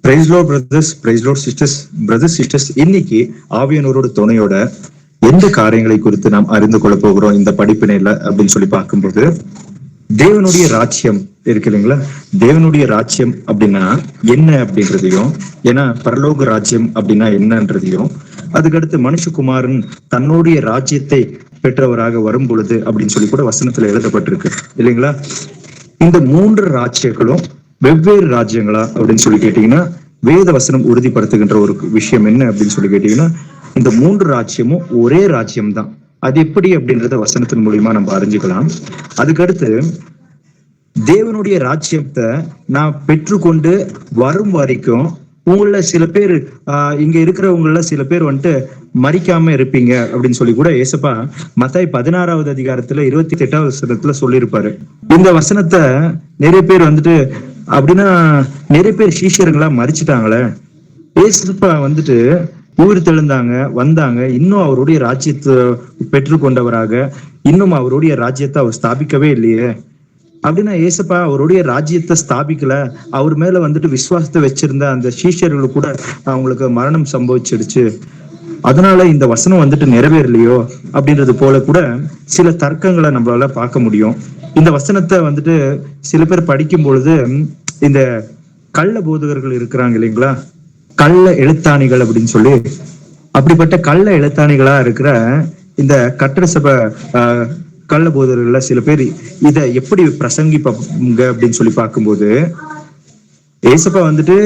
Price Lord brothers, praise Lord sisters. Brothers sisters, இன்னைக்கு ஆவியானவரோட துணையோட எந்த காரியங்களை குறித்து நாம் அறிந்து கொள்ள போகிறோம் இந்த படிப்பினையில அப்படின்னு சொல்லி பார்க்கும்போது, தேவனுடைய ராஜ்யம் இருக்கு இல்லைங்களா? தேவனுடைய ராஜ்யம் அப்படின்னா என்ன அப்படின்றதையும், ஏன்னா பரலோக ராஜ்யம் அப்படின்னா என்னன்றதையும், அதுக்கடுத்து மனுஷகுமாரன் தன்னுடைய ராஜ்யத்தை பெற்றவராக வரும் பொழுது அப்படின்னு சொல்லி கூட வசனத்துல எழுதப்பட்டிருக்கு இல்லைங்களா? இந்த மூன்று ராஜ்யங்களும் வெவ்வேறு ராஜ்யங்களா அப்படின்னு சொல்லி கேட்டீங்கன்னா, வேத வசனம் உறுதிப்படுத்துகின்ற ஒரு விஷயம் என்ன அப்படின்னு சொல்லி கேட்டீங்கன்னா, இந்த மூன்று ராஜ்யமும் ஒரே ராஜ்யம் தான். அது எப்படி அப்படின்றத வசனத்தின் மூலியமா நம்ம அறிஞ்சுக்கலாம். அதுக்கடுத்து தேவனுடைய ராஜ்யத்தை நான் பெற்றுக்கொண்டு வரும் வரைக்கும் உங்கள சில பேர் இங்க இருக்கிறவங்கள சில பேர் வந்துட்டு மறிக்காம இருப்பீங்க அப்படின்னு சொல்லி கூட ஏசப்பா மத்தாய் 16வது அதிகாரத்துல 28வது வசனத்துல சொல்லியிருப்பாரு. இந்த வசனத்தை நிறைய பேர் வந்துட்டு அப்படின்னா நிறைய பேர் சீஷருங்களா மறிச்சுட்டாங்களே, ஏசப்பா வந்துட்டு உயிர் தெழுந்தாங்க, வந்தாங்க, இன்னும் அவருடைய ராஜ்யத்தை பெற்றுக்கொண்டவராக இன்னும் அவருடைய ராஜ்யத்தை அவர் ஸ்தாபிக்கவே இல்லையே அப்படின்னா, ஏசப்பா அவருடைய ராஜ்யத்தை ஸ்தாபிக்கல, அவர் மேல வந்துட்டு விசுவாசத்தை வச்சிருந்த அந்த சீஷர்கள் கூட அவங்களுக்கு மரணம் சம்பவிச்சிடுச்சு, அதனால இந்த வசனம் வந்துட்டு நிறைவேறலையோ அப்படின்றது போல கூட சில தர்க்கங்களை நம்மளால பார்க்க முடியும். இந்த வசனத்தை வந்துட்டு சில பேர் படிக்கும் பொழுது இந்த கள்ள போதகர்கள் இருக்கிறாங்க இல்லைங்களா, கள்ள எழுத்தாணிகள் அப்படின்னு சொல்லி, அப்படிப்பட்ட கள்ள எழுத்தாணிகளா இருக்கிற இந்த கட்டட சபை கள்ள போதகர்கள சில பேர் இத எப்படி பிரசங்கிப்பாங்க அப்படின்னு சொல்லி பார்க்கும்போது, ஏசப்பா வந்துட்டு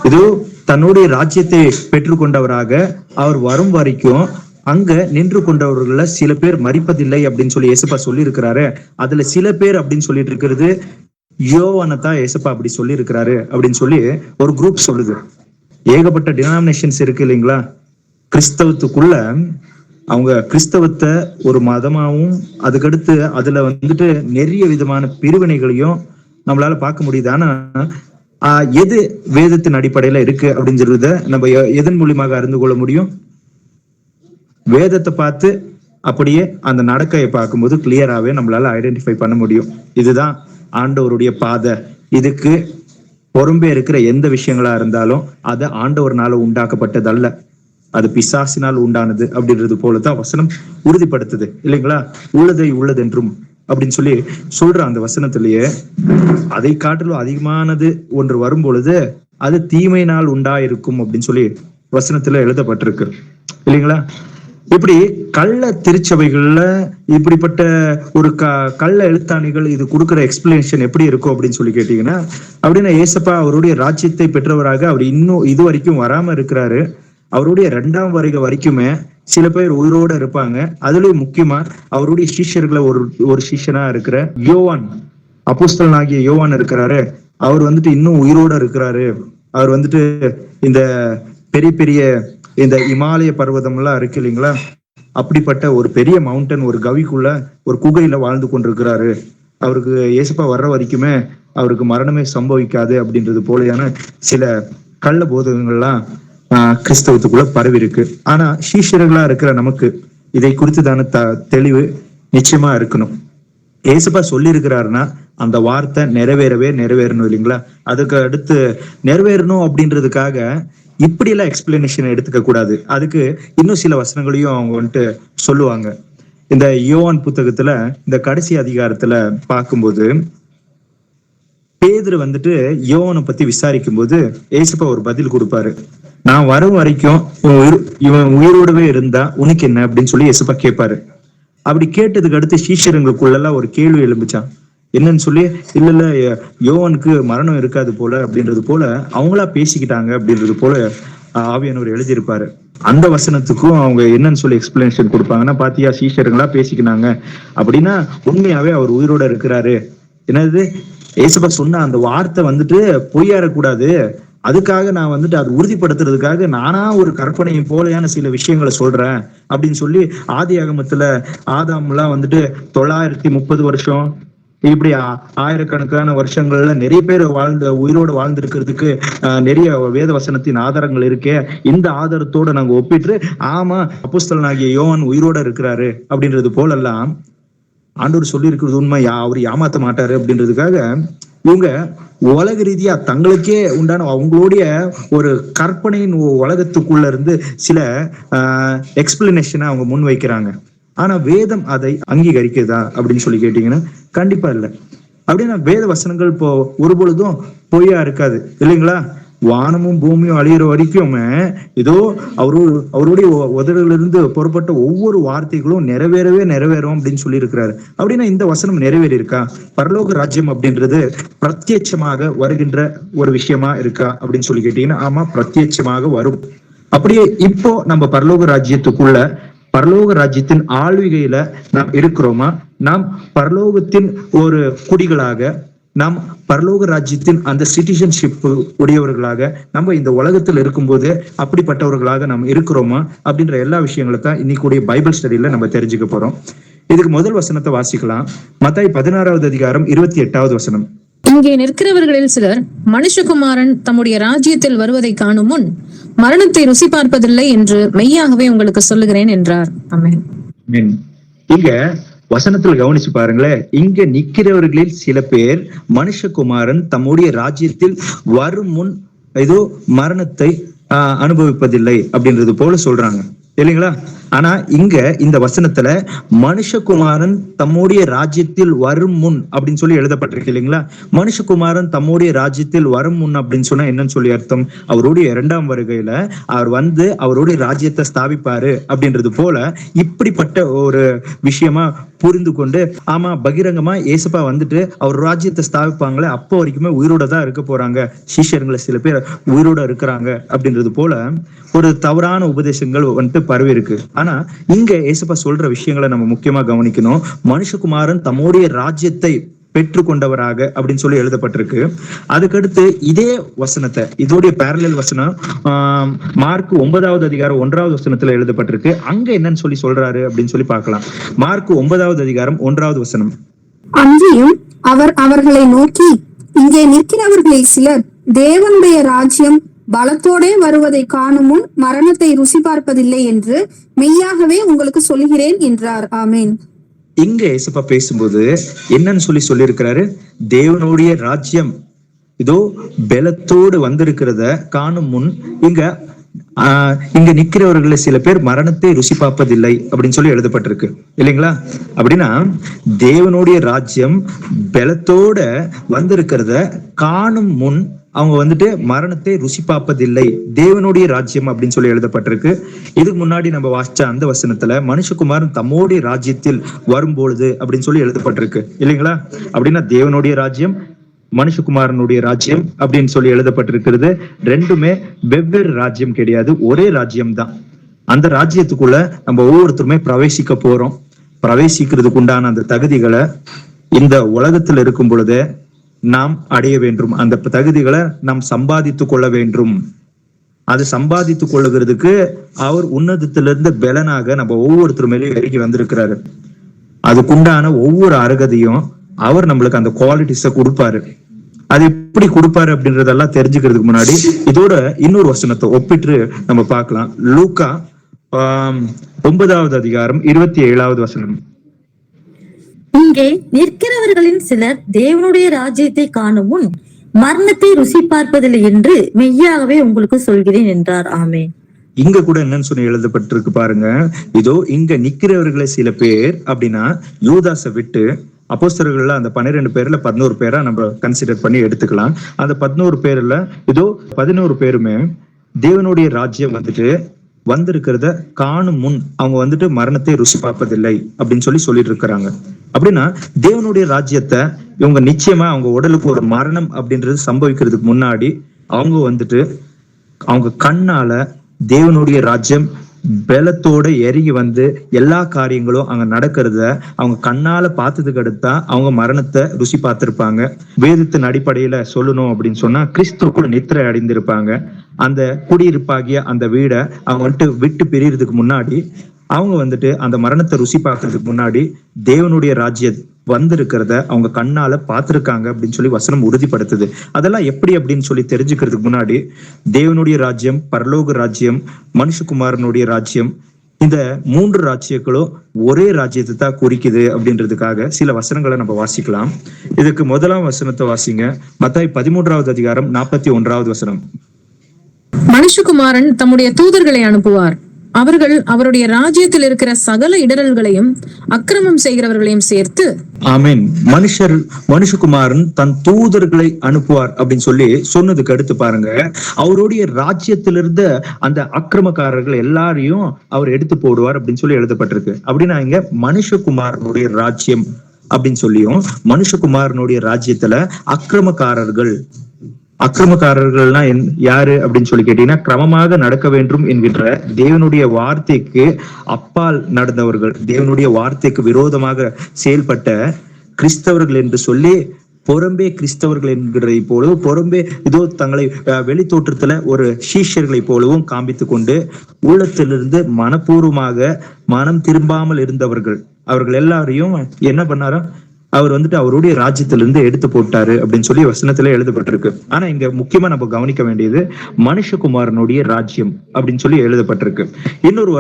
இது தன்னுடைய ராஜ்யத்தை பெற்றுக்கொண்டவராக அவர் வரும் வரைக்கும் அங்க நின்று கொண்டவர்கள சில பேர் மறிப்பதில்லை அப்படின்னு சொல்லி ஏசப்பா சொல்லி இருக்கிறாரு. அதுல சில பேர் அப்படின்னு சொல்லிட்டு இருக்கிறது யோவானதான் ஏசப்பா அப்படி சொல்லி இருக்கிறாரு அப்படின்னு சொல்லி ஒரு குரூப் சொல்லுது. ஏகப்பட்ட டினாமினேஷன்ஸ் இருக்கு இல்லைங்களா கிறிஸ்தவத்துக்குள்ள. அவங்க கிறிஸ்தவத்தை ஒரு மதமாவும், அதுக்கடுத்து அதுல வந்துட்டு நிறைய விதமான பிரிவினைகளையும் நம்மளால பார்க்க முடியுது. ஆனா எது வேதத்தின் அடிப்படையில இருக்கு அப்படிங்கிறத நம்ம எதன் மூலியமாக அறிந்து கொள்ள முடியும்? வேதத்தை பார்த்து அப்படியே அந்த நடக்கையை பார்க்கும்போது கிளியராகவே நம்மளால ஐடென்டிஃபை பண்ண முடியும். இதுதான் ஆண்டவருடைய பாதை. இதுக்கு பொறும்பே இருக்கிற எந்த விஷயங்களா இருந்தாலும் அது ஆண்டவர்னால உண்டாக்கப்பட்டதல்ல, அது பிசாசினால் உண்டானது அப்படின்றது போலதான் வசனம் உறுதிப்படுத்துது இல்லைங்களா? உள்ளதை உள்ளதென்றும் அப்படின்னு சொல்லி சொல்ற அந்த வசனத்திலேயே அதை காட்டிலும் அதிகமானது ஒன்று வரும் பொழுது அது தீமையினால் உண்டாயிருக்கும் அப்படின்னு சொல்லி வசனத்துல எழுதப்பட்டிருக்கு இல்லைங்களா? இப்படி கள்ள திருச்சபைகள்ல இப்படிப்பட்ட ஒரு கள்ள எழுத்தாணிகள் இது கொடுக்குற எக்ஸ்பிளனேஷன் எப்படி இருக்கும் அப்படின்னு சொல்லி கேட்டீங்கன்னா, அப்படின்னா ஏசப்பா அவருடைய ராஜ்யத்தை பெற்றவராக அவர் இன்னும் இது வரைக்கும் வராம இருக்கிறாரு. அவருடைய 2ஆம் வருகை வரைக்குமே சில பேர் உயிரோட இருப்பாங்க. அதுலயும் முக்கியமா அவருடைய சிஷ்யர்களை ஒரு சிஷ்யனா இருக்கிற யோவான், அப்போஸ்தலன் ஆகிய யோவான் இருக்கிறாரு. அவர் வந்துட்டு இன்னும் உயிரோட இருக்கிறாரு. அவர் வந்துட்டு இந்த பெரிய பெரிய இந்த இமாலய பர்வதம் எல்லாம் இருக்கு இல்லைங்களா, அப்படிப்பட்ட ஒரு பெரிய மவுண்டன், ஒரு கவிக்குள்ள ஒரு குகையில வாழ்ந்து கொண்டிருக்கிறாரு. அவருக்கு ஏசப்பா வர்ற வரைக்குமே அவருக்கு மரணமே சம்பவிக்காது அப்படின்றது போலையான சில கள்ள போதகங்கள்லாம் கிறிஸ்தவத்துக்குள்ள பரவி இருக்கு. ஆனா சீஷர்களா இருக்கிற நமக்கு இதை குறித்துதான தெளிவு நிச்சயமா இருக்கணும். ஏசப்பா சொல்லி இருக்கிறாருன்னா அந்த வார்த்தை நிறைவேறணும் இல்லைங்களா? அதுக்கு அடுத்து நிறைவேறணும் அப்படின்றதுக்காக இப்படி எல்லாம் எக்ஸ்பிளனேஷன் எடுத்துக்க கூடாது. அதுக்கு இன்னும் சில வசனங்களையும் அவங்க வந்துட்டு சொல்லுவாங்க. இந்த யோவான் புத்தகத்துல இந்த கடைசி அதிகாரத்துல பார்க்கும்போது பேதுரு வந்துட்டு யோவானை பத்தி விசாரிக்கும் போது ஏசப்பா ஒரு பதில் கொடுப்பாரு. நான் வரும் வரைக்கும் இவன் உயிரோடவே இருந்தா உனக்கு என்ன அப்படின்னு சொல்லி ஏசப்பா கேட்பாரு. அப்படி கேட்டதுக்கு அடுத்து சீஷருங்களுக்குள்ளெல்லாம் ஒரு கேள்வி எழும்பிச்சான். என்னன்னு சொல்லி, இல்ல யோவானுக்கு மரணம் இருக்காது போல அப்படின்றது போல அவங்களா பேசிக்கிட்டாங்க அப்படின்றது போல ஆவியானவர் எழுதியிருப்பாரு. அந்த வசனத்துக்கும் அவங்க என்னன்னு சொல்லி எக்ஸ்பிளனேஷன் கொடுப்பாங்கன்னா, பாத்தியா சீஷருங்களா பேசிக்கினாங்க அப்படின்னா உண்மையாவே அவர் உயிரோட இருக்கிறாரு. என்னது ஏசப்பா சொன்ன அந்த வார்த்தை வந்துட்டு பொய்யாறக்கூடாது, அதுக்காக நான் வந்துட்டு அது உறுதிப்படுத்துறதுக்காக நானா ஒரு கற்பனையை போலையான சில விஷயங்களை சொல்றேன் அப்படின்னு சொல்லி ஆதியாகமத்துல ஆதாம்லாம் வந்துட்டு 930 வருஷம் இப்படி ஆயிரக்கணக்கான வருஷங்கள்ல நிறைய பேர் உயிரோடு வாழ்ந்திருக்கிறதுக்கு நிறைய வேத வசனத்தின் ஆதாரங்கள் இருக்கே. இந்த ஆதாரத்தோட நாங்க ஒப்பிட்டு ஆமா அப்போஸ்தலனாகிய யோவான் உயிரோட இருக்கிறாரு அப்படின்றது போலெல்லாம் ஆண்டவர் சொல்லி இருக்கிறது உண்மை, அவர் ஏமாத்த மாட்டாரு அப்படின்றதுக்காக இவங்க உலக ரீதியா தங்களுக்கே உண்டான அவங்களுடைய ஒரு கற்பனையின் உலகத்துக்குள்ள இருந்து சில எக்ஸ்பிளனேஷனை அவங்க முன் வைக்கிறாங்க. ஆனா வேதம் அதை அங்கீகரிக்குதா அப்படின்னு சொல்லி கேட்டீங்கன்னா கண்டிப்பா இல்லை. அப்படின்னா வேத வசனங்கள் இப்போ ஒரு பொழுதும் பொய்யா இருக்காது இல்லைங்களா? வானமும் பூமியும் அழியிற வரைக்குமே ஏதோ அவருடைய உதடுகளிலிருந்து புறப்பட்ட ஒவ்வொரு வார்த்தைகளும் நிறைவேறும் அப்படின்னு சொல்லி இருக்கிறாரு. அப்படின்னா இந்த வசனம் நிறைவேறி இருக்கா? பரலோக ராஜ்யம் அப்படின்றது பிரத்யட்சமாக வருகின்ற ஒரு விஷயமா இருக்கா அப்படின்னு சொல்லி கேட்டீங்கன்னா ஆமா, பிரத்யட்சமாக வரும். அப்படியே இப்போ நம்ம பரலோக ராஜ்யத்துக்குள்ள பரலோக ராஜ்யத்தின் ஆள்விகையில நாம் இருக்கிறோமா? நாம் பரலோகத்தின் ஒரு குடிகளாக, நாம் பரலோக ராஜ்யத்தின் அந்த சிட்டிசன்ஷிப் உடையவர்களாக நம்ம இந்த உலகத்தில் இருக்கும்போது அப்படிப்பட்டவர்களாக நாம் இருக்கிறோமா அப்படின்ற எல்லா விஷயங்களை தான் இன்னைக்குடைய பைபிள் ஸ்டடியில நம்ம தெரிஞ்சுக்க போறோம். இதுக்கு முதல் வசனத்தை வாசிக்கலாம். மத்தாய் 16வது அதிகாரம் 28வது வசனம். இங்கே நிற்கிறவர்களில் சிலர் மனுஷகுமாரன் தம்முடைய ராஜ்யத்தில் வருவதை காணும் முன் மரணத்தை ருசி பார்ப்பதில்லை என்று மெய்யாகவே உங்களுக்கு சொல்லுகிறேன் என்றார். ஆமென். இங்க வசனத்துல கவனிச்சு பாருங்களேன். இங்க நிக்கிறவர்களில் சில பேர் மனுஷகுமாரன் தம்முடைய ராஜ்யத்தில் வரும் முன் ஏதோ மரணத்தை அனுபவிப்பதில்லை அப்படின்றது போல சொல்றாங்க இல்லைங்களா? ஆனா இங்க இந்த வசனத்துல மனுஷகுமாரன் தம்முடைய ராஜ்யத்தில் வரும் முன் அப்படின்னு சொல்லி எழுதப்பட்டிருக்கு இல்லைங்களா? மனுஷகுமாரன் தம்முடைய ராஜ்யத்தில் வரும் முன் அப்படின்னு சொன்னா என்னன்னு சொல்லி அர்த்தம்? அவருடைய 2ஆம் வருகையில அவர் வந்து அவருடைய ராஜ்யத்தை ஸ்தாபிப்பாரு அப்படின்றது போல இப்படிப்பட்ட ஒரு விஷயமா புரிந்து கொண்டு, ஆமா பகிரங்கமா ஏசப்பா வந்துட்டு அவர் ராஜ்யத்தை ஸ்தாபிப்பாங்களே, அப்போ வரைக்குமே உயிரோட தான் இருக்க போறாங்க, சீஷர்களை சில பேர் உயிரோட இருக்கிறாங்க அப்படின்றது போல ஒரு தவறான உபதேசங்கள் வந்துட்டு பரவி இருக்கு. ஆனா இங்க ஏசப்பா சொல்ற விஷயங்களை நம்ம முக்கியமா கவனிக்கணும். மனுஷகுமாரன் தம்முடைய ராஜ்யத்தை பெற்றுக்கொண்டவராக அப்படின்னு சொல்லி எழுதப்பட்டிருக்கு. அதுக்கடுத்து இதே வசனத்தை, இதோடைய பேரலல் வசனம் மார்க் 9வது அதிகாரம் 1வது வசனத்துல எழுதப்பட்டிருக்கு. அங்க என்னன்னு சொல்லி சொல்றாரு அப்படின்னு சொல்லி பார்க்கலாம். மார்க் 9வது அதிகாரம் 1வது வசனம். அங்கேயும் அவர் அவர்களை நோக்கி, இங்கே நிற்கிறவர்களில் சிலர் தேவனுடைய ராஜ்யம் பலத்தோடே வருவதை காணும் முன் மரணத்தை ருசி பார்ப்பதில்லை என்று மெய்யாகவே உங்களுக்கு சொல்லுகிறேன் என்றார். ஆமேன். இங்க ஏசப்பா பேசும்போது என்னன்னு சொல்லி இருக்கிறாரு? தேவனுடைய ராஜ்யம் இதோ பலத்தோடு வந்திருக்கிறத காணும் முன் இங்க நிக்கிறவர்கள் சில பேர் மரணத்தை ருசி பார்ப்பதில்லை அப்படின்னு சொல்லி எழுதப்பட்டிருக்கு இல்லைங்களா? அப்படின்னா தேவனுடைய ராஜ்யம் பலத்தோட வந்திருக்கிறத காணும் முன் அவங்க வந்துட்டு மரணத்தை ருசி பார்ப்பதில்லை, தேவனுடைய ராஜ்யம் அப்படின்னு சொல்லி எழுதப்பட்டிருக்கு. இதுக்கு முன்னாடி நம்ம வாசிச்ச அந்த வசனத்துல மனுஷகுமாரன் தம்மோடைய ராஜ்யத்தில் வரும்பொழுது அப்படின்னு சொல்லி எழுதப்பட்டிருக்கு இல்லைங்களா? அப்படின்னா தேவனுடைய ராஜ்யம், மனுஷகுமாரனுடைய ராஜ்யம் அப்படின்னு சொல்லி எழுதப்பட்டிருக்கிறது. ரெண்டுமே வெவ்வேறு ராஜ்யம் கிடையாது, ஒரே ராஜ்யம் தான். அந்த ராஜ்யத்துக்குள்ள நம்ம ஒவ்வொருத்தருமே பிரவேசிக்க போறோம். பிரவேசிக்கிறதுக்கு உண்டான அந்த தகுதிகளை இந்த உலகத்துல இருக்கும் பொழுதே நாம் அடைய வேண்டும். அந்த தகுதிகளை நாம் சம்பாதித்து கொள்ள வேண்டும். அது சம்பாதித்து கொள்ளுகிறதுக்கு அவர் உன்னதத்திலிருந்து பலனாக நம்ம ஒவ்வொருத்தர் மேலேயும் இறங்கி வந்திருக்கிறாரு. அதுக்குண்டான ஒவ்வொரு அருகதையும் அவர் நம்மளுக்கு அந்த குவாலிட்டிஸ கொடுப்பாரு. அது எப்படி கொடுப்பாரு அப்படின்றதெல்லாம் தெரிஞ்சுக்கிறதுக்கு முன்னாடி இதோட இன்னொரு வசனத்தை ஒப்பிட்டு நம்ம பார்க்கலாம். லூக்கா 9வது அதிகாரம் 27வது வசனம். இங்கே நிற்கிறவர்களின் சிலர் தேவனுடைய ராஜ்யத்தை காணும் முன் மரணத்தை ருசி பார்ப்பதில்லை என்று மெய்யாகவே உங்களுக்கு சொல்கிறேன் என்றார். ஆமென். இங்க கூட என்னன்னு சொல்லி எழுதப்பட்டிருக்கு பாருங்க. இதோ இங்க நிக்கிறவர்களை சில பேர் அப்படின்னா யூதாசை விட்டு அப்போஸ்தலர்கள்ல அந்த 12 பேர்ல 11 பேரா நம்ம கன்சிடர் பண்ணி எடுத்துக்கலாம். அந்த 11 பேர்ல இதோ 11 பேருமே தேவனுடைய ராஜ்யம் வந்துட்டு வந்திருக்கிறத காணும் முன் அவங்க வந்துட்டு மரணத்தை ருசி பார்ப்பதில்லை அப்படின்னு சொல்லிட்டு இருக்கிறாங்க. அப்படின்னா தேவனுடைய ராஜ்யத்தை இவங்க நிச்சயமா அவங்க உடலுக்கு ஒரு மரணம் அப்படின்றது சம்பவிக்கிறதுக்கு முன்னாடி அவங்க வந்துட்டு அவங்க கண்ணால தேவனுடைய ராஜ்யம் பலத்தோட இறங்கி வந்து எல்லா காரியங்களும் அங்க நடக்கிறத அவங்க கண்ணால பார்த்ததுக்கு அடுத்தா அவங்க மரணத்தை ருசி பார்த்திருப்பாங்க. வேதத்தின் அடிப்படையில சொல்லணும் அப்படின்னு சொன்னா கிறிஸ்துக்குள்ள நித்திரை அடைந்திருப்பாங்க. அந்த குடியிருப்பாகிய அந்த வீடை அவங்க வந்துட்டு விட்டு பிரியறதுக்கு முன்னாடி அவங்க வந்துட்டு அந்த மரணத்தை ருசி பார்க்கறதுக்கு முன்னாடி தேவனுடைய ராஜ்யம் வந்திருக்கிறத அவங்க கண்ணால பார்த்திருக்காங்க அப்படின்னு சொல்லி வசனம் உறுதிப்படுத்துது. அதெல்லாம் எப்படி அப்படின்னு சொல்லி தெரிஞ்சுக்கிறதுக்கு முன்னாடி தேவனுடைய ராஜ்யம், பரலோக ராஜ்யம், மனுஷகுமாரனுடைய ராஜ்யம் இந்த 3 ராஜ்யங்களும் ஒரே ராஜ்யத்தை தான் குறிக்குது அப்படின்றதுக்காக சில வசனங்களை நம்ம வாசிக்கலாம். இதுக்கு முதலாம் வசனத்தை வாசிங்க. மத்தாய் 13வது அதிகாரம் 41வது வசனம். மனுஷகுமாரன் தம்முடைய தூதர்களை அனுப்புவார், அவர்கள் அவருடைய ராஜ்யத்தில் இருக்கிற சகல இடரல்களையும் அக்கிரமம் செய்கிறவர்களையும் சேர்த்து. ஆமென். மனுஷகுமாரன் தன் தூதர்களை அனுப்புவார் அப்படின்னு சொல்லி சொன்னதுக்கு அடுத்து பாருங்க, அவருடைய ராஜ்யத்திலிருந்த அந்த அக்கிரமக்காரர்கள் எல்லாரையும் அவர் எடுத்து போடுவார் அப்படின்னு சொல்லி எழுதப்பட்டிருக்கு. அப்படின்னா இங்க மனுஷகுமாரனுடைய ராஜ்யம் அப்படின்னு சொல்லியும், மனுஷகுமாரனுடைய ராஜ்யத்துல அக்கிரமக்காரர்கள்னா யாரு அப்படின்னு சொல்லி கேட்டீங்கன்னா, கிரமமாக நடக்க வேண்டும் என்கின்ற தேவனுடைய வார்த்தைக்கு அப்பால் நடந்தவர்கள், தேவனுடைய வார்த்தைக்கு விரோதமாக செயல்பட்ட கிறிஸ்தவர்கள் என்று சொல்லி, புறம்பே கிறிஸ்தவர்கள் என்கிறதை போலவும், புறம்பே இதோ தங்களை வெளி தோற்றத்துல ஒரு சீஷர்களை போலவும் காண்பித்து கொண்டு உள்ளத்திலிருந்து மனப்பூர்வமாக மனம் திரும்பாமல் இருந்தவர்கள், அவர்கள் எல்லாரையும் என்ன பண்ணாரா, அவர் அவருடைய ராஜ்யத்திலிருந்து எடுத்து போட்டாரு அப்படின்னு சொல்லி வசனத்துல எழுதப்பட்டிருக்கு. ஆனா இங்க முக்கியமா நம்ம கவனிக்க வேண்டியது மனுஷகுமாரனுடைய ராஜ்யம் அப்படின்னு சொல்லி எழுதப்பட்டிருக்கு. இன்னொரு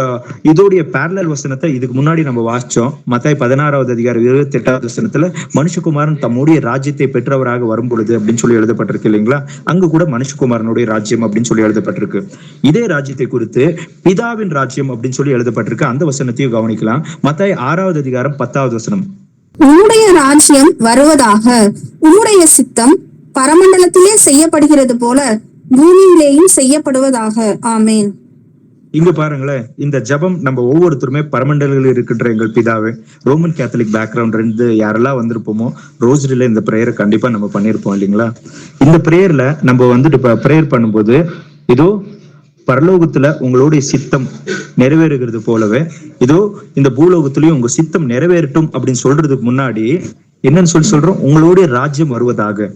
இதோடைய பேரலல் வசனத்தை இதுக்கு முன்னாடி நம்ம வாசிச்சோம். மத்தாய் 16வது அதிகாரம் 28வது வசனத்துல மனுஷகுமாரன் தம்முடைய ராஜ்யத்தை பெற்றவராக வரும் பொழுது அப்படின்னு சொல்லி எழுதப்பட்டிருக்கு இல்லைங்களா? அங்கு கூட மனுஷகுமாரனுடைய ராஜ்யம் அப்படின்னு சொல்லி எழுதப்பட்டிருக்கு. இதே ராஜ்யத்தை குறித்து பிதாவின் ராஜ்யம் அப்படின்னு சொல்லி எழுதப்பட்டிருக்கு. அந்த வசனத்தையும் கவனிக்கலாம். மத்தாய் 6வது அதிகாரம் 10வது வசனம். உம்முடைய ராஜ்யம் வருவதாக, உம்முடைய சித்தம் பரமண்டலத்திலே செய்யப்படுகிறது போல பூமியிலேயும் செய்யப்படுவதாக. ஆமேன். இங்க பாருங்களேன், இந்த ஜபம் நம்ம ஒவ்வொருத்தருமே பரமண்டலில் இருக்கின்ற எங்கள் பிதாவே, ரோமன் கேத்தலிக் பேக்ரவுண்ட் இருந்து யாரெல்லாம் வந்திருப்போமோ ரோசரியில இந்த பிரேயரை கண்டிப்பா நம்ம பண்ணிருப்போம் இல்லைங்களா? இந்த பிரேயர்ல நம்ம பிரேயர் பண்ணும்போது, இதோ பரலோகத்துல உங்களுடைய சித்தம் நிறைவேறுகிறது போலவே இதோ இந்த பூலோகத்திலயும் உங்க சித்தம் நிறைவேறட்டும் அப்படின்னு சொல்றதுக்கு முன்னாடி என்னன்னு சொல்றோம், உங்களுடைய ராஜ்யம் வருவதாக.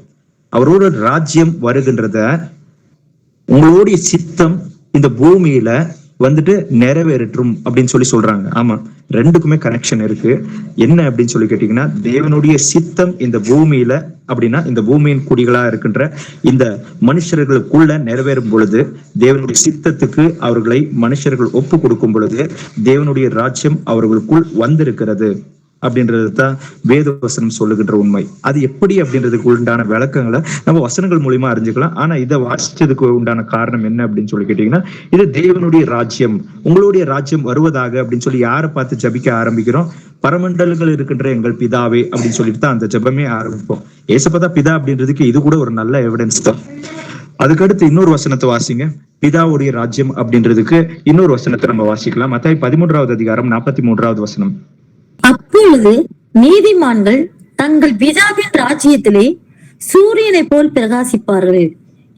அவரோட ராஜ்யம் வருகின்றத, உங்களுடைய சித்தம் இந்த பூமியில நிறைவேறட்டும் அப்படின்னு சொல்லி சொல்றாங்க. ஆமா, ரெண்டுக்குமே கனெக்ஷன் இருக்கு. என்ன அப்படின்னு சொல்லி கேட்டீங்கன்னா, தேவனுடைய சித்தம் இந்த பூமியில அப்படின்னா இந்த பூமியின் குடிகளா இருக்கின்ற இந்த மனுஷர்களுக்குள்ள நிறைவேறும் பொழுது, தேவனுடைய சித்தத்துக்கு அவர்களை மனுஷர்கள் ஒப்பு கொடுக்கும் பொழுது தேவனுடைய ராஜ்யம் அவர்களுக்குள் வந்திருக்கிறது அப்படின்றது தான் வேத வசனம் சொல்லுகின்ற உண்மை. அது எப்படி அப்படின்றதுக்கு உண்டான விளக்கங்களை நம்ம வசனங்கள் மூலியமா அறிஞ்சுக்கலாம். ஆனா இதை வாசிச்சதுக்கு உண்டான காரணம் என்ன அப்படின்னு சொல்லி கேட்டீங்கன்னா, இது தேவனுடைய ராஜ்யம், உங்களுடைய ராஜ்யம் வருவதாக அப்படின்னு சொல்லி யாரை பார்த்து ஜபிக்க ஆரம்பிக்கிறோம்? பரமண்டலங்கள் இருக்கின்ற எங்கள் பிதாவே அப்படின்னு சொல்லிட்டு தான் அந்த ஜபமே ஆரம்பிப்போம். ஏசப்பதா பிதா அப்படின்றதுக்கு இது கூட ஒரு நல்ல எவிடன்ஸ் தான். அதுக்கடுத்து இன்னொரு வசனத்தை வாசிங்க. பிதாவுடைய ராஜ்யம் அப்படின்றதுக்கு இன்னொரு வசனத்தை நம்ம வாசிக்கலாம். மத்தாய் 13வது அதிகாரம் 43வது வசனம். அப்பொழுது நீதிமான்கள் தங்கள் பிதாவின் ராஜ்யத்திலே சூரியனை போல் பிரகாசிப்பார்கள்.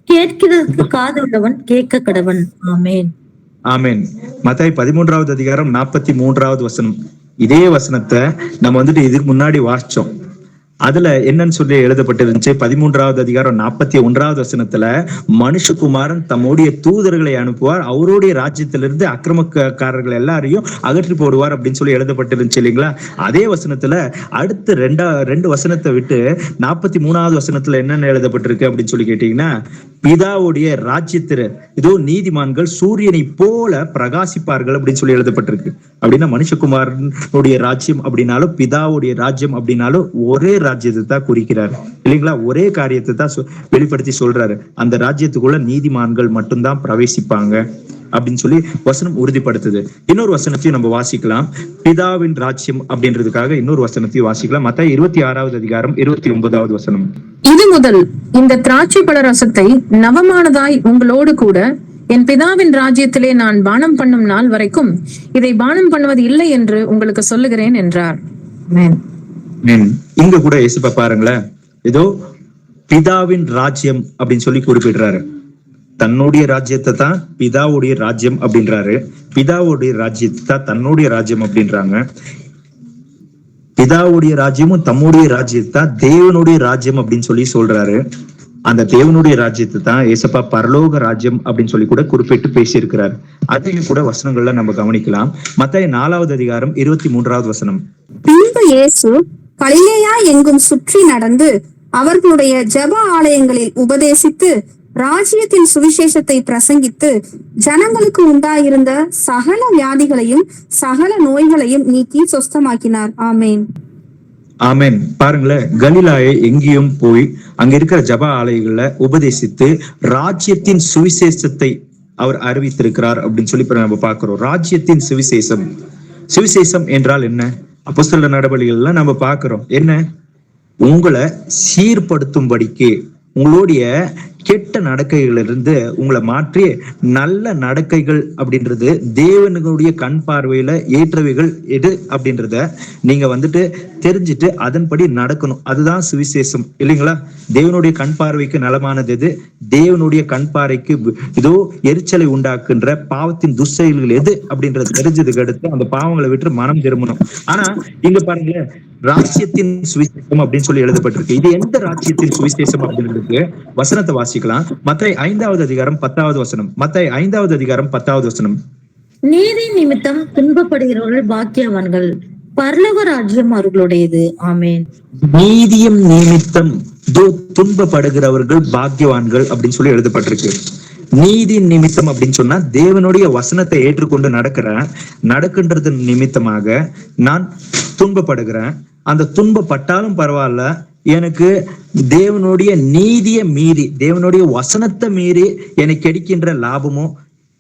கேட்கிறதுக்கு காதுள்ளவன் கேட்க கடவன். ஆமேன். ஆமேன். மத்தாய் 13வது அதிகாரம் 43வது வசனம். இதே வசனத்தை நம்ம இதுக்கு முன்னாடி வாசிச்சோம். அதுல என்னன்னு சொல்லி எழுதப்பட்டிருந்துச்சு? 13வது அதிகாரம் 41வது வசனத்துல மனுஷகுமாரன் தம்முடைய தூதர்களை அனுப்புவார், அவருடைய ராஜ்யத்திலிருந்து அக்கிரமக்காரர்கள் எல்லாரையும் அகற்றி போடுவார் அப்படின்னு சொல்லி எழுதப்பட்டிருந்துச்சு இல்லைங்களா? அதே வசனத்துல அடுத்து ரெண்டு வசனத்தை விட்டு 43வது வசனத்துல என்னென்ன எழுதப்பட்டிருக்கு அப்படின்னு சொல்லி கேட்டீங்கன்னா, பிதாவுடைய ராஜ்யத்தில இதோ நீதிமான்கள் சூரியனை போல பிரகாசிப்பார்கள் அப்படின்னு சொல்லி எழுதப்பட்டிருக்கு. அப்படின்னா மனுஷகுமாரனுடைய ராஜ்யம் அப்படின்னாலும் பிதாவுடைய ராஜ்யம் அப்படின்னாலும் ஒரே ராஜ்யத்தை தான் குறிக்கிறாரு இல்லைங்களா? ஒரே காரியத்தை தான் வெளிப்படுத்தி சொல்றாரு. அந்த ராஜ்யத்துக்குள்ள நீதிமான்கள் மட்டும்தான் பிரவேசிப்பாங்க அப்படின்னு சொல்லி வசனம் உறுதிப்படுத்துது. இன்னொரு வசனத்தையும் நம்ம வாசிக்கலாம். பிதாவின் ராஜ்யம் அப்படின்றதுக்காக இன்னொரு வசனத்தையும் வாசிக்கலாம். மத்தாய் 26வது அதிகாரம் 29வது வசனம். இது முதல் இந்த திராட்சை பழ ரசத்தை நவமானதாய் உங்களோடு கூட என் பிதாவின் ராஜ்யத்திலே நான் பானம் பண்ணும் நாள் வரைக்கும் இதை பானம் பண்ணுவது இல்லை என்று உங்களுக்கு சொல்லுகிறேன் என்றார். இங்க கூட இயேசு பாருங்களேன், ஏதோ பிதாவின் ராஜ்யம் அப்படின்னு சொல்லி குறிப்பிடுறாரு. தன்னுடைய ராஜ்யத்தை தான் பிதாவுடைய ராஜ்யம் அப்படின்றாரு, பிதாவுடைய ராஜ்யத்தை தான் தன்னுடைய ராஜ்யம் அப்படின்றாங்க. பிதாவுடைய ராஜ்யமும் தம்முடைய ராஜ்யத்தை தான் தேவனுடைய ராஜ்யம் அப்படின்னு சொல்லி சொல்றாரு. அந்த தேவனுடைய ராஜ்யத்தை தான் ஏசப்பா பரலோக ராஜ்யம் அப்படின்னு சொல்லி கூட குறிப்பிட்டு பேசியிருக்கிறார். அதையும் கூட வசனங்கள்ல நம்ம கவனிக்கலாம். மத்தாய் 4வது அதிகாரம் 23வது வசனம். பின்பு இயேசு கலிலேயா எங்கும் சுற்றி நடந்து அவர்களுடைய ஜெப ஆலயங்களில் உபதேசித்து ராஜ்யத்தின் சுவிசேஷத்தை பிரசங்கித்து ஜனங்களுக்கு உண்டாயிருந்த சகல வியாதிகளையும் சகல நோய்களையும் நீக்கி சொஸ்தமாக்கினார். ஆமேன். ஆமென். பாருங்களேன், கலிலாயை எங்கேயும் போய் அங்க இருக்கிற ஜப ஆலயங்கள்ல உபதேசித்து ராஜ்யத்தின் சுவிசேஷத்தை அவர் அறிவித்திருக்கிறார் அப்படின்னு சொல்லி நம்ம பார்க்கிறோம். ராஜ்யத்தின் சுவிசேஷம், சுவிசேஷம் என்றால் என்ன? அப்போஸ்தலர் நடவடிக்கைகள்லாம் நம்ம பார்க்கிறோம். என்ன? உங்களை சீர்படுத்தும்படிக்கு, உங்களுடைய கெட்ட நடக்கைகளிலிருந்து உங்களை மாற்றி நல்ல நடக்கைகள் அப்படின்றது தேவனுடைய கண் பார்வையில ஏற்றவைகள் எது அப்படின்றத நீங்க தெரிஞ்சுட்டு அதன்படி நடக்கணும். அதுதான் சுவிசேஷம் இல்லைங்களா? தேவனுடைய கண் பார்வைக்கு நலமானது எது, தேவனுடைய கண் பார்வைக்கு இதோ எரிச்சலை உண்டாக்குன்ற பாவத்தின் துஷ்செயல்கள் எது அப்படின்றது தெரிஞ்சதுக்கு அடுத்து அந்த பாவங்களை விட்டு மனம் திரும்பணும். ஆனா இங்க பாருங்களேன், ராஜ்யத்தின் சுவிசேஷம் அப்படின்னு சொல்லி எழுதப்பட்டிருக்கு. இது எந்த ராஜ்யத்தின் சுவிசேஷம் அப்படின்றது வசனத்தை வாசிக்கலாம். மத்தேயு 5வது அதிகாரம் 10வது வசனம். மத்தேயு 5வது அதிகாரம் 10வது வசனம். நீதி நிமித்தம் துன்பப்படுகிறவர்கள் பாக்கியவான்கள், பரலோக ராஜ்யம் அவர்களுடையது. ஆமென். நீதியம் நிமித்தம் துன்பப்படுகிறவர்கள் பாக்கியவான்கள் அப்படின்னு சொல்லி எழுதப்பட்டிருக்கு. நீதி நிமித்தம் அப்படின்னு சொன்னா தேவனுடைய வசனத்தை ஏற்றுக்கொண்டு நடக்கின்றது நிமித்தமாக நான் துன்பப்படுகிறேன். அந்த துன்பப்பட்டாலும் பரவாயில்ல, எனக்கு தேவனுடைய நீதியை மீறி, தேவனுடைய வசனத்தை மீறி எனக்கு கிடைக்கின்ற லாபமோ,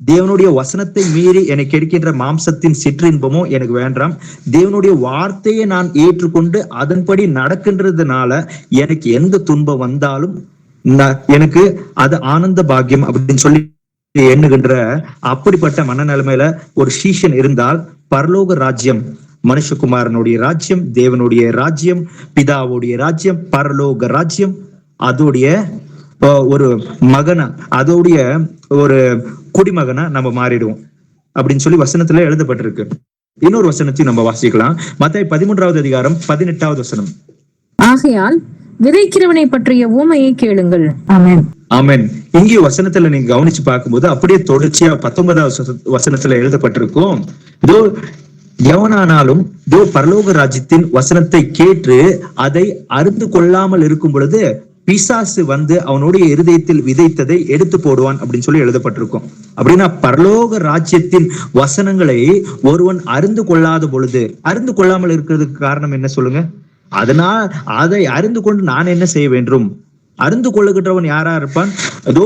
தேவனுடைய வசனத்தை மீறி எனக்கு கிடைக்கின்ற மாம்சத்தின் சிற்றின்பமோ எனக்கு வேண்டாம். தேவனுடைய வார்த்தையை நான் ஏற்றுக்கொண்டு அதன்படி நடக்கின்றதுனால எனக்கு எந்த துன்பம் வந்தாலும் எனக்கு அது ஆனந்த பாக்கியம் அப்படின்னு சொல்லி எண்ணுகின்ற அப்படிப்பட்ட மனநிலைமையில ஒரு சீஷன் இருந்தால் பரலோக ராஜ்யம், மனுஷகுமாரனுடைய ராஜ்யம், தேவனுடைய ராஜ்யம், பிதாவுடைய ராஜ்யம், பரலோக ராஜ்யம், அதோடைய ஒரு மகனா, அதோடைய ஒரு குடிமகனா நம்ம மாறிடுவோம் அப்படின்னு சொல்லி வசனத்துல எழுதப்பட்டிருக்கு. இன்னொரு வசனத்தையும் நம்ம வாசிக்கலாம். மத்தேயு 13வது அதிகாரம் 18வது வசனம். ஆகையால் விதைக்கிறவனை பற்றிய உவமையை கேளுங்கள். ஆமென். ஆமென். இங்கே வசனத்துல நீங்க கவனிச்சு பார்க்கும்போது அப்படியே தொடர்ச்சியா 19வது வசனத்துல எழுதப்பட்டிருக்கும். இதோ எவனானாலும் இதோ பரலோக ராஜ்யத்தின் வசனத்தை கேட்டு அதை அறிந்து கொள்ளாமல் இருக்கும் பொழுது பிசாசு அவனுடைய இருதயத்தில் விதைத்ததை எடுத்து போடுவான் அப்படின்னு சொல்லி எழுதப்பட்டிருக்கும். அப்படின்னா பரலோக ராஜ்யத்தின் வசனங்களை ஒருவன் அறிந்து கொள்ளாத பொழுது, அறிந்து கொள்ளாமல் இருக்கிறதுக்கு காரணம் என்ன சொல்லுங்க? அதனால் அதை அறிந்து கொண்டு நான் என்ன செய்ய வேண்டும்? அறிந்து கொள்ளுகின்றவன் யாரா இருப்பான்? அதோ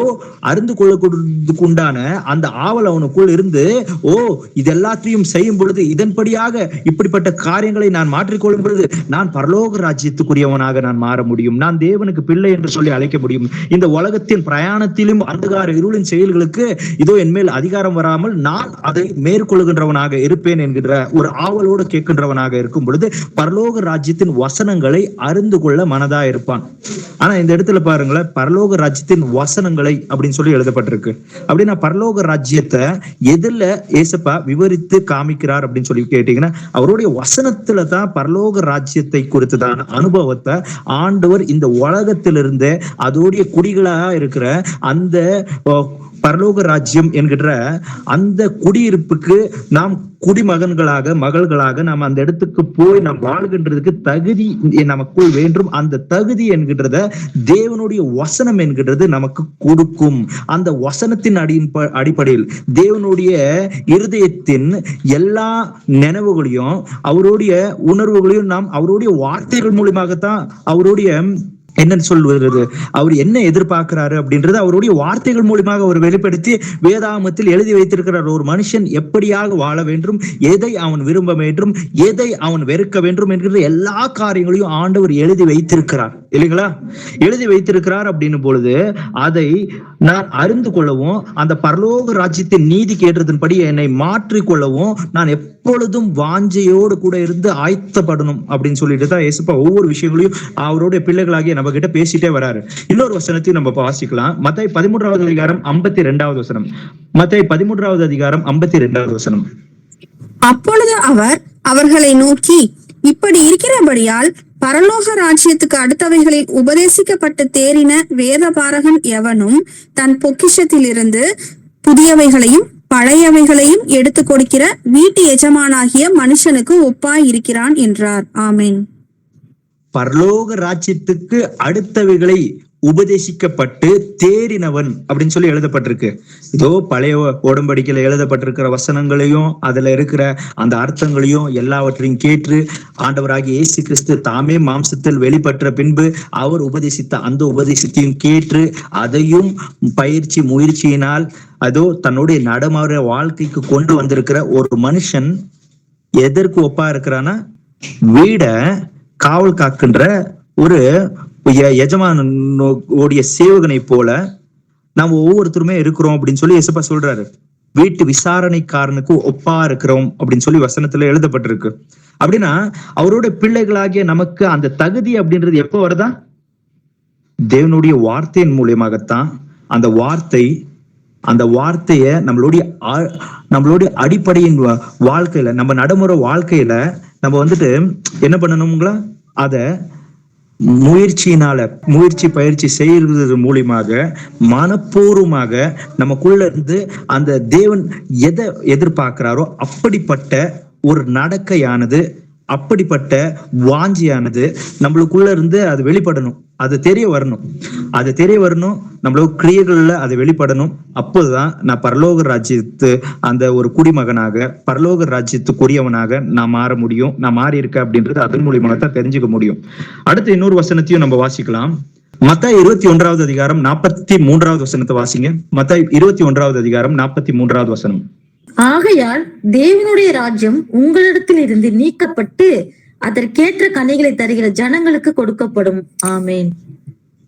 அறிந்து கொள்ளுக்கு உண்டான அந்த ஆவல் அவனுக்குள் இருந்து, ஓ இது எல்லாத்தையும் செய்யும் பொழுது, இதன்படியாக இப்படிப்பட்ட காரியங்களை நான் மாற்றிக்கொள்ளும் பொழுது நான் பரலோக ராஜ்யத்துக்குரியவனாக நான் மாற முடியும், நான் தேவனுக்கு பிள்ளை என்று சொல்லி அழைக்க முடியும், இந்த உலகத்தின் பிரயாணத்திலும் அந்தகார இருளின் செயல்களுக்கு இதோ என்மேல் அதிகாரம் வராமல் நான் அதை மேற்கொள்ளுகின்றவனாக இருப்பேன் என்கின்ற ஒரு ஆவலோடு கேட்கின்றவனாக இருக்கும் பொழுது பரலோக ராஜ்யத்தின் வசனங்களை அறிந்து கொள்ள மனதா இருப்பான். ஆனா இந்த இடத்துல பாருங்களேன், பரலோக ராஜ்யத்தின் வசனங்களை அப்படின்னு சொல்லி எழுதப்பட்டிருக்கு. அப்படின்னா பரலோக ராஜ்யத்தை எதுல ஏசப்பா விவரித்து காமிக்கிறார் அப்படின்னு சொல்லி கேட்டீங்கன்னா, அவருடைய வசனத்துல தான் பரலோக ராஜ்யத்தை குறித்துதான அனுபவத்தை ஆண்டவர் இந்த உலகத்திலிருந்து அதோடைய குடிகளா இருக்கிற அந்த பரலோக ராஜ்யம் என்கிற அந்த குடியிருப்புக்கு நாம் குடிமகன்களாக மகள்களாக நாம் அந்த இடத்துக்கு போய் நாம் வாழ்கின்றதுக்கு தகுதி நமக்குள் வேண்டும். அந்த தகுதி என்கின்றத தேவனுடைய வசனம் என்கின்றது நமக்கு கொடுக்கும். அந்த வசனத்தின் அடிப்படையில் தேவனுடைய இருதயத்தின் எல்லா நினைவுகளையும் அவருடைய உணர்வுகளையும் நாம் அவருடைய வார்த்தைகள் மூலமாகத்தான் அவருடைய என்னன்னு சொல்வது, அவர் என்ன எதிர்பார்க்கிறாரு அப்படின்றது அவருடைய வார்த்தைகள் மூலமாக அவர் வெளிப்படுத்தி வேதாகமத்தில் எழுதி வைத்திருக்கிறார். ஒரு மனுஷன் எப்படியாக வாழ வேண்டும், எதை அவன் விரும்ப வேண்டும், எதை அவன் வெறுக்க வேண்டும் என்கிற எல்லா காரியங்களையும் ஆண்டவர் எழுதி வைத்திருக்கிறார் இல்லைங்களா? எழுதி வைத்திருக்கிறார் அப்படின்னும் பொழுது அதை நான் அறிந்து கொள்ளவும், அந்த பரலோக ராஜ்யத்தின் நீதி கேட்டதன்படி என்னை மாற்றிக்கொள்ளவும் நான் எப்பொழுதும் வாஞ்சையோடு கூட இருந்து ஆயத்தப்படணும் அப்படின்னு சொல்லிட்டு தான் இயேசுப்பா ஒவ்வொரு விஷயங்களையும் அவருடைய பிள்ளைகளாகிய நம்ம கிட்ட பேசிட்டே வராரு. இன்னொரு வசனத்தையும் நம்ம வாசிக்கலாம். மத்தேயு 13வது அதிகாரம் 52வது வசனம். மத்தேயு 13வது அதிகாரம் 52வது வசனம். அப்பொழுது அவர் அவர்களை நோக்கி, இப்படி இருக்கிறபடியால் பரலோக ராஜ்யத்துக்கு அடுத்தவைகளில் உபதேசிக்கப்பட்டு தேறின வேத பாரகன் எவனும் தன் பொக்கிஷத்திலிருந்து புதியவைகளையும் பழையவைகளையும் எடுத்து கொடுக்கிற வீட்டு எஜமானாகிய மனுஷனுக்கு ஒப்பாய் இருக்கிறான் என்றார். ஆமென். பரலோக ராஜ்யத்துக்கு அடுத்தவைகளை உபதேசிக்கப்பட்டு தேறினவன் அப்படின்னு சொல்லி எழுதப்பட்டிருக்கு. இதோ பழைய உடன்படிக்கையில எழுதப்பட்டிருக்கிற வசனங்களையும் அதுல இருக்கிற அந்த அர்த்தங்களையும் எல்லாவற்றையும் கேட்டு ஆண்டவராகிய இயேசு கிறிஸ்து தாமே மாம்சத்தில் வெளிப்பட்ட பின்பு அவர் உபதேசித்த அந்த உபதேசத்தையும் கேட்டு அதையும் பயிற்சி முயற்சியினால் அதோ தன்னுடைய நடைமுறை வாழ்க்கைக்கு கொண்டு வந்திருக்கிற ஒரு மனுஷன் எதற்கு ஒப்பா இருக்கிறான்னா, வீட காவல் காக்கின்ற ஒரு எஜமானுடைய சேவகனை போல நம்ம ஒவ்வொருத்தருமே இருக்கிறோம் அப்படின்னு சொல்லி இயேசுப்பா சொல்றாரு. வீட்டு விசாரணைக்காரனுக்கு ஒப்பா இருக்கிறோம் அப்படின்னு சொல்லி வசனத்துல எழுதப்பட்டிருக்கு. அப்படின்னா அவரோட பிள்ளைகளாகிய நமக்கு அந்த தகுதி அப்படின்றது எப்போ வருதா? தேவனுடைய வார்த்தையின் மூலியமாகத்தான். அந்த வார்த்தைய நம்மளுடைய அடிப்படையின் வாழ்க்கையில, நம்ம நடைமுறை வாழ்க்கையில நம்ம வந்துட்டு என்ன பண்ணணுங்களா, அத முயற்சி பயிற்சி செய்யறது மூலியமாக மனப்பூர்வமாக நமக்குள்ள இருந்து அந்த தேவன் எதை எதிர்பார்க்கிறாரோ அப்படிப்பட்ட ஒரு நடக்கையானது, அப்படிப்பட்ட வாஞ்சியானது நம்மளுக்குள்ள இருந்து அது வெளிப்படணும். அது தெரிய வரணும். நம்மளோட கிரியைகள்ல அது வெளிப்படணும். அப்போதுதான் நான் பரலோக ராஜ்யத்து அந்த ஒரு குடிமகனாக, பரலோக ராஜ்யத்துக்குரியவனாக நான் மாற முடியும். நான் மாறி இருக்க அப்படின்றது அதன் மூலியமாக தான் தெரிஞ்சுக்க முடியும். அடுத்து இன்னொரு வசனத்தையும் நம்ம வாசிக்கலாம். மத்தாய் 21வது அதிகாரம் 43வது வசனத்தை வாசிங்க. மத்தாய் 21வது அதிகாரம் 43வது வசனம். ஆகையால் தேவனுடைய ராஜ்யம் உங்களிடத்தில் இருந்து நீக்கப்பட்டு அதற்கேற்ற கனிகளை தருகிற ஜனங்களுக்கு கொடுக்கப்படும். ஆமேன்.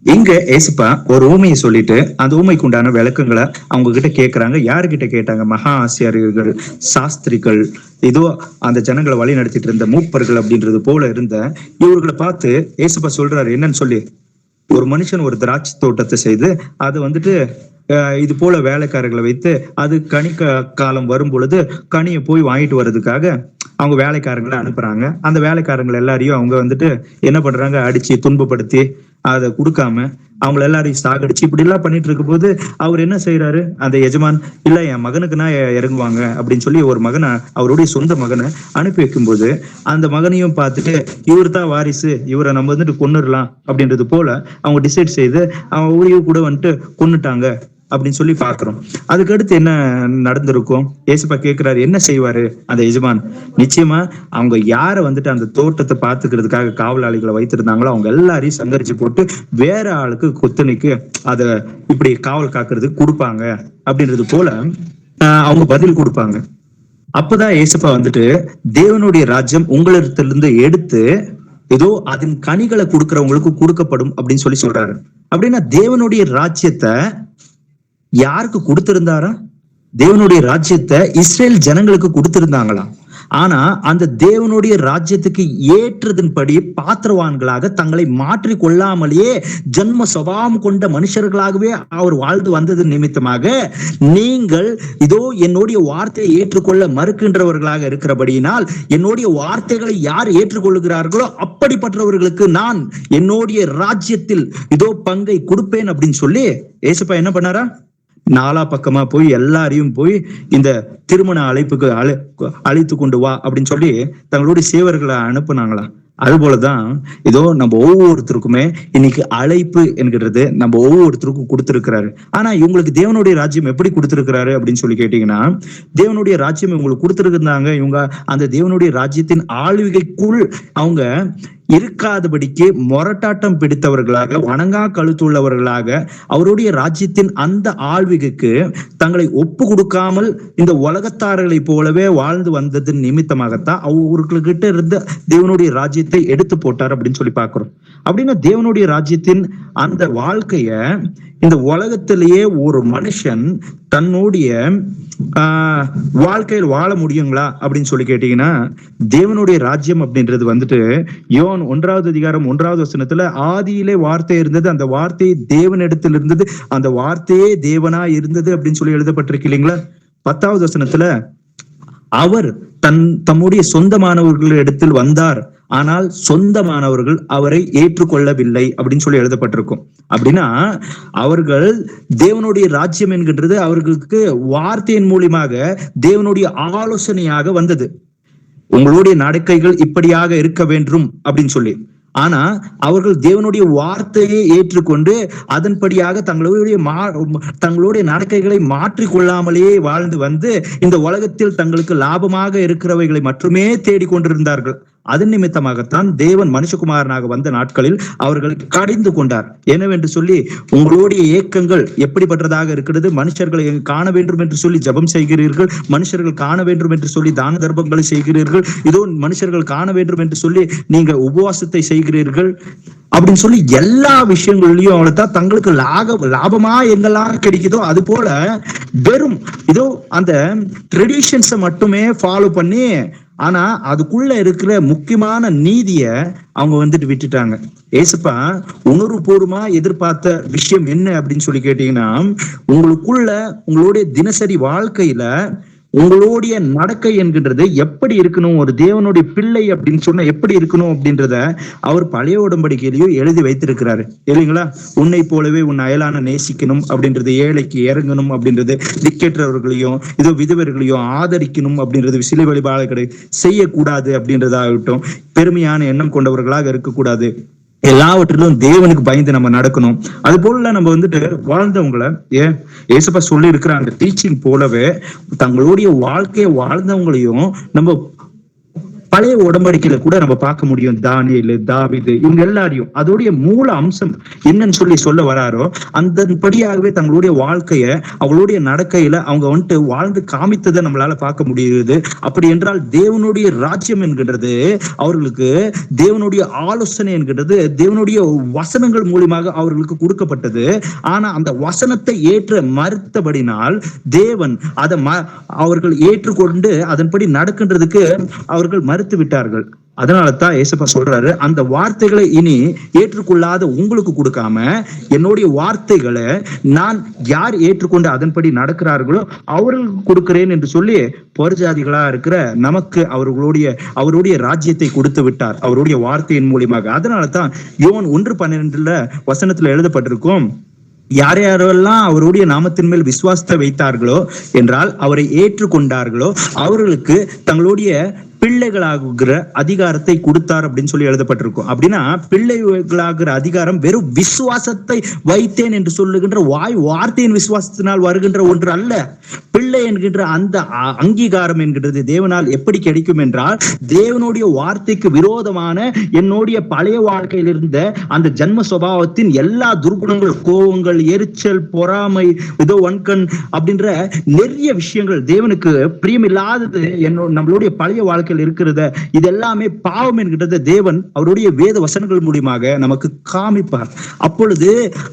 இங்க ஏசுப்பா ஒரு ஊமையை சொல்லிட்டு அந்த ஊமைக்கு உண்டான விளக்கங்களை அவங்க கிட்ட கேட்கிறாங்க. யாருகிட்ட கேட்டாங்க? மகா ஆசிரியர்கள், சாஸ்திரிகள், இதோ அந்த ஜனங்களை வழி நடத்திட்டு இருந்த மூப்பர்கள் அப்படின்றது போல இருந்த இவர்களை பார்த்து ஏசுப்பா சொல்றாரு என்னன்னு சொல்லி, ஒரு மனுஷன் ஒரு திராட்சை தோட்டத்தை செய்து அது வந்துட்டு இது போல வேலைக்காரர்களை வைத்து அது கனி காலம் வரும் பொழுது கனியை போய் வாங்கிட்டு வர்றதுக்காக அவங்க வேலைக்காரங்களை அனுப்புறாங்க. அந்த வேலைக்காரங்களை எல்லாரையும் அவங்க வந்துட்டு என்ன பண்றாங்க, அடிச்சு துன்பப்படுத்தி அதை கொடுக்காம அவங்கள எல்லாரையும் சாகடிச்சு இப்படி எல்லாம் பண்ணிட்டு இருக்கும் போது அவர் என்ன செய்யறாரு, அந்த எஜமான் இல்ல என் மகனுக்குன்னா இறங்குவாங்க அப்படின்னு சொல்லி ஒரு மகனை, அவருடைய சொந்த மகனை அனுப்பி வைக்கும்போது அந்த மகனையும் பார்த்துட்டு இவர் தான் வாரிசு, இவரை நம்ம வந்துட்டு கொன்னுடலாம் அப்படின்றது போல அவங்க டிசைட் செய்து அவங்க ஊரையும் கூட வந்துட்டு கொன்னுட்டாங்க அப்படின்னு சொல்லி பாக்குறோம். அதுக்கு அடுத்து என்ன நடந்திருக்கும்? ஏசப்பா கேட்கிறாரு என்ன செய்வாரு அந்த எஜமான். நிச்சயமா அவங்க யார வந்துட்டு அந்த தோட்டத்தை பாத்துக்கிறதுக்காக காவலாளிகளை வைத்திருந்தாங்களோ அவங்க எல்லாரையும் சங்கரிச்சு போட்டு வேற ஆளுக்கு கொத்தனைக்கு அத இப்படி காவல் காக்குறதுக்கு கொடுப்பாங்க அப்படின்றது போல அவங்க பதில் கொடுப்பாங்க. அப்பதான் ஏசப்பா வந்துட்டு தேவனுடைய ராஜ்யம் உங்களிடத்திலிருந்து எடுத்து ஏதோ அதன் கனிகளை கொடுக்கறவங்களுக்கு கொடுக்கப்படும் அப்படின்னு சொல்லி சொல்றாரு. அப்படின்னா தேவனுடைய ராஜ்யத்தை யாருக்கு கொடுத்திருந்தாரா? தேவனுடைய ராஜ்யத்தை இஸ்ரேல் ஜனங்களுக்கு கொடுத்திருந்தாங்களா? ஆனா அந்த தேவனுடைய ராஜ்யத்துக்கு ஏற்றதன்படி பாத்திரவான்களாக தங்களை மாற்றி கொள்ளாமலேயே ஜன்ம சுபாவம் கொண்ட மனுஷர்களாகவே அவர் வாழ்ந்து வந்தது நிமித்தமாக நீங்கள் இதோ என்னுடைய வார்த்தையை ஏற்றுக்கொள்ள மறுக்கின்றவர்களாக இருக்கிறபடியினால் என்னுடைய வார்த்தைகளை யார் ஏற்றுக்கொள்ளுகிறார்களோ அப்படிப்பட்டவர்களுக்கு நான் என்னுடைய ராஜ்யத்தில் இதோ பங்கை கொடுப்பேன் அப்படின்னு சொல்லி ஏசப்பா என்ன பண்ணாரா, நாலா பக்கமா போய் எல்லாரையும் போய் இந்த திருமண அழைப்புக்கு அழைத்து கொண்டு வா அப்படின்னு சொல்லி தங்களுடைய சேவர்களை அனுப்புனாங்களா. அது போலதான் இதோ நம்ம ஒவ்வொருத்தருக்குமே இன்னைக்கு அழைப்பு என்கிறது நம்ம ஒவ்வொருத்தருக்கும் கொடுத்திருக்கிறாரு. ஆனா இவங்களுக்கு தேவனுடைய ராஜ்யம் எப்படி கொடுத்திருக்கிறாரு அப்படின்னு சொல்லி கேட்டீங்கன்னா, தேவனுடைய ராஜ்யம் இவங்களுக்கு கொடுத்திருந்தாங்க. இவங்க அந்த தேவனுடைய ராஜ்யத்தின் ஆளுகைக்குள் அவங்க இருக்காதபடிக்கு மொரட்டாட்டம் பிடித்தவர்களாக, வணங்கா கழுத்துள்ளவர்களாக அவருடைய ராஜ்யத்தின் அந்த ஆழ்விகைக்கு தங்களை ஒப்பு கொடுக்காமல் இந்த உலகத்தாரர்களை போலவே வாழ்ந்து வந்தது நிமித்தமாகத்தான் அவர்களுக்கிட்ட இருந்த தேவனுடைய ராஜ்யத்தை எடுத்து போட்டார் அப்படின்னு சொல்லி பாக்குறோம். அப்படின்னா தேவனுடைய ராஜ்யத்தின் அந்த வாழ்க்கைய இந்த உலகத்திலேயே ஒரு மனுஷன் தன்னுடைய வாழ்க்கையில் வாழ முடியுங்களா அப்படின்னு சொல்லி கேட்டீங்கன்னா, தேவனுடைய ராஜ்யம் அப்படின்றது வந்துட்டு யோவான் 1வது அதிகாரம் 1வது வசனத்துல ஆதியிலே வார்த்தை இருந்தது, அந்த வார்த்தை தேவனிடத்தில் இருந்தது, அந்த வார்த்தையே தேவனா இருந்தது அப்படின்னு சொல்லி எழுதப்பட்டிருக்கு இல்லைங்களா. 10வது வசனத்துல அவர் தம்முடைய சொந்தமானவர்களிடத்தில் வந்தார், ஆனால் சொந்தமானவர்கள் அவரை ஏற்றுக்கொள்ளவில்லை அப்படின்னு சொல்லி எழுதப்பட்டிருக்கும். அப்படின்னா அவர்கள் தேவனுடைய ராஜ்யம் என்கின்றது அவர்களுக்கு வார்த்தையின் மூலியமாக தேவனுடைய ஆலோசனையாக வந்தது. உங்களுடைய நடக்கைகள் இப்படியாக இருக்க வேண்டும் அப்படின்னு சொல்லி. ஆனா அவர்கள் தேவனுடைய வார்த்தையை ஏற்றுக்கொண்டு அதன்படியாக தங்களுடைய நடக்கைகளை மாற்றிக் கொள்ளாமலேயே வாழ்ந்து வந்து இந்த உலகத்தில் தங்களுக்கு லாபமாக இருக்கிறவைகளை மட்டுமே தேடிக்கொண்டிருந்தார்கள். அதன் நிமித்தமாகத்தான் தேவன் மனுஷகுமாரனாக வந்த நாட்களில் அவர்களை கடிந்து கொண்டார். என்னவென்று சொல்லி, உங்களுடைய ஏக்கங்கள் எப்படிப்பட்டதாக இருக்கிறது, மனுஷர்களை காண வேண்டும் என்று சொல்லி ஜெபம் செய்கிறீர்கள், மனுஷர்கள் காண வேண்டும் என்று சொல்லி தான தர்மங்களை செய்கிறீர்கள், இதோ மனுஷர்கள் காண வேண்டும் என்று சொல்லி நீங்க உபவாசத்தை செய்கிறீர்கள் அப்படின்னு சொல்லி எல்லா விஷயங்கள்லயும் அவ்வளவுதான் தங்களுக்கு லாபமா எங்கெல்லாம் கிடைக்குதோ அது போல வெறும் இதோ அந்த ட்ரெடிஷன்ஸை மட்டுமே ஃபாலோ பண்ணி, ஆனா அதுக்குள்ள இருக்கிற முக்கியமான நீதிய அவங்க வந்துட்டு விட்டுட்டாங்க. ஏசப்பா உணர்வுபூர்வமா எதிர்பார்த்த விஷயம் என்ன அப்படின்னு சொல்லி கேட்டீங்கன்னா, உங்களுடைய தினசரி வாழ்க்கையில உங்களுடைய நடக்கை என்கின்றது எப்படி இருக்கணும், ஒரு தேவனுடைய பிள்ளை அப்படின்னு சொன்னா எப்படி இருக்கணும் அப்படின்றத அவர் பழைய உடன்படிக்கையிலையும் எழுதி வைத்திருக்கிறாரு இல்லைங்களா? உன்னை போலவே உன் அயலான நேசிக்கணும் அப்படின்றது, ஏழைக்கு இறங்கணும் அப்படின்றது, திக்கேற்றவர்களையும் இதோ விதவர்களையும் ஆதரிக்கணும் அப்படின்றது, சிலை வழிபாடுகளை செய்யக்கூடாது அப்படின்றதாகட்டும், பெருமையான எண்ணம் கொண்டவர்களாக இருக்கக்கூடாது, எல்லாவற்றிலும் தேவனுக்கு பயந்து நம்ம நடக்கணும். அது போல நம்ம வந்துட்டு வாழ்ந்தவங்களை ஏசப்பா சொல்லி இருக்கிற அந்த டீச்சிங் போலவே தங்களுடைய வாழ்க்கையை வாழ்ந்தவங்களையும் நம்ம பழைய உடன்படிக்கையில கூட நம்ம பார்க்க முடியும். தானியேலு, தாவீது, இவங்க எல்லாரையும் அதோடைய மூல அம்சம் என்னன்னு சொல்லி சொல்ல வராரோ அந்தபடியாகவே தங்களுடைய வாழ்க்கைய அவங்களுடைய நடக்கையில அவங்க வந்துட்டு வாழ்ந்து காமித்ததை நம்மளால பார்க்க முடியுது. அப்படி என்றால் தேவனுடைய ராஜ்யம் என்கின்றது அவர்களுக்கு, தேவனுடைய ஆலோசனை என்கின்றது தேவனுடைய வசனங்கள் மூலியமாக அவர்களுக்கு கொடுக்கப்பட்டது. ஆனா அந்த வசனத்தை ஏற்ற மறுத்தபடினால் தேவன் அதை அவர்கள் ஏற்றுக்கொண்டு அதன்படி நடக்கின்றதுக்கு அவர்கள் மறுத்து விட்டார்கள். அதனால தான் ஏசப்பா சொல்றாரு, அந்த வார்த்தைகளை இனி ஏற்றுக்கொள்ளாத உங்களுக்கு கொடுக்காம என்னுடைய வார்த்தைகளை நான் யார் ஏற்றுக்கொண்டு அதன்படி நடக்கிறார்களோ அவர்களுக்கு கொடுக்கிறேன் என்று சொல்லி புறஜாதிகளா இருக்கிற நமக்கு அவருடைய ராஜ்யத்தை கொடுத்து விட்டார் அவருடைய வார்த்தையின் மூலியமாக. அதனால தான் யோவான் 1:12 வசனத்துல எழுதப்பட்டிருக்கும், யார் யாரெல்லாம் அவருடைய நாமத்தின் மேல் விசுவாசத்தை வைத்தார்களோ என்றால் அவரை ஏற்றுக்கொண்டார்களோ அவர்களுக்கு தங்களுடைய பிள்ளைகளாகிற அதிகாரத்தை கொடுத்தார் அப்படின்னு சொல்லி எழுதப்பட்டிருக்கும். அப்படின்னா பிள்ளைகளாகிற அதிகாரம் வெறும் விசுவாசத்தை வைத்தேன் என்று சொல்லுகின்ற வார்த்தையின் விசுவாசத்தினால் வருகின்ற ஒன்று அல்ல. பிள்ளை என்கின்ற அந்த அங்கீகாரம் என்கின்றது தேவனால் எப்படி கிடைக்கும் என்றால், தேவனுடைய வார்த்தைக்கு விரோதமான என்னுடைய பழைய வாழ்க்கையில் இருந்த அந்த ஜன்ம சுபாவத்தின் எல்லா துர்குணங்கள், கோபங்கள், எரிச்சல், பொறாமை, இதோ வன்கண் அப்படின்ற நிறைய விஷயங்கள், தேவனுக்கு பிரியமில்லாதது நம்மளுடைய பழைய வாழ்க்கை இருக்கிறத, இது எல்லாமே பாவம் என்கின்றத தேவன் அவருடைய வேத வசனங்கள் மூலமாக நமக்கு காமிப்பார். அப்பொழுது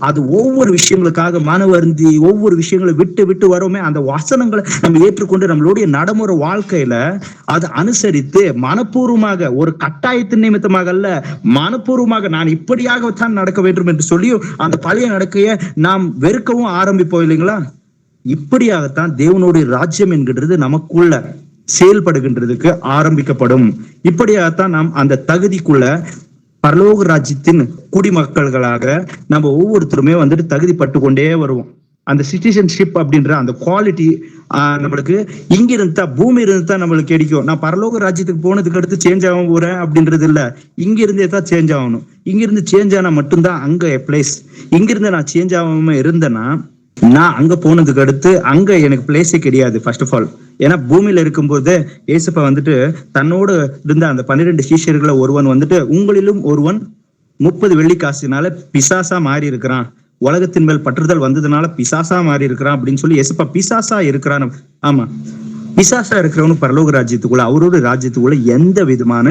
அது ஒவ்வொரு விஷயங்களுக்காக மனவருந்தி ஒவ்வொரு விஷயங்களை விட்டு வரோமே, அந்த வசனங்களை நம்ம ஏற்றுக்கொண்டு நம்மளுடைய நடைமுறை வாழ்க்கையில அதை அனுசரித்து மனப்பூர்வமாக, ஒரு கட்டாயத்தின் நிமித்தமாக அல்ல, மனப்பூர்வமாக நான் இப்படியாகத்தான் நடக்க வேண்டும் என்று சொல்லி அந்த பழைய நடக்கைய நாம் வெறுக்கவும் ஆரம்பிப்போம் இல்லைங்களா? இப்படியாகத்தான் தேவனுடைய ராஜ்யம் என்கின்றது நமக்குள்ள செயல்படுகின்றதுக்கு ஆரம்பிக்கப்படும். இப்படியாகத்தான் நாம் அந்த தகுதிக்குள்ள பரலோக ராஜ்யத்தின் குடிமக்கள்களாக நம்ம ஒவ்வொருத்தருமே வந்துட்டு தகுதிப்பட்டு கொண்டே வருவோம். அந்த சிட்டிசன்ஷிப் அப்படின்ற அந்த குவாலிட்டி நம்மளுக்கு இங்க இருந்தா, பூமி இருந்தா நம்மளுக்கு கிடைக்கும். நான் பரலோக ராஜ்யத்துக்கு போனதுக்கு அடுத்து சேஞ்ச் ஆக போறேன் அப்படின்றது இல்ல, இங்க இருந்தே தான் சேஞ்ச் ஆகணும். இங்க இருந்து சேஞ்ச் ஆனா மட்டும்தான் அங்க பிளேஸ். இங்க இருந்து நான் சேஞ்ச் ஆகாம இருந்தேன்னா நான் அங்க போனதுக்கு அடுத்து அங்க எனக்கு பிளேஸே கிடையாது. ஃபர்ஸ்ட் ஆஃப் ஆல், ஏன்னா பூமியில இருக்கும்போது ஏசப்பா வந்துட்டு தன்னோடு இருந்த அந்த 12 சீஷர்களை ஒருவன் வந்துட்டு, உங்களிலும் ஒருவன் 30 வெள்ளிக்காசினால பிசாசா மாறி இருக்கிறான், உலகத்தின் மேல் பற்றுதல் வந்ததுனால பிசாசா மாறி இருக்கிறான் அப்படின்னு சொல்லி ஏசப்பா பிசாசா இருக்கிறான். ஆமா, பிசாசா இருக்கிறவனு பரலோக ராஜ்யத்துக்குள்ள, அவரோட ராஜ்யத்துக்குள்ள எந்த விதமான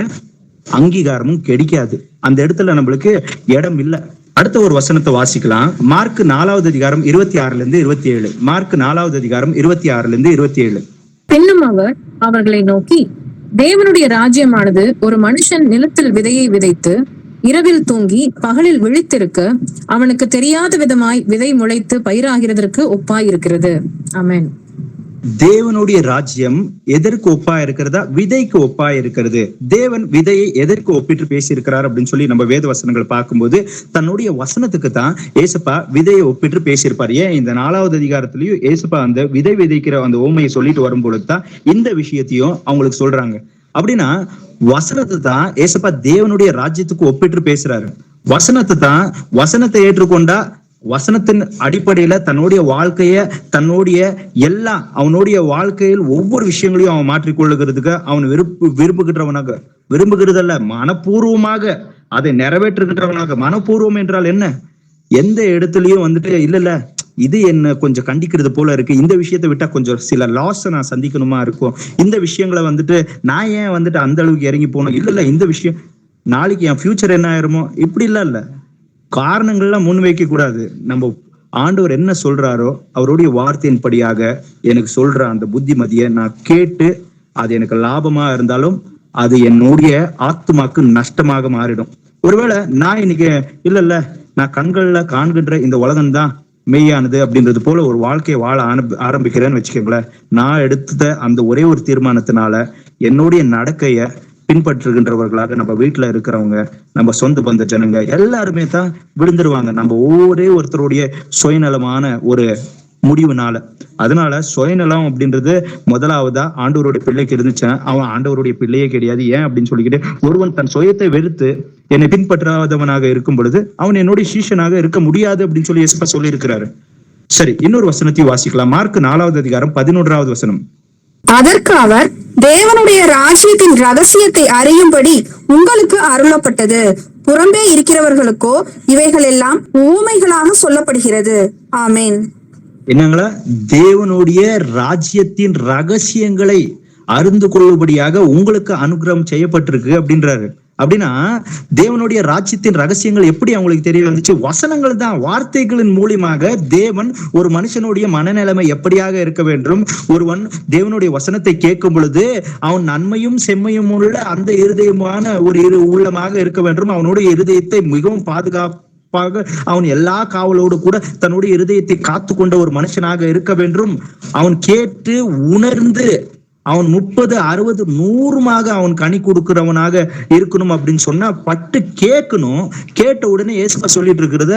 அங்கீகாரமும் கிடைக்காது. அந்த இடத்துல நம்மளுக்கு இடம் இல்லை. அடுத்த ஒரு வசனத்தை வாசிக்கலாம். மார்க் 4:26-27. மார்க் 4:26-27. பின்னும் அவர் அவர்களை நோக்கி, தேவனுடைய ராஜ்யமானது ஒரு மனுஷன் நிலத்தில் விதையை விதைத்து இரவில் தூங்கி பகலில் விழித்திருக்க அவனுக்கு தெரியாத விதமாய் விதை முளைத்து பயிராகிறதற்கு ஒப்பாய் இருக்கிறது. ஆமென். தேவனுடைய ராஜ்யம் எதற்கு ஒப்பா இருக்கிறதா? விதைக்கு ஒப்பா இருக்கிறது. தேவன் விதையை எதற்கு ஒப்பிட்டு பேசி இருக்கிறார் அப்படின்னு சொல்லி நம்ம வேத வசனங்களை பார்க்கும்போது தன்னுடைய வசனத்துக்கு தான் ஏசப்பா விதையை ஒப்பிட்டு பேசியிருப்பார். ஏன் இந்த 4வது அதிகாரத்திலயும் ஏசப்பா அந்த விதை விதைக்கிற அந்த ஓமையை சொல்லிட்டு வரும்பொழுது தான் இந்த விஷயத்தையும் அவங்களுக்கு சொல்றாங்க. அப்படின்னா வசனத்தை தான் ஏசப்பா தேவனுடைய ராஜ்யத்துக்கு ஒப்பிட்டு பேசுறாரு. வசனத்தை ஏற்றுக்கொண்டா வசனத்தின் அடிப்படையில தன்னுடைய வாழ்க்கைய, தன்னுடைய எல்லா அவனுடைய வாழ்க்கையில் ஒவ்வொரு விஷயங்களையும் அவன் மாற்றிக்கொள்ளுகிறதுக்கு அவன் விரும்புகிறதல்ல, மனப்பூர்வமாக அதை நிறைவேற்றுகின்றவனாக. மனப்பூர்வம் என்றால் என்ன? எந்த இடத்துலயும் வந்துட்டு இல்ல இது என்ன கொஞ்சம் கண்டிக்கிறது போல இருக்கு, இந்த விஷயத்தை விட்டா கொஞ்சம் சில லாஸ் நான் சந்திக்கணுமா இருக்கும், இந்த விஷயங்களை வந்துட்டு நான் ஏன் வந்துட்டு அந்த அளவுக்கு இறங்கி போகணும், இல்ல இந்த விஷயம் நாளைக்கு என் ஃபியூச்சர் என்ன ஆயிருமோ, இப்படி இல்ல காரணங்கள்லாம் முன்வைக்க கூடாது. நம்ம ஆண்டவர் என்ன சொல்றாரோ அவருடைய வார்த்தையின்படியாக எனக்கு சொல்ற அந்த புத்திமதியை நான் கேட்டு அது எனக்கு லாபமா இருந்தாலும் அது என்னுடைய ஆத்துமாக்கு நஷ்டமாக மாறிடும். ஒருவேளை நான் இன்னைக்கு இல்ல நான் கண்கள்ல காண்கின்ற இந்த உலகம்தான் மெய்யானது அப்படின்றது போல ஒரு வாழ்க்கையை வாழ ஆரம்பிக்கிறேன்னு வச்சுக்கோங்களேன். நான் எடுத்த அந்த ஒரே ஒரு தீர்மானத்தினால என்னுடைய நடக்கைய பின்பற்றுகின்றவர்களாக நம்ம வீட்டுல இருக்கிறவங்க, நம்ம சொந்த பந்த ஜனங்க எல்லாருமே தான் விழுந்துருவாங்க நம்ம ஒரே ஒருத்தருடைய சுயநலமான ஒரு முடிவுனால. அதனால சுயநலம் அப்படின்றது முதலாவதா ஆண்டவருடைய பிள்ளைக்கு இருந்துச்சுன்னா அவன் ஆண்டவருடைய பிள்ளையே கிடையாது. ஏன் அப்படின்னு சொல்லிக்கிட்டு ஒருவன் தன் சுயத்தை வெறுத்து என்னை பின்பற்றாதவனாக இருக்கும் பொழுது அவன் என்னுடைய சீஷனாக இருக்க முடியாது அப்படின்னு சொல்லி இயேசு சொல்லி இருக்கிறாரு. சரி, இன்னொரு வசனத்தையும் வாசிக்கலாம். மார்க் 4வது அதிகாரம் 11வது வசனம். அதற்கு அவர், தேவனுடைய ராஜ்யத்தின் ரகசியத்தை அறியும்படி உங்களுக்கு அருளப்பட்டது, புறம்பே இருக்கிறவர்களுக்கோ இவைகள் எல்லாம் ஊமைகளாக சொல்லப்படுகிறது. ஆமேன். என்னங்களா? தேவனுடைய ராஜ்யத்தின் ரகசியங்களை அறிந்து கொள்ளும்படியாக உங்களுக்கு அனுகிரகம் செய்யப்பட்டிருக்கு அப்படின்றாரு. அப்படின்னா தேவனுடைய ராஜ்யத்தின் ரகசியங்கள் எப்படி அவங்களுக்கு தெரிய வந்துச்சு? வசனங்கள் தான், வார்த்தைகளின் மூலியமாக தேவன் ஒரு மனுஷனுடைய மனநிலைமை எப்படியாக இருக்க வேண்டும், ஒருவன் தேவனுடைய வசனத்தை கேட்கும் பொழுது அவன் நன்மையும் செம்மையும் உள்ள அந்த இருதயமான ஒரு உள்ளமாக இருக்க வேண்டும். அவனுடைய இருதயத்தை மிகவும் பாதுகாப்பாக அவன் எல்லா காவலோடு கூட தன்னுடைய இருதயத்தை காத்து கொண்ட ஒரு மனுஷனாக இருக்க வேண்டும். அவன் கேட்டு உணர்ந்து அவன் 30, 60, 100 அவன் கனி கொடுக்கிறவனாக இருக்கணும் அப்படின்னு சொன்னா பட்டு கேட்கணும். கேட்ட உடனே ஏசப்பா சொல்லிட்டு இருக்கிறத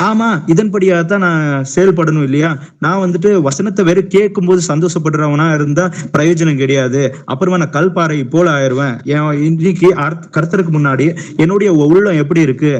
ஆமா இதன்படியாகத்தான் நான் செயல்படணும் இல்லையா? நான் வந்துட்டு வசனத்தை வெறும் கேட்கும் போது சந்தோஷப்படுறவனா இருந்தா பிரயோஜனம் கிடையாது. அப்புறமா நான் கல்பாறை போல ஆயிடுவேன். இன்னைக்கு கர்த்தருக்கு முன்னாடி என்னுடைய உள்ளம் எப்படி இருக்கு?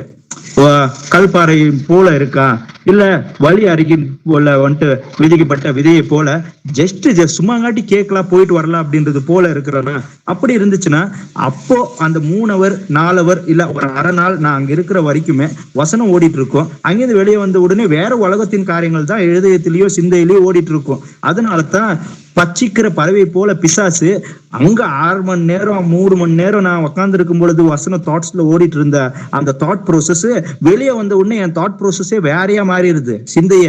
கல்பாறை போல இருக்கா, இல்ல வழி அருகின் போல வந்துட்டு விதிக்கப்பட்ட விதையை போல ஜஸ்ட் சும்மாங்காட்டி கேட்கலாம் போயிட்டு வரலாம் அப்படின்றது போல இருக்கிறனா? அப்படி இருந்துச்சுன்னா அப்போ அந்த 3 hour 4 hour இல்ல ஒரு அரை நாள் நான் அங்க இருக்கிற வரைக்குமே வசனம் ஓடிட்டு இருக்கோம். அங்கிருந்து வெளியே வந்த உடனே வேற உலகத்தின் காரியங்கள் தான் எழுதயத்திலயோ சிந்தையிலயோ ஓடிட்டு இருக்கும். அதனாலதான் பச்சிக்கிற பறவை போல பிசாசு அங்க 6 மணி நேரம் 3 மணி நேரம் நான் உட்கார்ந்து இருக்கும் பொழுது வசன தாட்ஸ்ல ஓடிட்டு இருந்த அந்த தாட் ப்ரோசஸ் வெளியே வந்த உடனே என் தாட் ப்ரோசஸே வேறையா மாறிடுது, சிந்தைய.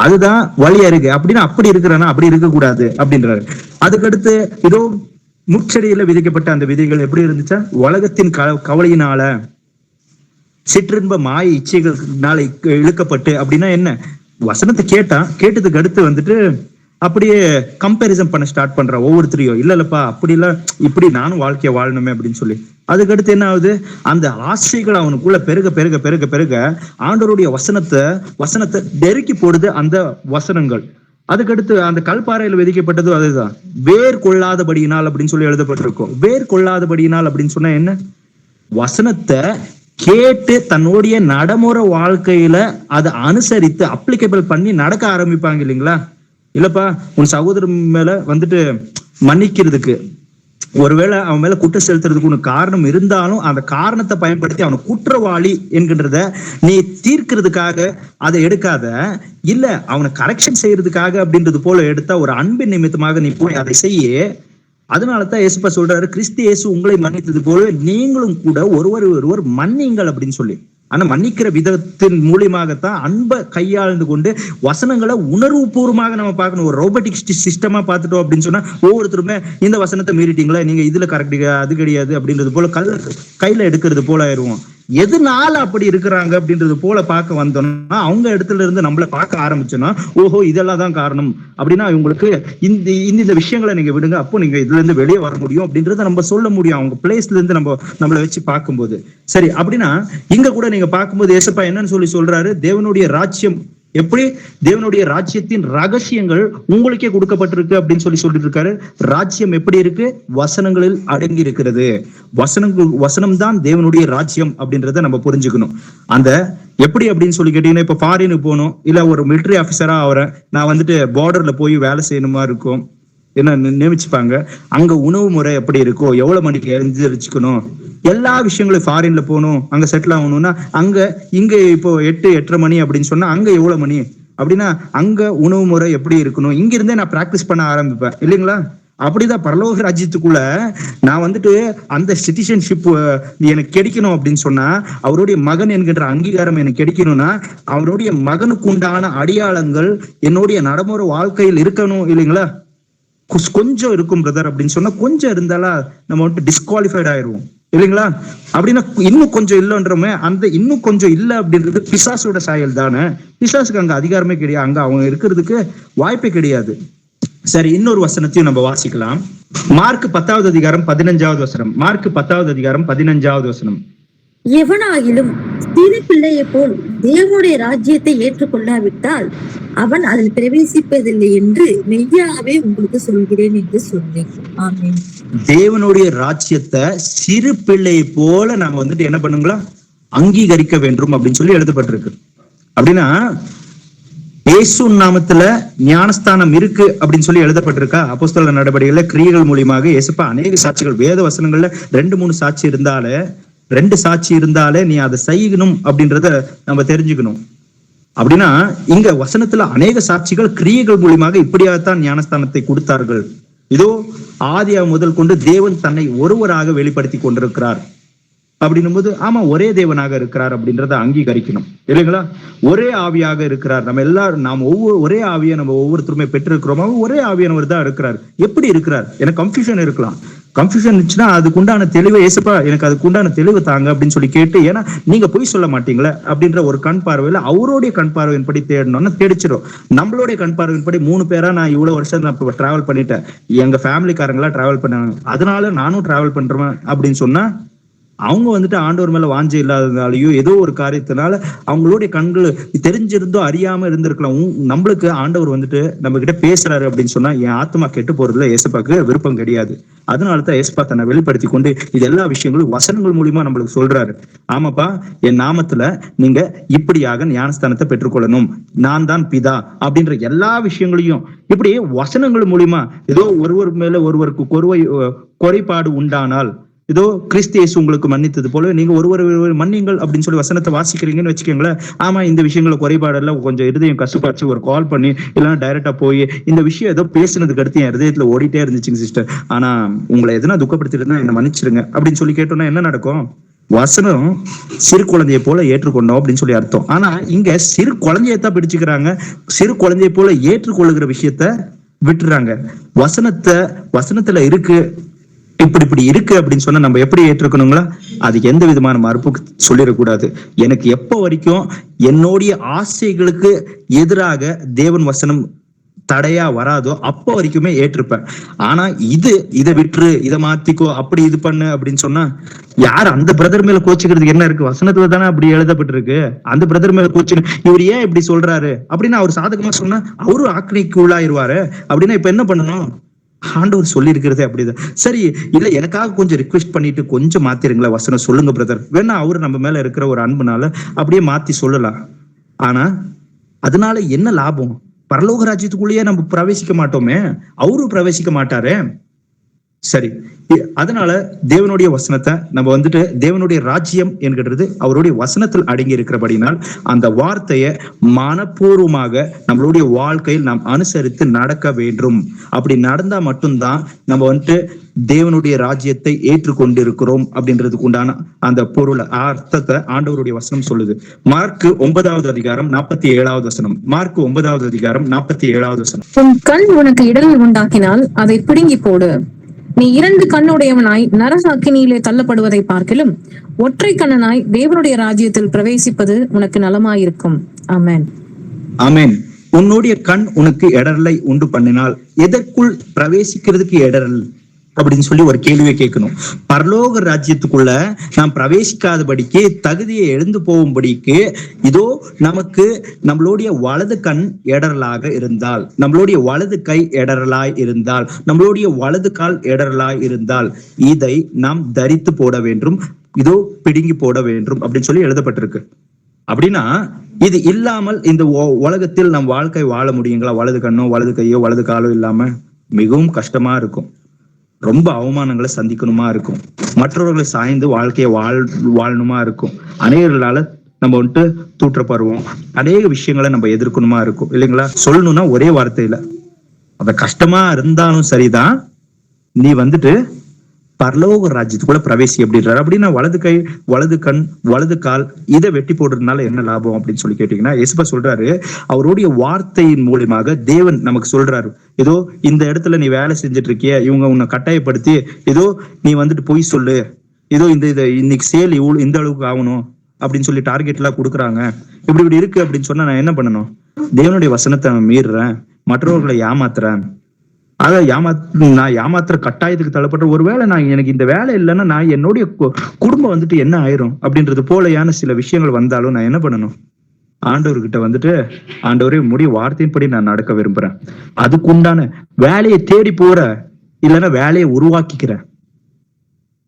அதுதான் வழியா இருக்கு. அப்படின்னா அப்படி இருக்கிறனா அப்படி இருக்க கூடாது அப்படின்றாரு. அதுக்கடுத்து இதோ முச்செடியில விதைக்கப்பட்ட அந்த விதைகள் எப்படி இருந்துச்சா? உலகத்தின் கவலையினால, சிற்றின்ப மாய இச்சைகள்னால இழுக்கப்பட்டு. அப்படின்னா என்ன? வசனத்தை கேட்டதுக்கு அடுத்து வந்துட்டு அப்படியே கம்பேரிசன் பண்ண ஸ்டார்ட் பண்ற ஒவ்வொருத்தரையும். இல்லப்பா அப்படி இல்ல, இப்படி நானும் வாழ்க்கைய வாழணுமே அப்படின்னு சொல்லி. அதுக்கடுத்து என்ன ஆகுது? அந்த ஆசைகள் அவனுக்குள்ள பெருக பெருக பெருக பெருக ஆண்டவருடைய வசனத்தை நெருக்கி போடுது அந்த வசனங்கள். அதுக்கடுத்து அந்த கல்பாறையில விதிக்கப்பட்டது அதுதான், வேர் கொள்ளாதபடியினால் அப்படின்னு சொல்லி எழுதப்பட்டிருக்கும். வேர் கொள்ளாதபடியினால் அப்படின்னு சொன்னா என்ன? வசனத்தை கேட்டு தன்னுடைய நடைமுறை வாழ்க்கையில அதை அனுசரித்து அப்ளிகபிள் பண்ணி நடக்க ஆரம்பிப்பாங்க இல்லைங்களா? இல்லப்பா உன் சகோதரன் மேல வந்துட்டு மன்னிக்கிறதுக்கு, ஒருவேளை அவன் மேல குற்றம் செலுத்துறதுக்கு உனக்கு காரணம் இருந்தாலும் அந்த காரணத்தை பயன்படுத்தி அவனை குற்றவாளி என்கின்றத நீ தீர்க்கிறதுக்காக அதை எடுக்காத, இல்ல அவனை கரெக்ஷன் செய்யறதுக்காக அப்படின்றது போல எடுத்தா ஒரு அன்பின் நிமித்தமாக நீ போய் அதை செய்ய. அதனாலதான் ஏசுப்பா சொல்றாரு, கிறிஸ்து இயேசு உங்களை மன்னித்தது போல நீங்களும் கூட ஒருவர் மன்னிங்கள் அப்படின்னு சொல்லி. ஆனா மன்னிக்கிற விதத்தின் மூலியமாகத்தான் அன்பை கையாழ்ந்து கொண்டு வசனங்களை உணர்வு பூர்வமாக நம்ம பார்க்கணும். ஒரு ரோபோட்டிக் சிஸ்டமா பார்த்துட்டோம் அப்படின்னு சொன்னா ஒவ்வொருத்தருமே இந்த வசனத்தை மீறிட்டீங்களா, நீங்க இதுல கரெக்ட் அது கிடையாது அப்படின்றது போல கையில எடுக்கிறது போல ஆயிடுவோம். எதனால அப்படி இருக்கிறாங்க அப்படின்றது போல பார்க்க வந்தோம்னா அவங்க இடத்துல இருந்து நம்மள பார்க்க ஆரம்பிச்சோம்னா ஓஹோ இதெல்லாம் தான் காரணம் அப்படின்னா இவங்களுக்கு இந்த விஷயங்களை நீங்க விடுங்க, அப்போ நீங்க இதுல இருந்து வெளியே வர முடியும் அப்படின்றத நம்ம சொல்ல முடியும் அவங்க பிளேஸ்ல இருந்து நம்மளை வச்சு பார்க்கும்போது. சரி, அப்படின்னா இங்க கூட நீங்க பார்க்கும்போது ஏசப்பா என்னன்னு சொல்றாரு? தேவனுடைய ராஜ்யம் எப்படி தேவனுடைய ராஜ்யத்தின் ரகசியங்கள் உங்களுக்கே கொடுக்கப்பட்டிருக்கு அப்படின்னு சொல்லிட்டு இருக்காரு. ராஜ்யம் எப்படி இருக்கு? வசனங்களில் அடங்கி இருக்கிறது. வசனம் தான் தேவனுடைய ராஜ்யம் அப்படின்றத நம்ம புரிஞ்சுக்கணும். அந்த எப்படி அப்படின்னு சொல்லி கேட்டீங்கன்னா, இப்ப ஃபாரினுக்கு போகணும், இல்ல ஒரு மிலிட்டரி ஆபீசரா ஆகிறேன், நான் வந்துட்டு பார்டர்ல போய் வேலை செய்யணுமா இருக்கும், என்ன நியமிச்சுப்பாங்க. அங்க உணவு முறை எப்படி இருக்கும், எவ்வளவு மணிக்கு எழுந்திரிச்சுக்கணும், எல்லா விஷயங்களும். ஃபாரின்ல போகணும், அங்க செட்டில் ஆகணும்னா அங்க இங்க இப்போ 8-8:30 மணி அப்படின்னு சொன்னா அங்க எவ்வளவு மணி அப்படின்னா அங்க உணவு முறை எப்படி இருக்கணும், இங்க இருந்தே நான் பிராக்டிஸ் பண்ண ஆரம்பிப்பேன் இல்லைங்களா? அப்படிதான் பரலோக ராஜ்யத்துக்குள்ள நான் வந்துட்டு அந்த சிட்டிசன்ஷிப் எனக்கு கிடைக்கணும் அப்படின்னு சொன்னா, அவருடைய மகன் என்கின்ற அங்கீகாரம் எனக்கு கிடைக்கணும்னா, அவருடைய மகனுக்கு உண்டான அடையாளங்கள் என்னுடைய நடைமுறை வாழ்க்கையில் இருக்கணும் இல்லைங்களா? கொஞ்சம் இருக்கும் பிரதர் அப்படின்னு சொன்னா, கொஞ்சம் இருந்தாலா நம்ம வந்துட்டு டிஸ்குவாலிஃபைட் ஆயிடுவோம் இல்லைங்களா? அப்படின்னா இன்னும் கொஞ்சம் இல்லைன்றமே, அந்த இன்னும் கொஞ்சம் இல்லை அப்படின்றது பிசாசோட சாயல் தானே. பிசாசுக்கு அங்க அதிகாரமே கிடையாது, அங்க அவங்க இருக்கிறதுக்கு வாய்ப்பே கிடையாது. சரி, இன்னொரு வசனத்தையும் நம்ம வாசிக்கலாம். மார்க் 10வது அதிகாரம் 15வது வசனம். மார்க் 10வது அதிகாரம் 15வது வசனம். எவனாகிலும் சிறு பிள்ளையை போல் தேவனுடைய ராஜ்யத்தை ஏற்றுக்கொள்ளாவிட்டால் அவன் அதில் பிரவேசிப்பதில்லை என்று மெய்யாகவே உங்களுக்கு சொல்கிறேன் என்று சொன்னேன். ஆமென். தேவனுடைய ராஜ்யத்தை சிறு பிள்ளை போல நாம வந்துட்டு என்ன பண்ணுங்களா, அங்கீகரிக்க வேண்டும் அப்படின்னு சொல்லி எழுதப்பட்டிருக்கு. அப்படின்னா இயேசு நாமத்துல ஞானஸ்தானம் இருக்கு அப்படின்னு சொல்லி எழுதப்பட்டிருக்கா? அப்போஸ்தலர் நடவடிக்கைகள்ல கிரியைகள் மூலியமாக இயேசுப்பா அநேக சாட்சிகள், வேத வசனங்கள்ல 2-3 சாட்சி இருந்தாலே, 2 சாட்சி இருந்தாலே நீ அதை செய்யணும் அப்படின்றத நம்ம தெரிஞ்சுக்கணும். அப்படின்னா இங்க வசனத்துல அநேக சாட்சிகள் கிரியைகள் மூலியமாக இப்படியாகத்தான் ஞானஸ்தானத்தை கொடுத்தார்கள். இதோ ஆதியா முதல் கொண்டு தேவன் தன்னை ஒருவராக வெளிப்படுத்தி கொண்டிருக்கிறார் அப்படின்னும் போது, ஆமா ஒரே தேவனாக இருக்கிறார் அப்படின்றத அங்கீகரிக்கணும் இல்லைங்களா? ஒரே ஆவியாக இருக்கிறார். நம்ம எல்லாரும் ஒரே ஆவியை நம்ம ஒவ்வொருத்தருமே பெற்றிருக்கிறோமா? ஒரே ஆவியானவர் தான் இருக்கிறார். எப்படி இருக்கிறார்? எனக்கு கன்ஃபியூஷன் இருக்கலாம். கன்ஃபியூஷன் இருந்துச்சுன்னா அதுக்குண்டான தெளிவை, ஏசப்பா எனக்கு அதுக்குண்டான தெளிவு தாங்க அப்படின்னு சொல்லி கேட்டு, ஏன்னா நீங்க பொய் சொல்ல மாட்டீங்களே அப்படின்ற ஒரு கண் பார்வையில அவருடைய கண் பார்வையின்படி தேடணும்னா தேடிச்சிடும். நம்மளுடைய கண் பார்வையின்படி 3 பேரா நான் இவ்வளவு வருஷம் நான் டிராவல் பண்ணிட்டேன், எங்க ஃபேமிலிக்காரங்களா டிராவல் பண்ணாங்க, அதனால நானும் டிராவல் பண்றேன் அப்படின்னு சொன்னா, அவங்க வந்துட்டு ஆண்டவர் மேல வாஞ்சை இல்லாததாலேயோ ஏதோ ஒரு காரியத்தினால அவங்களுடைய கண்கள் தெரிஞ்சிருந்தோ அறியாம இருந்திருக்கலாம். நம்மளுக்கு ஆண்டவர் வந்துட்டு நம்ம கிட்ட பேசுறாரு அப்படின்னு சொன்னா, என் ஆத்மா கெட்டு போறதுல ஏசப்பாக்கு விருப்பம் கிடையாது. அதனாலதான் ஏசப்பா தன்னை வெளிப்படுத்தி கொண்டு இது எல்லா விஷயங்களும் வசனங்கள் மூலியமா நம்மளுக்கு சொல்றாரு. ஆமாப்பா, என் நாமத்துல நீங்க இப்படியாக ஞானஸ்தானத்தை பெற்றுக்கொள்ளணும், நான் தான் பிதா அப்படின்ற எல்லா விஷயங்களையும் இப்படி வசனங்கள் மூலியமா, ஏதோ ஒருவர் மேல ஒருவருக்கு குறைபாடு உண்டானால், ஏதோ கிறிஸ்து இயேசு உங்களுக்கு மன்னித்தது போல நீங்க ஒருவர் மன்னிங்கள் அப்படின்னு சொல்லி வசனத்தை வாசிக்கிறீங்கன்னு வச்சுக்கோங்களேன். ஆமா, இந்த விஷயங்களை குறைபாடெல்லாம் கொஞ்சம் இருதயம் கசுப்பாச்சு, ஒரு கால் பண்ணி இல்லைன்னா டைரக்டா போய் இந்த விஷயம் ஏதோ பேசுனதுக்கு அடுத்து என் இருதயத்துல ஓடிட்டே இருந்துச்சுங்க சிஸ்டர், ஆனா உங்களை எதனா துக்கப்படுத்திட்டு என்ன மன்னிச்சிருங்க அப்படின்னு சொல்லி கேட்டோம்னா என்ன நடக்கும்? வசனம் சிறு குழந்தையை போல ஏற்றுக்கொண்டோம் அப்படின்னு சொல்லி அர்த்தம். ஆனா இங்க சிறு குழந்தையத்தான் பிடிச்சுக்கிறாங்க. சிறு குழந்தையை போல ஏற்றுக்கொள்ளுகிற விஷயத்த விட்டுறாங்க. வசனத்துல இருக்கு, இப்படி இருக்கு அப்படின்னு சொன்னா நம்ம எப்படி ஏற்றுக்கணுங்களா? அதுக்கு எந்த விதமான மறுப்பு சொல்லிடக்கூடாது. எனக்கு எப்ப வரைக்கும் என்னுடைய ஆசைகளுக்கு எதிராக தேவன் வசனம் தடையா வராதோ அப்ப வரைக்குமே ஏற்றுப்பேன். ஆனா இதை விட்டுரு, இதை மாத்திக்கோ, அப்படி இது பண்ணு அப்படின்னு சொன்னா, யார் அந்த பிரதர் மேல கோச்சுக்கிறதுக்கு என்ன இருக்கு? வசனத்துல தானே அப்படி எழுதப்பட்டிருக்கு. அந்த பிரதர் மேல கோச்சு இவர் ஏன் இப்படி சொல்றாரு அப்படின்னா, அவர் சாதகமா சொன்னா அவரும் ஆக்கினைக்கு உள்ளாயிருவாரு. அப்படின்னா இப்ப என்ன பண்ணணும்? ஆண்டவர் சொல்லி இருக்கிறதே அப்படிதான். சரி, இல்ல எனக்காக கொஞ்சம் ரிக்வெஸ்ட் பண்ணிட்டு கொஞ்சம் மாத்திருங்களா வசனம், சொல்லுங்க பிரதர், வேணா அவரு நம்ம மேல இருக்கிற ஒரு அன்புனால அப்படியே மாத்தி சொல்லலாம். ஆனா அதனால என்ன லாபம்? பரலோக ராஜ்யத்துக்குள்ளேயே நம்ம பிரவேசிக்க மாட்டோமே, அவரும் பிரவேசிக்க மாட்டாரே. சரி, அதனால தேவனுடைய வசனத்தை நம்ம வந்துட்டு, தேவனுடைய ராஜ்யம் என்கிறது அவருடைய வசனத்தில் அடங்கி இருக்கிறபடினால் அந்த வார்த்தையை மனப்பூர்வமாக நம்மளுடைய வாழ்க்கையில் நாம் அனுசரித்து நடக்க வேண்டும். அப்படி நடந்தா மட்டும்தான் நம்ம வந்துட்டு தேவனுடைய ராஜ்யத்தை ஏற்றுக்கொண்டு இருக்கிறோம் அப்படின்றதுக்கு உண்டான அந்த பொருள் அர்த்தத்தை ஆண்டவருடைய வசனம் சொல்லுது. மார்க் 9வது அதிகாரம் 47வது வசனம். மார்க் 9வது அதிகாரம் 47வது வசனம். உன் கண் உனக்கு இடரல் உண்டாக்கினால் அதை பிடுங்கி போடு. நீ 2 கண்ணுடையவனாய் நரக அக்கினியிலே தள்ளப்படுவதை பார்க்கிலும் ஒற்றை கண்ணனாய் தேவனுடைய ராஜ்யத்தில் பிரவேசிப்பது உனக்கு நலமாயிருக்கும். ஆமென். ஆமென். உன்னுடைய கண் உனக்கு இடரலை உண்டு பண்ணினால், எதற்குள் பிரவேசிக்கிறதுக்கு இடரல்? அப்படின்னு சொல்லி ஒரு கேள்வியை கேட்கணும். பரலோக ராஜ்யத்துக்குள்ள நாம் பிரவேசிக்காதபடிக்கு, தகுதியை எழுந்து போகும்படிக்கு, இதோ நமக்கு நம்மளுடைய வலது கண் இடரலாக இருந்தால், நம்மளுடைய வலது கை இடரலாய் இருந்தால், நம்மளுடைய வலது கால் இடரலாய் இருந்தால், இதை நாம் தரித்து போட வேண்டும், இதோ பிடுங்கி போட வேண்டும் அப்படின்னு சொல்லி எழுதப்பட்டிருக்கு. அப்படின்னா இது இல்லாமல் இந்த உலகத்தில் நம் வாழ்க்கை வாழ முடியுங்களா? வலது கண்ணோ வலது கையோ வலது காலோ இல்லாம மிகவும் கஷ்டமா இருக்கும். ரொம்ப அவமானங்களை சந்திக்கணுமா இருக்கும். மற்றவர்களை சாய்ந்து வாழ்க்கையை வாழணுமா இருக்கும். அநேகர்களால நம்ம வந்துட்டு தூற்றப்படுவோம். அநேக விஷயங்களை நம்ம எதிர்க்கணுமா இருக்கும் இல்லைங்களா? சொல்லணும்னா ஒரே வார்த்தையில, அத கஷ்டமா இருந்தாலும் சரிதான், நீ வந்துட்டு பரலோக ராஜ்யத்துக்குள்ள பிரவேசி அப்படின்றாரு. அப்படின்னா வலது கை வலது கண் வலது கால் இதை வெட்டி போடுறதுனால என்ன லாபம் அப்படின்னு சொல்லி கேட்டீங்கன்னா, இயேசுவா சொல்றாரு, அவருடைய வார்த்தையின் மூலமாக தேவன் நமக்கு சொல்றாரு, ஏதோ இந்த இடத்துல நீ வேலை செஞ்சுட்டு இருக்கிய, இவங்க உன்னை கட்டாயப்படுத்தி ஏதோ நீ வந்துட்டு பொய் சொல்லு, ஏதோ இந்த இன்னைக்கு சேல் இவ்வளவு இந்த அளவுக்கு ஆகணும் அப்படின்னு சொல்லி டார்கெட் எல்லாம் கொடுக்குறாங்க, இப்படி இருக்கு அப்படின்னு சொன்னா நான் என்ன பண்ணணும்? தேவனுடைய வசனத்தை மீறுறேன், மற்றவர்களை ஏமாத்துறேன், அத நான் ஏமாத்துற கட்டாயத்துக்கு தள்ளப்பட்ட. ஒருவேளை நான் எனக்கு இந்த வேலை இல்லைன்னா நான் என்னுடைய குடும்பம் வந்துட்டு என்ன ஆயிரும் அப்படின்றது போலையான சில விஷயங்கள் வந்தாலும் நான் என்ன பண்ணணும்? ஆண்டவர்கிட்ட வந்துட்டு, ஆண்டவரே முடிய வார்த்தையின்படி நான் நடக்க விரும்புறேன், அதுக்குண்டான வேலையை தேடி போற, இல்லைன்னா வேலையை உருவாக்கிக்கிறேன்.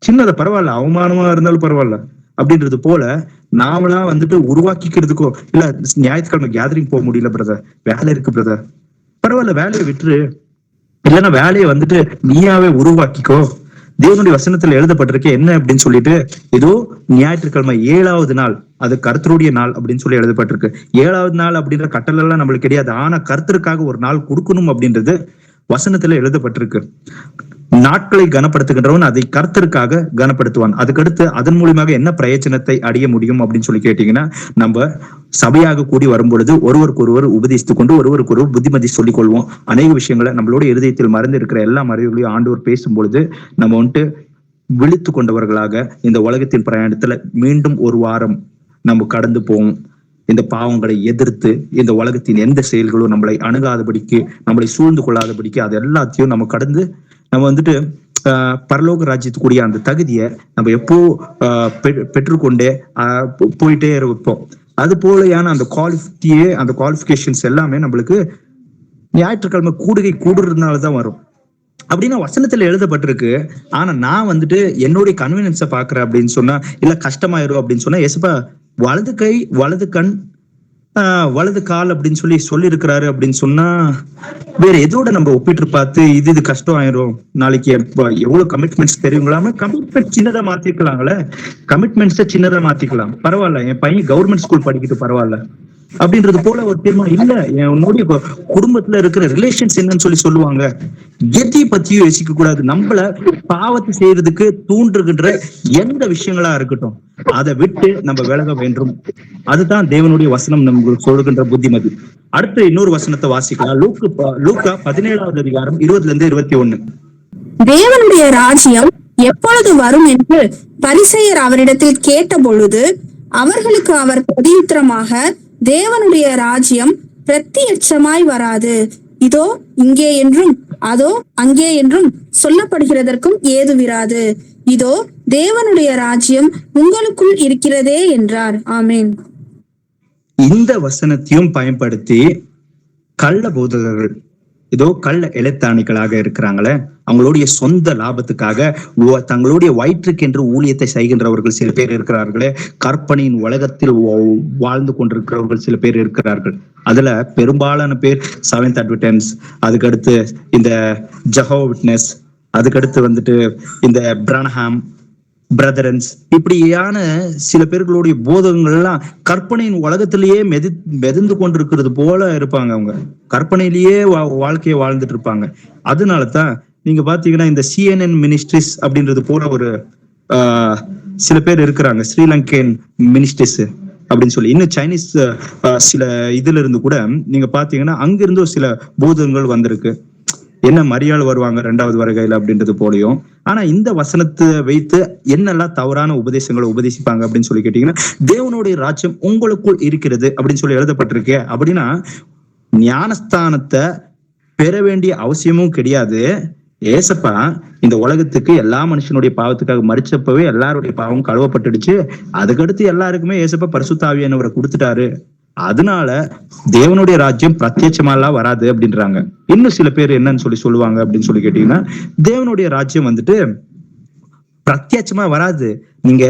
சின்னத பரவாயில்ல, அவமானமா இருந்தாலும் பரவாயில்ல அப்படின்றது போல நாமளா வந்துட்டு உருவாக்கிக்கிறதுக்கோ, இல்ல ஞாயிற்றுக்கிழமை கேதரிங் போக முடியல பிரதர், வேலை இருக்கு பிரதர், பரவாயில்ல வேலையை விட்டுரு, இல்லைன்னா வேலையை வந்துட்டு நீயாவே உருவாக்கிக்கோ. தேவனுடைய வசனத்துல எழுதப்பட்டிருக்க என்ன அப்படின்னு சொல்லிட்டு, ஏதோ ஞாயிற்றுக்கிழமை 7வது நாள், அது கர்த்தருடைய நாள் அப்படின்னு சொல்லி எழுதப்பட்டிருக்கு. 7வது நாள் அப்படின்ற கட்டளை எல்லாம் நம்மளுக்கு கிடையாது. ஆனா கர்த்தருக்காக ஒரு நாள் கொடுக்கணும் அப்படின்றது வசனத்துல எழுதப்பட்டிருக்கு. நாட்களை கனப்படுத்துகின்றவன் அதை கர்த்தருக்காக கனப்படுத்துவான். அதுக்கடுத்து அதன் மூலியமாக என்ன பிரயோஜனத்தை அடைய முடியும் அப்படின்னு சொல்லி கேட்டீங்கன்னா, நம்ம சபையாக கூடி வரும்பொழுது ஒருவருக்கு ஒருவர் உபதேசித்துக் கொண்டு ஒருவருக்கு ஒருவர் புத்திமதி சொல்லிக் கொள்வோம். அநேக விஷயங்களை நம்மளோட இருதயத்தில் மறந்து இருக்கிற எல்லா மறைவுகளையும் ஆண்டவர் பேசும் பொழுது நம்ம வந்துட்டு விழித்து கொண்டவர்களாக இந்த உலகத்தின் பிரயாணத்துல மீண்டும் ஒரு வாரம் நம்ம கடந்து போவோம். இந்த பாவங்களை எதிர்த்து இந்த உலகத்தின் எந்த செயல்களும் நம்மளை அணுகாதபடிக்கு, நம்மளை சூழ்ந்து கொள்ளாதபடிக்கு, அது எல்லாத்தையும் நம்ம கடந்து நம்ம வந்துட்டு பரலோக ராஜ்யத்துக்குரிய அந்த தகுதியை நம்ம எப்போ பெற்றுக்கொண்டே போயிட்டே இருப்போம். அது போலையான அந்த குவாலிஃபிகேஷன்ஸ் எல்லாமே நம்மளுக்கு ஞாயிற்றுக்கிழமை கூடுறதுனாலதான் வரும் அப்படின்னா வசனத்துல எழுதப்பட்டிருக்கு. ஆனா நான் வந்துட்டு என்னுடைய கன்வீனியன்ஸை பாக்குறேன் அப்படின்னு சொன்னா, இல்ல கஷ்டமாயிரும் அப்படின்னு சொன்னா, எசப்பா வலது கை வலது கண் வலது கால் அப்படின்னு சொல்லி இருக்கிறாரு அப்படின்னு சொன்னா, வேற எதோட நம்ம ஒப்பிட்டு பார்த்து இது கஷ்டம் ஆயிரும், நாளைக்கு எவ்வளவு கமிட்மெண்ட்ஸ் தெரியுங்களாம, கமிட்மெண்ட் சின்னதா மாத்திக்கலாங்களே, கமிட்மெண்ட்ஸை சின்னதா மாத்திக்கலாம், பரவாயில்ல என் பையன் கவர்மெண்ட் ஸ்கூல் படிக்கிட்டு பரவாயில்ல அப்படின்றது போல ஒரு தீர்மானம். இல்ல என்னுடைய குடும்பத்துல இருக்கிற ரிலேஷன்ஸ் என்னன்னு சொல்லுவாங்க, எதையை பத்தியும் யோசிக்க கூடாது. நம்மள பாவத்தை செய்யறதுக்கு தூண்டுகின்ற எந்த விஷயங்களா இருக்கட்டும் அதை விட்டு நம்ம விலக வேண்டும். அதுதான் தேவனுடைய வசனம் நம்மளுக்கு சொல்லுகின்ற புத்திமதி. அடுத்து இன்னொரு வசனத்தை வாசிக்கலாம். லூக்கா 17வது அதிகாரம் 20-21. தேவனுடைய ராஜ்யம் எப்பொழுது வரும் என்று பரிசேயர் அவரிடத்தில் கேட்ட பொழுது அவர்களுக்கு அவர் பிரதியுத்தரமாக, தேவனுடைய ராஜ்யம் பிரத்யட்சமாய் வராது, இதோ இங்கே என்றும் அதோ அங்கே என்றும் சொல்லப்படுகிறதற்கும் ஏதுவிராது, இதோ தேவனுடைய ராஜ்யம் உங்களுக்குள் இருக்கிறதே என்றார். ஆமேன். இந்த வசனத்தையும் பயன்படுத்தி கள்ள போதகர்கள், இதோ கள்ள எழுத்தாணிகளாக இருக்கிறாங்களே, அவங்களுடைய சொந்த லாபத்துக்காக தங்களுடைய வயிற்றுக்கென்று ஊழியத்தை செய்கின்றவர்கள் சில பேர் இருக்கிறார்களே, கற்பனையின் உலகத்தில் வாழ்ந்து கொண்டிருக்கிறவர்கள் சில பேர் இருக்கிறார்கள். அதுல பெரும்பாலான பேர் செவன்த் அட்வென்டிஸ்ட், அதுக்கடுத்து இந்த ஜெகோவா விட்னஸ், அதுக்கடுத்து வந்துட்டு இந்த பிரானஹாம் பிரதரன்ஸ், இப்படியான சில பேர்களுடைய போதகங்கள் எல்லாம் கற்பனையின் உலகத்திலேயே மெதந்து கொண்டிருக்கிறது போல இருப்பாங்க. அவங்க கற்பனையிலேயே வாழ்க்கையை வாழ்ந்துட்டு இருப்பாங்க. அதனாலதான் நீங்க பாத்தீங்கன்னா இந்த CNN மினிஸ்ட்ரிஸ் அப்படின்றது போல ஒரு சில பேர் இருக்கிறாங்க, ஸ்ரீலங்கன் மினிஸ்ட்ரிஸ் அப்படின்னு சொல்லி. இன்னும் சைனீஸ் சில இதுல இருந்து கூட நீங்க பாத்தீங்கன்னா அங்கிருந்து சில போதகங்கள் வந்திருக்கு. என்ன மரியாள் வருவாங்க 2வது வருகையில அப்படின்றது போலையும். ஆனா இந்த வசனத்தை வைத்து என்னெல்லாம் தவறான உபதேசங்களை உபதேசிப்பாங்க அப்படின்னு சொல்லி கேட்டீங்கன்னா, தேவனுடைய ராஜ்யம் உங்களுக்குள் இருக்கிறது அப்படின்னு சொல்லி எழுதப்பட்டிருக்கே. அப்படின்னா ஞானஸ்தானத்தை பெற வேண்டிய அவசியமும் கிடையாது, ஏசப்பா இந்த உலகத்துக்கு எல்லா மனுஷனுடைய பாவத்துக்காக மரிச்சப்பவே எல்லாருடைய பாவம் கழுவப்பட்டுடுச்சு. அதுக்கடுத்து எல்லாருக்குமே ஏசப்பா பரிசுத்த ஆவியானவரை கொடுத்துட்டாரு. அதனால தேவனுடைய ராஜ்யம் பிரத்யட்சமா எல்லாம் வராது அப்படின்றாங்க. இன்னும் சில பேர் என்னன்னு சொல்லுவாங்க அப்படின்னு சொல்லி கேட்டீங்கன்னா, தேவனுடைய ராஜ்யம் வந்துட்டு பிரத்யட்சமா வராது. நீங்க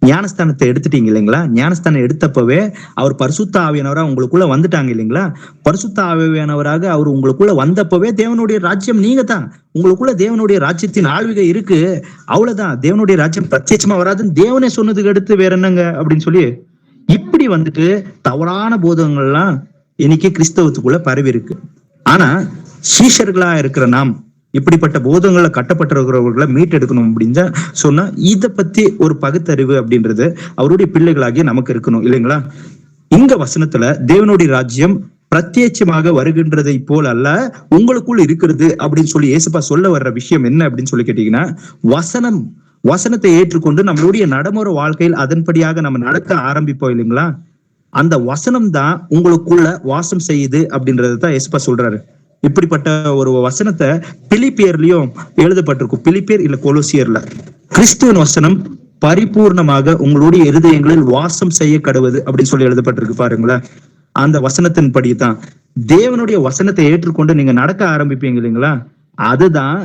ஞானஸ்தானத்தை எடுத்துட்டீங்க இல்லைங்களா? ஞானஸ்தானம் எடுத்தப்பவே அவர் பரிசுத்த ஆவியானவரா உங்களுக்குள்ள வந்துட்டாங்க இல்லைங்களா? பரிசுத்த ஆவியானவராக அவர் உங்களுக்குள்ள வந்தப்பவே தேவனுடைய ராஜ்யம் நீங்க தான். உங்களுக்குள்ள தேவனுடைய ராஜ்யத்தின் ஆழ்விகை இருக்கு. அவ்வளவுதான். தேவனுடைய ராஜ்யம் பிரத்யட்சமா வராதுன்னு தேவனே சொன்னதுக்கு அடுத்து வேற என்னங்க அப்படின்னு சொல்லி இப்படி வந்துட்டு தவறான போதகங்கள்லாம் இன்னைக்கு கிறிஸ்தவத்துக்குள்ள பரவி இருக்கு. ஆனா சீஷர்களா இருக்கிற நாம் இப்படிப்பட்ட போதங்களை கட்டப்பட்டிருக்கிறவர்களை மீட்டெடுக்கணும் அப்படின்னு சொன்னா இத பத்தி ஒரு பகுத்தறிவு அப்படின்றது அவருடைய பிள்ளைகளாகிய நமக்கு இருக்கணும் இல்லைங்களா? இங்க வசனத்துல தேவனுடைய ராஜ்யம் பிரத்யட்சமாக வருகின்றதை போல் அல்ல, உங்களுக்குள் இருக்கிறது அப்படின்னு சொல்லி ஏசப்பா சொல்ல வர்ற விஷயம் என்ன அப்படின்னு சொல்லி கேட்டீங்கன்னா, வசனத்தை ஏற்றுக்கொண்டு நம்மளுடைய நடைமுறை வாழ்க்கையில் அதன்படியாக நம்ம நடக்க ஆரம்பிப்போம் இல்லைங்களா? அந்த வசனம் தான் உங்களுக்குள்ள வாசம் செய்யுது அப்படின்றத தான் ஏசப்பா சொல்றாரு. இப்படிப்பட்ட ஒரு வசனத்தை பிலிப்பியர்லயும் எழுதப்பட்டிருக்கும். பிலிப்பியர் இல்ல கொலோசியர்ல கிறிஸ்துவின் வசனம் பரிபூர்ணமாக உங்களுடைய இருதயங்களில் வாசம் செய்ய கடவுது அப்படின்னு சொல்லி எழுதப்பட்டிருக்கு பாருங்களேன். அந்த வசனத்தின் படிதான் தேவனுடைய வசனத்தை ஏற்றுக்கொண்டு நீங்க நடக்க ஆரம்பிப்பீங்க இல்லைங்களா? அதுதான்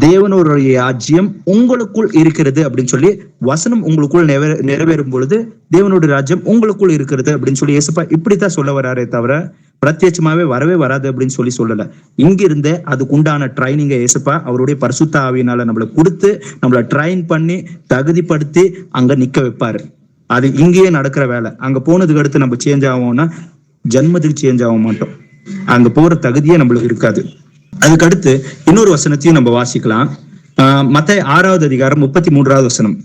தேவனுடைய ராஜ்யம் உங்களுக்குள் இருக்கிறது அப்படின்னு சொல்லி வசனம் உங்களுக்குள் நிறைவேறும் பொழுது தேவனுடைய ராஜ்யம் உங்களுக்குள் இருக்கிறது அப்படின்னு சொல்லி ஏசப்பா இப்படித்தான் சொல்ல வராரே தவிர பிரத்யட்சமாவே வரவே வராது அப்படின்னு சொல்லல. இங்கிருந்த அதுக்கு உண்டான ட்ரைனிங்கை ஏசப்பா அவருடைய பரிசுத்த ஆவியினால நம்மளை கொடுத்து நம்மளை ட்ரைன் பண்ணி தகுதிப்படுத்தி அங்க நிக்க வைப்பாரு. அது இங்கேயே நடக்கிற வேலை. அங்க போனதுக்கு அடுத்து நம்ம சேஞ்ச் ஆகும்னா ஜன்மத்தில் சேஞ்ச் ஆக மாட்டோம். அங்க போற தகுதியே நம்மளுக்கு இருக்காது. அதுக்கடுத்து இன்னொரு வசனத்தையும் நம்ம வாசிக்கலாம். மத்தேயு 6வது அதிகாரம் 33வது வசனம்.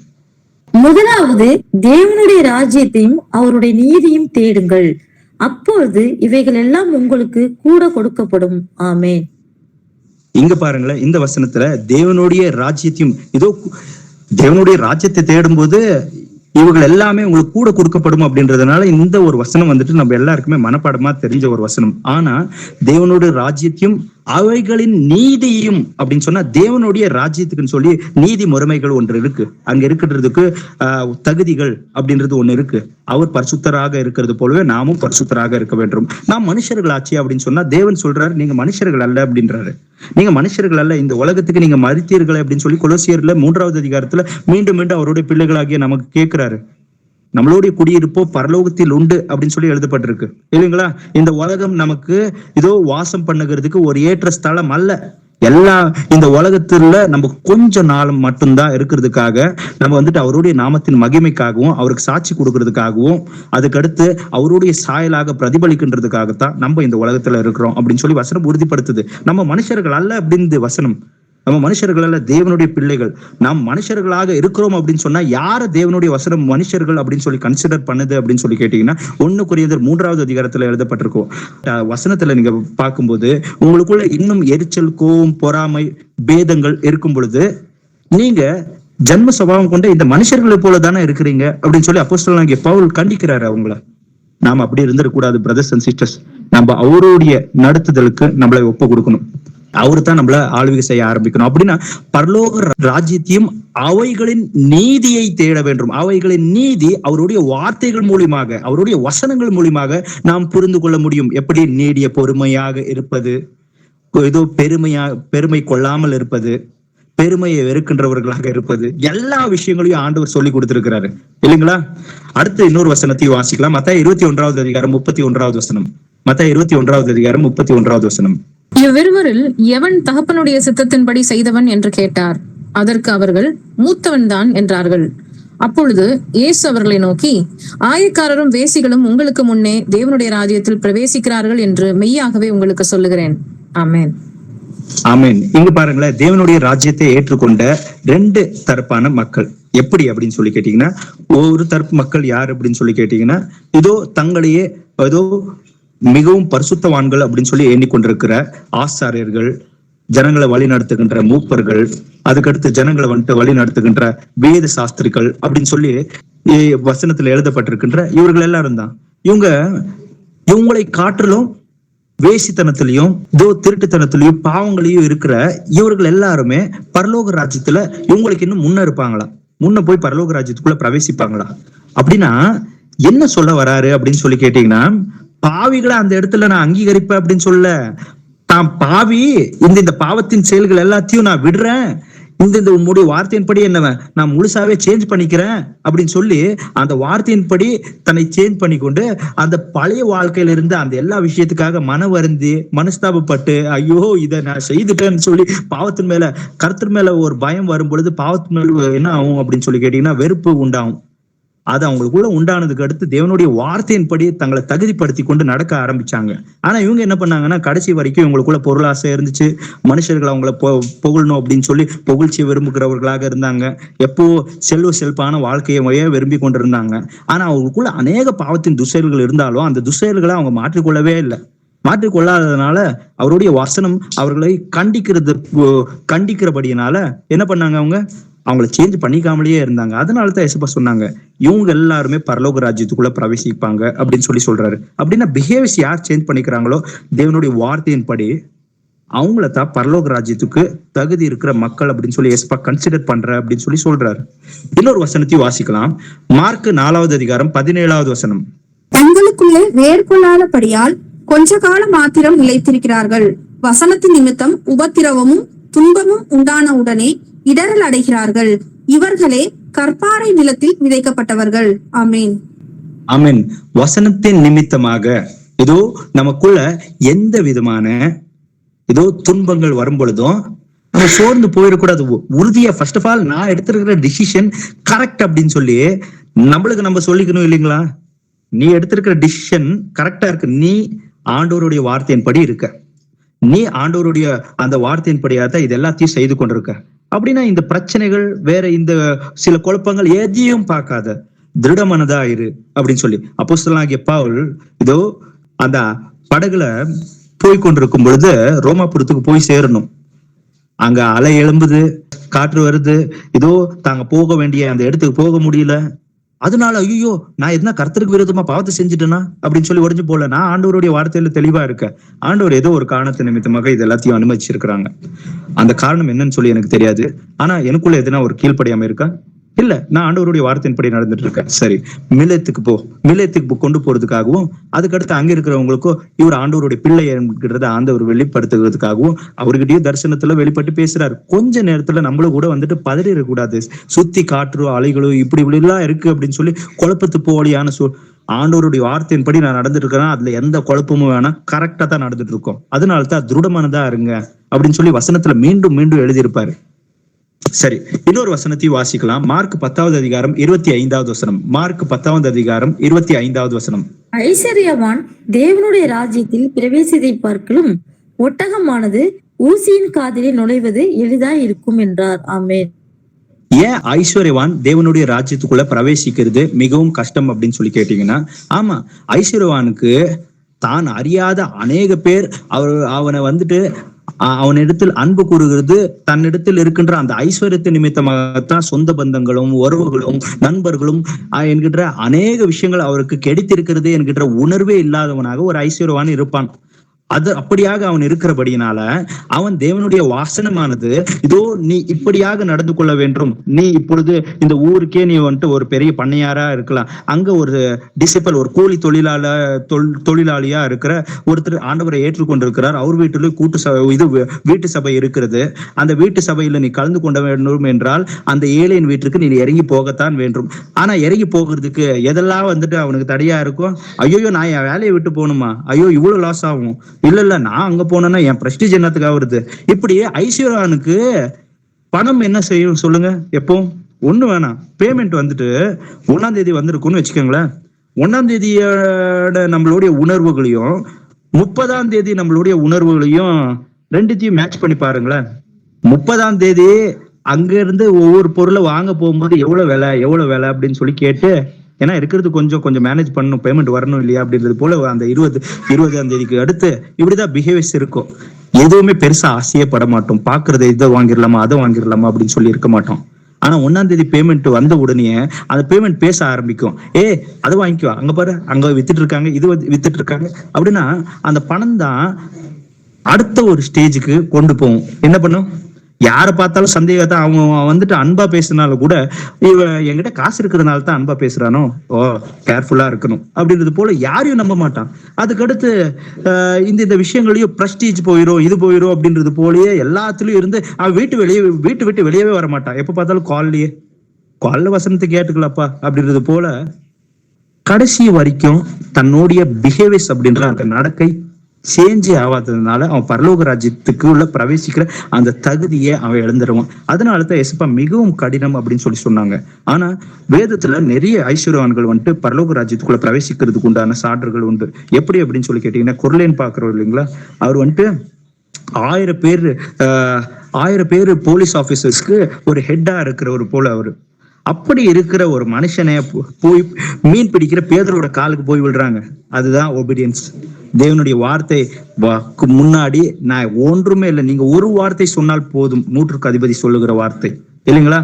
முதலாவது தேவனுடைய ராஜ்யத்தையும் அவருடைய நீதியும் தேடுங்கள், அப்பொழுது இவைகள் எல்லாம் உங்களுக்கு கூட கொடுக்கப்படும். ஆமென். இங்க பாருங்களேன், இந்த வசனத்துல தேவனுடைய ராஜ்யத்தையும் இதோ தேவனுடைய ராஜ்யத்தை தேடும் போது இவர்கள் எல்லாமே உங்களுக்கு கூட கொடுக்கப்படும் அப்படின்றதுனால இந்த ஒரு வசனம் வந்துட்டு நம்ம எல்லாருக்குமே மனப்பாடமா தெரிஞ்ச ஒரு வசனம். ஆனா தேவனுடைய ராஜ்யத்தையும் அவைகளின் நீதியும் அப்படின்னு சொன்னா தேவனுடைய ராஜ்யத்துக்குன்னு சொல்லி நீதி முறைமைகள் ஒன்று இருக்கு. அங்க இருக்கிறதுக்கு தகுதிகள் அப்படின்றது ஒண்ணு இருக்கு. அவர் பரிசுத்தராக இருக்கிறது போலவே நாமும் பரிசுத்தராக இருக்க வேண்டும். நாம் மனுஷர்கள் ஆச்சு அப்படின்னு சொன்னா தேவன் சொல்றாரு நீங்க மனுஷர்கள் அல்ல அப்படின்றாரு. நீங்க மனுஷர்கள் அல்ல, இந்த உலகத்துக்கு நீங்க மரித்தீர்கள் அப்படின்னு சொல்லி கொலோசியர்ல 3வது அதிகாரத்துல மீண்டும் மீண்டும் அவருடைய பிள்ளைகளாகிய நமக்கு கேட்கிறாரு. நம்மளுடைய குடியிருப்போ பரலோகத்தில் உண்டு அப்படின்னு சொல்லி எழுதப்பட்டிருக்கு இல்லைங்களா? இந்த உலகம் நமக்கு இதோ வாசம் பண்ணுகிறதுக்கு ஒரு ஏற்ற ஸ்தலம் அல்ல. இந்த உலகத்துல நம்ம கொஞ்ச நாள் மட்டும்தான் இருக்கிறதுக்காக நம்ம வந்துட்டு அவருடைய நாமத்தின் மகிமைக்காகவும் அவருக்கு சாட்சி கொடுக்கறதுக்காகவும் அதுக்கடுத்து அவருடைய சாயலாக பிரதிபலிக்கின்றதுக்காகத்தான் நம்ம இந்த உலகத்துல இருக்கிறோம் அப்படின்னு சொல்லி வசனம் உறுதிப்படுத்துது. நம்ம மனுஷர்கள் அல்ல அப்படின்னு வசனம். நம்ம மனுஷர்கள் அல்ல, தேவனுடைய பிள்ளைகள். நாம் மனுஷர்களாக இருக்கிறோம் அப்படின்னு சொன்னா யார தேவனுடைய வசனம் மனுஷர்கள் அப்படின்னு சொல்லி கன்சிடர் பண்ணுது அப்படின்னு சொல்லி கேட்டீங்கன்னா 1 கொரிந்தியர் 3வது அதிகாரத்துல எழுதப்பட்டிருக்கும் வசனத்துல நீங்க பார்க்கும்போது உங்களுக்குள்ள இன்னும் எரிச்சல், கோபம், பொறாமை, பேதங்கள் இருக்கும் பொழுது நீங்க ஜன்ம சுபாவம் கொண்ட இந்த மனுஷர்களை போல தானே இருக்கிறீங்க அப்படின்னு சொல்லி அப்போஸ்தலனாகிய பவுல் கண்டிக்கிறாரு அவங்கள. நாம அப்படி இருந்துடக்கூடாது பிரதர்ஸ் அண்ட் சிஸ்டர்ஸ். நம்ம அவருடைய நடத்துதலுக்கு நம்மளை ஒப்பு கொடுக்கணும். அவரு தான் நம்மள ஆளுகை செய்ய ஆரம்பிக்கணும். அப்படின்னா பரலோக ராஜ்யத்தையும் அவைகளின் நீதியை தேட வேண்டும். அவைகளின் நீதி அவருடைய வார்த்தைகள் மூலியமாக அவருடைய வசனங்கள் மூலியமாக நாம் புரிந்து கொள்ள முடியும். எப்படி நீடிய பொறுமையாக இருப்பது, ஏதோ பெருமை கொள்ளாமல் இருப்பது, பெருமையை வெறுக்கின்றவர்களாக இருப்பது, எல்லா விஷயங்களையும் ஆண்டவர் சொல்லி கொடுத்திருக்கிறாரு இல்லைங்களா? அடுத்து இன்னொரு வசனத்தையும் வாசிக்கலாம். மத்தேயு 21வது அதிகாரம் 31வது வசனம். மத்தேயு 21வது அதிகாரம் 31வது வசனம். இவ்விருவரில் எவன் தகப்பனுடைய சித்தத்தின்படி செய்தவன் என்று கேட்டார். அதற்கு அவர்கள் மூத்தவன் தான் என்றார்கள். அப்பொழுது இயேசு அவர்களை நோக்கி, ஆயக்காரரும் வேசிகளும் உங்களுக்கு முன்னே தேவனுடைய ராஜ்யத்தில் பிரவேசிக்கிறார்கள் என்று மெய்யாகவே உங்களுக்கு சொல்லுகிறேன். ஆமென். ஆமென். இங்க பாருங்களேன், தேவனுடைய ராஜ்யத்தை ஏற்றுக்கொண்ட 2 தரப்பான மக்கள் எப்படி அப்படின்னு சொல்லி கேட்டீங்கன்னா, ஒரு தரப்பு மக்கள் யார் அப்படின்னு சொல்லி கேட்டீங்கன்னா, இதோ தங்களையே ஏதோ மிகவும் பரிசுத்தவான்கள் அப்படின்னு சொல்லி எண்ணிக்கொண்டிருக்கிற ஆசாரியர்கள், ஜனங்களை வழி நடத்துகின்ற மூப்பர்கள், அதுக்கடுத்து ஜனங்களை வந்துட்டு வழி நடத்துகின்ற வேத சாஸ்திரிகள் அப்படின்னு சொல்லி வசனத்துல எழுதப்பட்டிருக்கின்ற இவர்கள் எல்லாரும் தான். இவங்களை காட்டிலும் வேசித்தனத்திலையும் திருட்டுத்தனத்திலையும் பாவங்களையும் இருக்கிற இவர்கள் எல்லாருமே பரலோக ராஜ்யத்துல இவங்களுக்கு இன்னும் முன்ன இருப்பாங்களா? முன்ன போய் பரலோக ராஜ்யத்துக்குள்ள பிரவேசிப்பாங்களா? அப்படின்னா என்ன சொல்ல வராரு அப்படின்னு சொல்லி கேட்டீங்கன்னா, பாவிகளை அந்த இடத்துல நான் அங்கீகரிப்பேன் அப்படின்னு சொல்ல, தான் பாவி இந்த பாவத்தின் செயல்கள் எல்லாத்தையும் நான் விடுறேன், இந்த உங்களுடைய வார்த்தையின்படி என்ன நான் முழுசாவே சேஞ்ச் பண்ணிக்கிறேன் அப்படின்னு சொல்லி அந்த வார்த்தையின்படி தன்னை சேஞ்ச் பண்ணி கொண்டு அந்த பழைய வாழ்க்கையில இருந்து அந்த எல்லா விஷயத்துக்காக மன வருந்தி மனஸ்தாபப்பட்டு ஐயோ இதை நான் செய்துட்டேன்னு சொல்லி பாவத்தின் மேல கர்த்தர் மேல ஒரு பயம் வரும் பொழுது பாவத்தின் மேல என்ன ஆகும் அப்படின்னு சொல்லி கேட்டீங்கன்னா வெறுப்பு உண்டாகும். அது அவங்களுக்குள்ள உண்டானதுக்கு அடுத்து தேவனுடைய வார்த்தையின்படி தங்களை தகுதிப்படுத்தி கொண்டு நடக்க ஆரம்பிச்சாங்க. ஆனா இவங்க என்ன பண்ணாங்கன்னா கடைசி வரைக்கும் இவங்களுக்குள்ள பொருளாசை இருந்துச்சு, மனுஷர்கள் அவங்கள புகழணும் அப்படின்னு சொல்லி புகழ்ச்சி விரும்புகிறவர்களாக இருந்தாங்க, எப்போ செல்வான வாழ்க்கையை விரும்பி கொண்டு இருந்தாங்க. ஆனா அவங்களுக்குள்ள அநேக பாவத்தின் துசெயல்கள் இருந்தாலும் அந்த துசெயல்களை அவங்க மாற்றிக்கொள்ளவே இல்லை. மாற்றிக்கொள்ளாததுனால அவருடைய வசனம் அவர்களை கண்டிக்கிறபடியினால என்ன பண்ணாங்க, அவங்களை சேஞ்ச் பண்ணிக்காமலேயே இருந்தாங்க. அதனாலதான் இயேசுப்பா சொன்னாங்க இவங்க எல்லாருமே பரலோக ராஜ்யத்துக்குள்ள பிரவேசிப்பாங்க அப்படின்னு சொல்லி சொல்றாரு. அப்படின்னா பிஹேவியர்ஸ் யார் சேஞ்ச் பண்ணிக்கிறாங்களோ தேவனுடைய வார்த்தையின்படி அவங்கள தான் பரலோக ராஜ்யத்துக்கு தகுதி இருக்கிற மக்கள் அப்படின்னு சொல்லி இயேசுப்பா கன்சிடர் பண்ற அப்படின்னு சொல்லி சொல்றாரு. இன்னொரு வசனத்தையும் வாசிக்கலாம். மார்க் 4:17 வசனம். தங்களுக்குள்ளே வேர்கொள்ளாதபடியால் கொஞ்ச காலம் மாத்திரம் நிலைத்திருக்கிறார்கள், வசனத்தின் நிமித்தம் உபத்திரவமும் துன்பமும் உண்டான உடனே இடரல் அடைகிறார்கள், இவர்களே கற்பாறை நிலத்தில் விதைக்கப்பட்டவர்கள். ஆமீன் ஆமீன். வசனத்தின் நிமித்தமாக ஏதோ நமக்குள்ள எந்த விதமான ஏதோ துன்பங்கள் வரும் பொழுதும் நம்ம சோர்ந்து போயிடக்கூடாது. உறுதியா ஃபர்ஸ்ட் ஆஃப் ஆல் நான் எடுத்திருக்கிற டிசிஷன் கரெக்ட் அப்படின்னு சொல்லி நம்மளுக்கு நம்ம சொல்லிக்கணும் இல்லைங்களா? நீ எடுத்திருக்கிற டிசிஷன் கரெக்டா இருக்கு, நீ ஆண்டவருடைய வார்த்தையின்படி இருக்க, நீ ஆண்டவருடைய அந்த வார்த்தையின்படியாதான் இது எல்லாத்தையும் செய்து கொண்டிருக்க. அப்படின்னா இந்த பிரச்சனைகள் வேற இந்த சில குழப்பங்கள் எதையும் பார்க்காத திருடமனதா இரு அப்படின்னு சொல்லி அப்போஸ்தலனாகிய பவுல் இதோ அந்த படகுல போய் கொண்டிருக்கும் பொழுது ரோமாபுரத்துக்கு போய் சேரணும். அங்க அலை எழும்புது, காற்று வருது, இதோ தாங்க போக வேண்டிய அந்த இடத்துக்கு போக முடியல. அதனால ஐயோ நான் எதுனா கர்த்தருக்கு விரோதமா பாவத்தை செஞ்சுட்டேனா அப்படின்னு சொல்லி உடஞ்சு போல. நான் ஆண்டவருடைய வார்த்தையில தெளிவா இருக்கேன். ஆண்டவர் ஏதோ ஒரு காரணத்து நிமித்தமாக இது எல்லாத்தையும் அனுமதிச்சிருக்கிறாங்க. அந்த காரணம் என்னன்னு சொல்லி எனக்கு தெரியாது. ஆனா எனக்குள்ள எதுனா ஒரு கீழ்ப்படியாம இருக்கா? இல்ல, நான் ஆண்டவருடைய வார்த்தையின்படி நடந்துட்டு இருக்கேன். சரி, மிலேத்துக்கு கொண்டு போறதுக்காகவும் அதுக்கடுத்து அங்க இருக்கிறவங்களுக்கும் இவர் ஆண்டவருடைய பிள்ளை என்கிறத ஆண்டவர் வெளிப்படுத்துகிறதுக்காகவும் அவர்கிட்டயும் தரிசனத்துல வெளிப்பட்டு பேசுறாரு. கொஞ்ச நேரத்துல நம்மளும் கூட வந்துட்டு பதறிடக்கூடாது. சுத்தி காற்று அலைகளும் இப்படி எல்லாம் இருக்கு அப்படின்னு சொல்லி குழப்பத்து போலியான ஆண்டவருடைய வார்த்தையின்படி நான் நடந்துட்டு இருக்கிறேன், அதுல எந்த குழப்பமும் வேணாம், கரெக்டா தான் நடந்துட்டு இருக்கோம். அதனாலதான் திருடமானதா இருங்க அப்படின்னு சொல்லி வசனத்துல மீண்டும் மீண்டும் எழுதியிருப்பாரு. சரி, இன்னொரு வசனத்தையும் வாசிக்கலாம். மார்க் 10:25 வசனம். மார்க் 10:25 வசனம். ஐஸ்வர்யவான் தேவனுடைய ராஜ்யத்தில் பிரவேசித்தை பார்க்கலும் ஒட்டகமானது ஊசியின் காதிலே நுழைவது எளிதாய் இருக்கும் என்றார். ஆமென். ஏன் ஐஸ்வர்யவான் தேவனுடைய ராஜ்யத்துக்குள்ள பிரவேசிக்கிறது மிகவும் கஷ்டம் அப்படின்னு சொல்லி கேட்டீங்கன்னா, ஆமா, ஐஸ்வர்யவானுக்கு தான் அறியாத அநேக பேர் அவனை வந்துட்டு அவனிடத்தில் அன்பு கூறுகிறது தன்னிடத்தில் இருக்கின்ற அந்த ஐஸ்வர்யத்தின் நிமித்தமாகத்தான். சொந்த பந்தங்களும் உறவுகளும் நண்பர்களும் என்கின்ற அநேக விஷயங்கள் அவருக்கு கிடைத்திருக்கிறது என்கின்ற உணர்வே இல்லாதவனாக ஒரு ஐஸ்வர்யவான் இருப்பான். அது அப்படியாக அவன் இருக்கிறபடியினால அவன் தேவனுடைய வாசனமானது இதோ நீ இப்படியாக நடந்து கொள்ள வேண்டும், நீ இப்பொழுது இந்த ஊருக்கே நீ வந்துட்டு ஒரு பெரிய பண்ணையாரா இருக்கலாம், அங்க ஒரு டிசிபிள் ஒரு கூலி தொழிலாளியா இருக்கிற ஒருத்தர் ஆண்டவரை ஏற்றுக்கொண்டிருக்கிறார், அவர் வீட்டில வீட்டு சபை இருக்கிறது, அந்த வீட்டு சபையில நீ கலந்து கொள்ள வேண்டும் என்றால் அந்த ஏழையின் வீட்டுக்கு நீ இறங்கி போகத்தான் வேண்டும். ஆனா இறங்கி போகிறதுக்கு எதெல்லாம் வந்துட்டு அவனுக்கு தடையா இருக்கும்? ஐயோ நான் என் வேலையை விட்டு போகணுமா, ஐயோ இவ்வளவு லாஸ் ஆகும், இல்ல நான் அங்க போனேன்னா என் பிரஸ்டீஜ் என்னத்துக்காக வருது. இப்படி ஐஸ்வர்யானுக்கு பணம் என்ன செய்யும் சொல்லுங்க? எப்போ ஒண்ணு வேணாம், பேமெண்ட் வந்துட்டு 1ஆம் தேதி வந்திருக்குன்னு வச்சுக்கோங்களேன், 1ஆம் தேதியோட நம்மளுடைய உணர்வுகளையும் 30ஆம் தேதி நம்மளுடைய உணர்வுகளையும் ரெண்டுத்தையும் மேட்ச் பண்ணி பாருங்களேன். 30ஆம் தேதி அங்க இருந்து ஒவ்வொரு பொருளை வாங்க போகும்போது எவ்வளவு விலை அப்படின்னு சொல்லி கேட்டு, ஏன்னா இருக்கிறது கொஞ்சம் மேனேஜ் பண்ணணும், பேமெண்ட் வரணும் இல்லையா அப்படின்றது போல அந்த 20ஆம் தேதிக்கு அடுத்து இப்படிதான் பிஹேவியர்ஸ் இருக்கும். எதுவுமே பெருசா ஆசையே பட மாட்டோம். பாக்குறத இதை வாங்கிடலாமா அதை வாங்கிடலாமா அப்படின்னு சொல்லி இருக்க மாட்டோம். ஆனா 1ஆம் தேதி பேமெண்ட் வந்த உடனே அந்த பேமெண்ட் பேச ஆரம்பிக்கும். அது வாங்கிக்கோ, அங்க பாரு, அங்க வித்துட்டு இருக்காங்க, இது வித்துட்டு இருக்காங்க அப்படின்னா அந்த பணம் தான் அடுத்த ஒரு ஸ்டேஜுக்கு கொண்டு போகும். என்ன பண்ணும்? யாரை பார்த்தாலும் சந்தேகத்தை, அவன் வந்துட்டு அன்பா பேசினால கூட இவன் என்கிட்ட காசு இருக்கிறதுனால தான் அன்பா பேசுறானோ, கேர்ஃபுல்லா இருக்கணும் அப்படின்றது போல யாரையும் நம்ப மாட்டான். அதுக்கடுத்து இந்த விஷயங்களையும் பிரஸ்டீஜ் போயிரும், இது போயிரும் அப்படின்றது போலயே எல்லாத்துலயும் இருந்து அவன் வீட்டு விட்டு வெளியவே வர மாட்டான். எப்ப பார்த்தாலும் கால்ல வசனத்தை கேட்டுக்கலப்பா அப்படின்றது போல கடைசி வரைக்கும் தன்னுடைய பிஹேவியர்ஸ் அப்படின்ற அந்த நடக்கை சேஞ்சே ஆகாததுனால அவன் பரலோக ராஜ்யத்துக்கு உள்ள பிரவேசிக்கிற அந்த தகுதியை அவன் இழந்துருவான். அதனாலதான் எசப்பா மிகவும் கடினம் அப்படின்னு சொன்னாங்க. ஆனா வேதத்துல நிறைய ஐஸ்வர்யவான்கள் வந்துட்டு பரலோக ராஜ்யத்துக்குள்ள பிரவேசிக்கிறதுக்கு உண்டான சான்றுகள் உண்டு. எப்படி அப்படின்னு சொல்லி கேட்டீங்கன்னா, குர்லேன் பாக்குறோம் இல்லைங்களா, அவர் வந்துட்டு 1000 பேரு போலீஸ் ஆபீசர்ஸ்க்கு ஒரு ஹெட்டா இருக்கிற ஒரு போல அவரு. அப்படி இருக்கிற ஒரு மனுஷனை போய் மீன் பிடிக்கிற பேதரோட காலுக்கு போய் விடுறாங்க. அதுதான் ஒபீடியன்ஸ். தேவனுடைய வார்த்தை முன்னாடி நான் ஒன்றுமே இல்லை, நீங்க ஒரு வார்த்தை சொன்னால் போதும், 100க்கு அதிபதி சொல்லுகிற வார்த்தை இல்லைங்களா.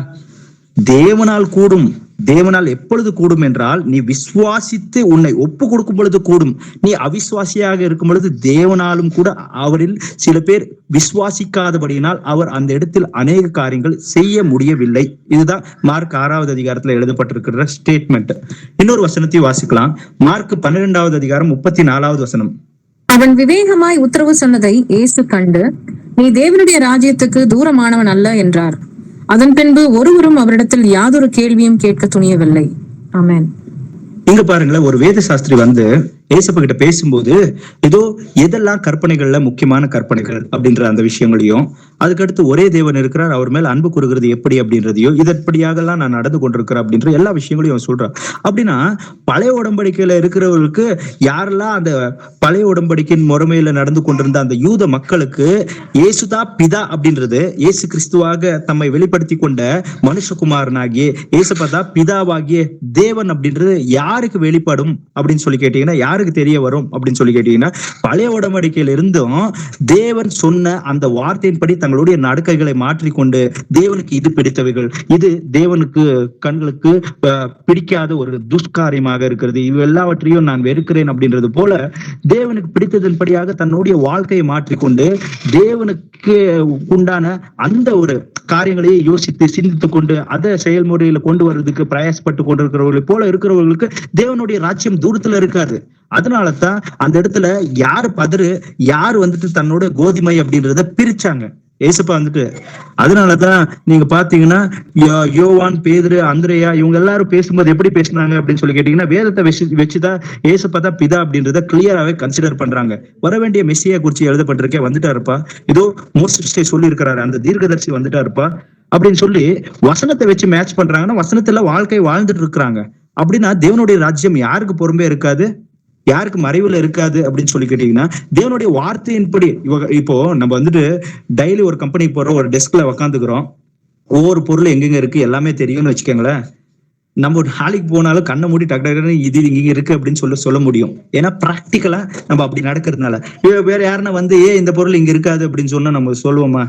தேவனால் எப்பொழுது கூடும் என்றால், நீ விசுவாசித்து உன்னை ஒப்பு கொடுக்கும் பொழுது கூடும். நீ அவிசுவாசியாக இருக்கும் பொழுது தேவனாலும் கூட அவரில் சில பேர் விசுவாசிக்காதபடியினால் அவர் அந்த இடத்தில் அநேக காரியங்கள் செய்ய முடியவில்லை. இதுதான் மார்க் 6வது அதிகாரத்துல எழுதப்பட்டிருக்கிற ஸ்டேட்மெண்ட். இன்னொரு வசனத்தையும் வாசிக்கலாம். மார்க் 12வது அதிகாரம் 34வது வசனம். அவன் விவேகமாய் உத்தரவு சொன்னதை இயேசு கண்டு, நீ தேவனுடைய ராஜ்யத்துக்கு தூரமானவன் அல்ல என்றார். அதன் பின்பு ஒருவரும் அவரிடத்தில் யாதொரு கேள்வியும் கேட்க துணியவில்லை. ஆமென். இங்க பாருங்களேன், ஒரு வேத சாஸ்திரி வந்து ஏசப்பா கிட்ட பேசும்போது ஏதோ எதெல்லாம் கற்பனைகள்ல முக்கியமான கற்பனைகள் அப்படின்ற அந்த விஷயங்களையும், அதுக்கடுத்து ஒரே தேவன் இருக்கிறார், அவர் மேல அன்பு கூறுகிறது எப்படி அப்படின்றதையும், இதற்படியாக எல்லாம் நான் நடந்து கொண்டிருக்கிறேன் அப்படின்ற எல்லா விஷயங்களையும் அவன் சொல்றான். அப்படின்னா பழைய உடன்படிக்கையில இருக்கிறவர்களுக்கு யாரெல்லாம் அந்த பழைய உடன்படிக்கையின் முறைமையில நடந்து கொண்டிருந்த அந்த யூத மக்களுக்கு இயேசுதா பிதா அப்படின்றது, இயேசு கிறிஸ்துவாக தம்மை வெளிப்படுத்தி கொண்ட மனுஷகுமாரனாகிய இயேசுபதா பிதாவாகிய தேவன் அப்படின்றது யாருக்கு வெளிப்படும் அப்படின்னு சொல்லி கேட்டீங்கன்னா, யாருக்கு தெரிய வரும் அப்படின்னு சொல்லி கேட்டீங்கன்னா, பழைய உடன்படிக்கையில இருந்தும் தேவன் சொன்ன அந்த வார்த்தையின்படி தங்களுடைய நடக்கைகளை மாற்றிக்கொண்டு தேவனுக்கு இது பிடித்தவைகள், இது தேவனுக்கு கண்களுக்கு பிடிக்காத ஒரு துஷ்காரியமாக இருக்கிறது, இவ எல்லாவற்றையும் நான் வெறுக்கிறேன் அப்படின்றது போல தேவனுக்கு பிடித்ததன்படியாக தன்னுடைய வாழ்க்கையை மாற்றிக்கொண்டு தேவனுக்கு உண்டான அந்த ஒரு காரியங்களையே யோசித்து சிந்தித்துக் கொண்டு அதை செயல்முறையில கொண்டு வர்றதுக்கு பிரயாசப்பட்டு கொண்டிருக்கிறவர்களை போல இருக்கிறவர்களுக்கு தேவனுடைய ராஜ்யம் தூரத்துல இருக்காது. அதனாலதான் அந்த இடத்துல யாரு வந்துட்டு தன்னோட கோதுமை அப்படின்றத பிரிச்சாங்க ஏசப்பா வந்துட்டு. அதனாலதான் நீங்க பாத்தீங்கன்னா யோவான், பேதுரு, அந்திரேயா இவங்க எல்லாரும் பேசும்போது எப்படி பேசினாங்க அப்படின்னு சொல்லி கேட்டீங்கன்னா, வேதத்தை வச்சுதான் ஏசப்பா தான் பிதா அப்படின்றத கிளியராவே கன்சிடர் பண்றாங்க. வர வேண்டிய மெஸ்ஸியா குறிச்சு எழுதப்பட்டிருக்கே வந்துட்டாருப்பா, இதோ மோசே சொல்லி இருக்கிறாரு, அந்த தீர்க்கதரிசி வந்துட்டாருப்பா அப்படின்னு சொல்லி வசனத்தை வச்சு மேட்ச் பண்றாங்கன்னா, வசனத்துல வாழ்க்கை வாழ்ந்துட்டு இருக்கிறாங்க. அப்படின்னா தேவனுடைய ராஜ்யம் யாருக்கு பொறுமையா இருக்காது, யாருக்கு மறைவுல இருக்காது அப்படின்னு சொல்லி கேட்டீங்கன்னா, தேவனுடைய வார்த்தையின்படி இப்போ நம்ம வந்துட்டு டெய்லி ஒரு கம்பெனிக்கு போறோம், ஒரு டெஸ்க்ல உக்காந்துக்கிறோம், ஒவ்வொரு பொருள் எங்கெங்க இருக்கு எல்லாமே தெரியும்னு வச்சுக்கோங்களேன். நம்ம ஒரு நாளைக்கு போனாலும் கண்ணை மூடி டக்கு இது இங்க இருக்கு அப்படின்னு சொல்ல முடியும். ஏன்னா பிராக்டிக்கலா நம்ம அப்படி நடக்கிறதுனால. வேற யாருன்னா வந்து இந்த பொருள் இங்க இருக்காது அப்படின்னு சொன்னா நம்ம சொல்லுவோமா,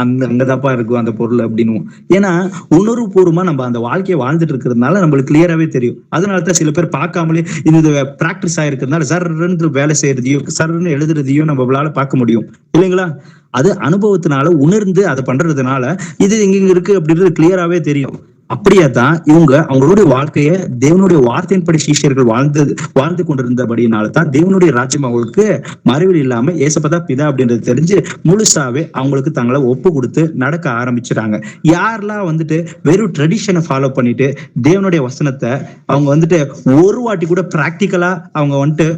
அங்கதாப்பா இருக்கும் அந்த பொருள் அப்படின்னு. ஏன்னா உணர்வுபூர்வமா நம்ம அந்த வாழ்க்கையை வாழ்ந்துட்டு இருக்கிறதுனால நம்மளுக்கு கிளியராவே தெரியும். அதனாலதான் சில பேர் பார்க்காமலே இந்த பிராக்டிஸ் ஆயிருக்கிறதுனால சர்ன்னு வேலை செய்யறதையும் சர்ன்னு எழுதுறதையும் நம்மளால பார்க்க முடியும் இல்லைங்களா. அது அனுபவத்தினால உணர்ந்து அதை பண்றதுனால இது இங்க இருக்கு அப்படின்றது கிளியராவே தெரியும். அப்படியே தான் இவங்க அவங்களுடைய வாழ்க்கைய தேவனுடைய வார்த்தையின்படி சீஷர்கள் வாழ்ந்து கொண்டிருந்தபடினால தான் தேவனுடைய ராஜ்யம் அவங்களுக்கு மறைவில் இல்லாம ஏசப்பதா பிதா அப்படின்றது தெரிஞ்சு முழுசாவே அவங்களுக்கு தங்களை ஒப்பு கொடுத்து நடக்க ஆரம்பிச்சுட்டாங்க. யாரெல்லாம் வந்துட்டு வெறும் ட்ரெடிஷனை ஃபாலோ பண்ணிட்டு தேவனுடைய வசனத்தை அவங்க வந்துட்டு ஒரு வாட்டி கூட பிராக்டிக்கலா அவங்க வந்துட்டு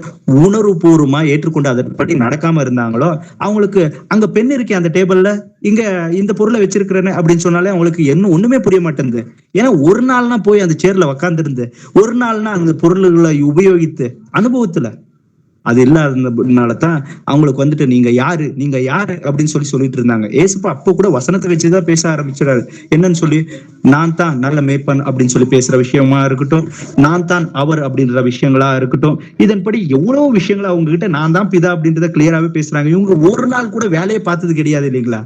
உணர்வு பூர்வமா ஏற்றுக்கொண்டு அதன்படி நடக்காம இருந்தாங்களோ, அவங்களுக்கு அங்க பெண் இருக்கேன் அந்த டேபிள்ல, இங்க இந்த பொருளை வச்சிருக்கிறேன்னு அப்படின்னு சொன்னாலே அவங்களுக்கு என்ன ஒண்ணுமே புரிய மாட்டேங்குது. ஏன்னா ஒரு நாள்னா போய் அந்த சேர்ல உக்காந்து இருந்து, ஒரு நாள்னா அந்த பொருள்களை உபயோகித்து அனுபவத்துல அது இல்லாததுனாலதான் அவங்களுக்கு வந்துட்டு நீங்க யாரு அப்படின்னு சொல்லிட்டு இருந்தாங்க. ஏசப்பா அப்போ கூட வசனத்தை வச்சுதான் பேச ஆரம்பிச்சிடாரு. என்னன்னு சொல்லி, நான் தான் நல்ல மேய்ப்பன் அப்படின்னு சொல்லி பேசுற விஷயமா இருக்கட்டும், நான் தான் அவர் அப்படின்ற விஷயங்களா இருக்கட்டும், இதன்படி எவ்வளவு விஷயங்களா அவங்க கிட்ட நான் தான் பிதா அப்படின்றத கிளியராவே பேசுறாங்க. இவங்க ஒரு நாள் கூட வேலையை பார்த்தது கிடையாது இல்லைங்களா.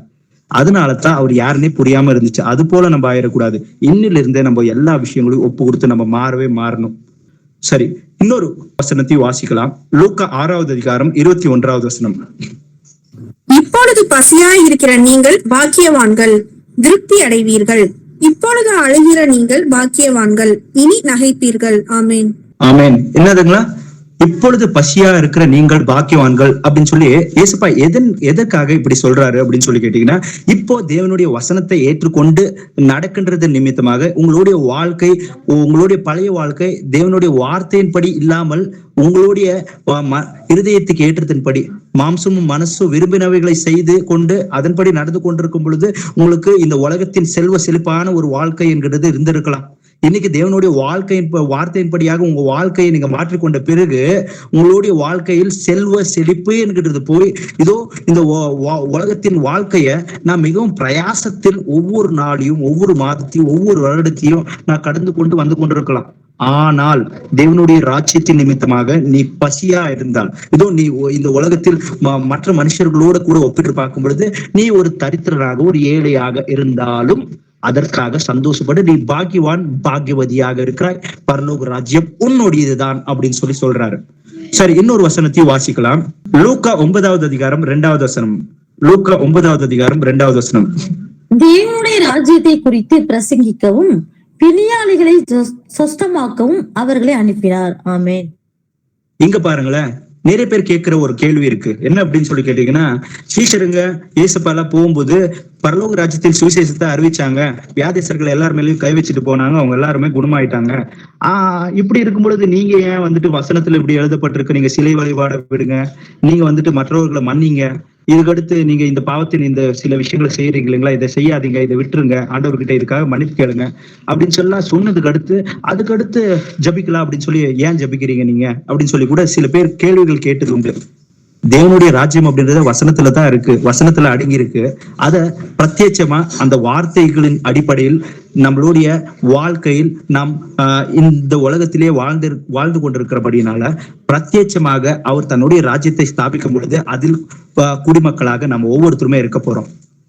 அதனாலதான் அவர் யாருன்னே புரியாம இருந்துச்சு. அது போல நம்ம ஆயிடக்கூடாது. இன்னில இருந்தே நம்ம எல்லா விஷயங்களையும் ஒப்பு கொடுத்து நம்ம மாறணும். சரி, இன்னொரு வசனத்தையும் வாசிக்கலாம். லூக்கா 6வது அதிகாரம் 21வது வசனம். இப்பொழுது பசியாய் இருக்கிற நீங்கள் பாக்கியவான்கள், திருப்தி அடைவீர்கள். இப்பொழுது அழுகிற நீங்கள் பாக்கியவான்கள், இனி நகைப்பீர்கள். ஆமேன். ஆமேன். என்னதுங்களா? இப்பொழுது பசியா இருக்கிற நீங்கள் பாக்கியவான்கள் அப்படின்னு சொல்லி இயேசுப்பா எதற்காக இப்படி சொல்றாரு அப்படின்னு சொல்லி கேட்டீங்கன்னா, இப்போ தேவனுடைய வசனத்தை ஏற்றுக்கொண்டு நடக்கின்றது நிமித்தமாக உங்களுடைய பழைய வாழ்க்கை தேவனுடைய வார்த்தையின்படி இல்லாமல் உங்களுடைய இருதயத்துக்கு ஏற்றத்தின்படி மாம்சமும் மனசும் விரும்பினவைகளை செய்து கொண்டு அதன்படி நடந்து கொண்டிருக்கும் பொழுது உங்களுக்கு இந்த உலகத்தின் செல்வ செழிப்பான ஒரு வாழ்க்கை என்கிறது இருந்திருக்கலாம். இன்னைக்கு தேவனுடைய வார்த்தையின்படியாக உங்க வாழ்க்கையை நீங்க மாற்றிக்கொண்ட பிறகு உங்களுடைய வாழ்க்கையில் செல்வ செழிப்பு என்கிறது போய் இதோ இந்த உலகத்தின் வாழ்க்கைய நான் மிகவும் பிரயாசத்தில் ஒவ்வொரு நாளையும் ஒவ்வொரு மாதத்தையும் ஒவ்வொரு வருடத்தையும் நான் கடந்து கொண்டு வந்து கொண்டிருக்கலாம். ஆனால் தேவனுடைய ராஜ்யத்தின் நிமித்தமாக நீ பசியா இருந்தால், இதோ நீ இந்த உலகத்தில் மற்ற மனுஷர்களோட கூட ஒப்பிட்டு பார்க்கும் பொழுது நீ ஒரு தரித்திரனாக ஒரு ஏழையாக இருந்தாலும் அதற்காக சந்தோஷப்பட்டு நீ பாக்கியவான் பாக்கியவதியாக இருக்கிறாய், பரலோக ராஜ்யம் உன்னுடையதுதான் அப்படின்னு சொல்லி சொல்றாரு. சரி, இன்னொரு வசனத்தையும் வாசிக்கலாம். லூக்கா 9வது அதிகாரம் 2வது வசனம். லூக்கா 9வது அதிகாரம் 2வது வசனம். தேவனுடைய ராஜ்யத்தை குறித்து பிரசங்கிக்கவும் பிணியாளிகளை சொஸ்தமாக்கவும் அவர்களை அனுப்பினார். ஆமேன். இங்க பாருங்களேன், நிறைய பேர் கேட்கிற ஒரு கேள்வி இருக்கு. என்ன அப்படின்னு சொல்லி கேட்டீங்கன்னா, சீஷருங்க இயேசுப்பால போகும்போது பரலோக ராஜ்யத்தின் சுவிசேஷத்தை அறிவிச்சாங்க, வியாதிசர்கள் எல்லார் மேலயும் கை வச்சுட்டு போனாங்க, அவங்க எல்லாருமே குணமாயிட்டாங்க. இப்படி இருக்கும் பொழுது நீங்க ஏன் வந்துட்டு வசனத்துல இப்படி எழுதப்பட்டிருக்கு, நீங்க சிலை வழிபாட விடுங்க, நீங்க வந்துட்டு மற்றவர்களை மன்னிங்க, இதுக்கடுத்து நீங்க இந்த பாவத்தின் இந்த சில விஷயங்களை செய்யறீங்க இல்லைங்களா, இதை செய்யாதீங்க, இதை விட்டுருங்க, ஆண்டவர்கிட்ட இதுக்காக மன்னிப்பு கேளுங்க அப்படின்னு சொல்லலாம் சொன்னதுக்கு அடுத்து அதுக்கடுத்து ஜபிக்கலாம் அப்படின்னு சொல்லி ஏன் ஜபிக்கிறீங்க நீங்க அப்படின்னு சொல்லி கூட சில பேர் கேள்விகள் கேட்டது உண்டு. தேவனுடைய ராஜ்யம் அப்படின்றது வசனத்துலதான் இருக்கு, வசனத்துல அடங்கி இருக்கு. அத பிரத்யட்சமா அந்த வார்த்தைகளின் அடிப்படையில் நம்மளுடைய வாழ்க்கையில் நாம் இந்த உலகத்திலே வாழ்ந்து கொண்டிருக்கிறபடினால பிரத்யட்சமாக அவர் தன்னுடைய ராஜ்யத்தை ஸ்தாபிக்கும் பொழுது அதில் குடிமக்களாக நம்ம ஒவ்வொருத்தருமே இருக்க போறோம்.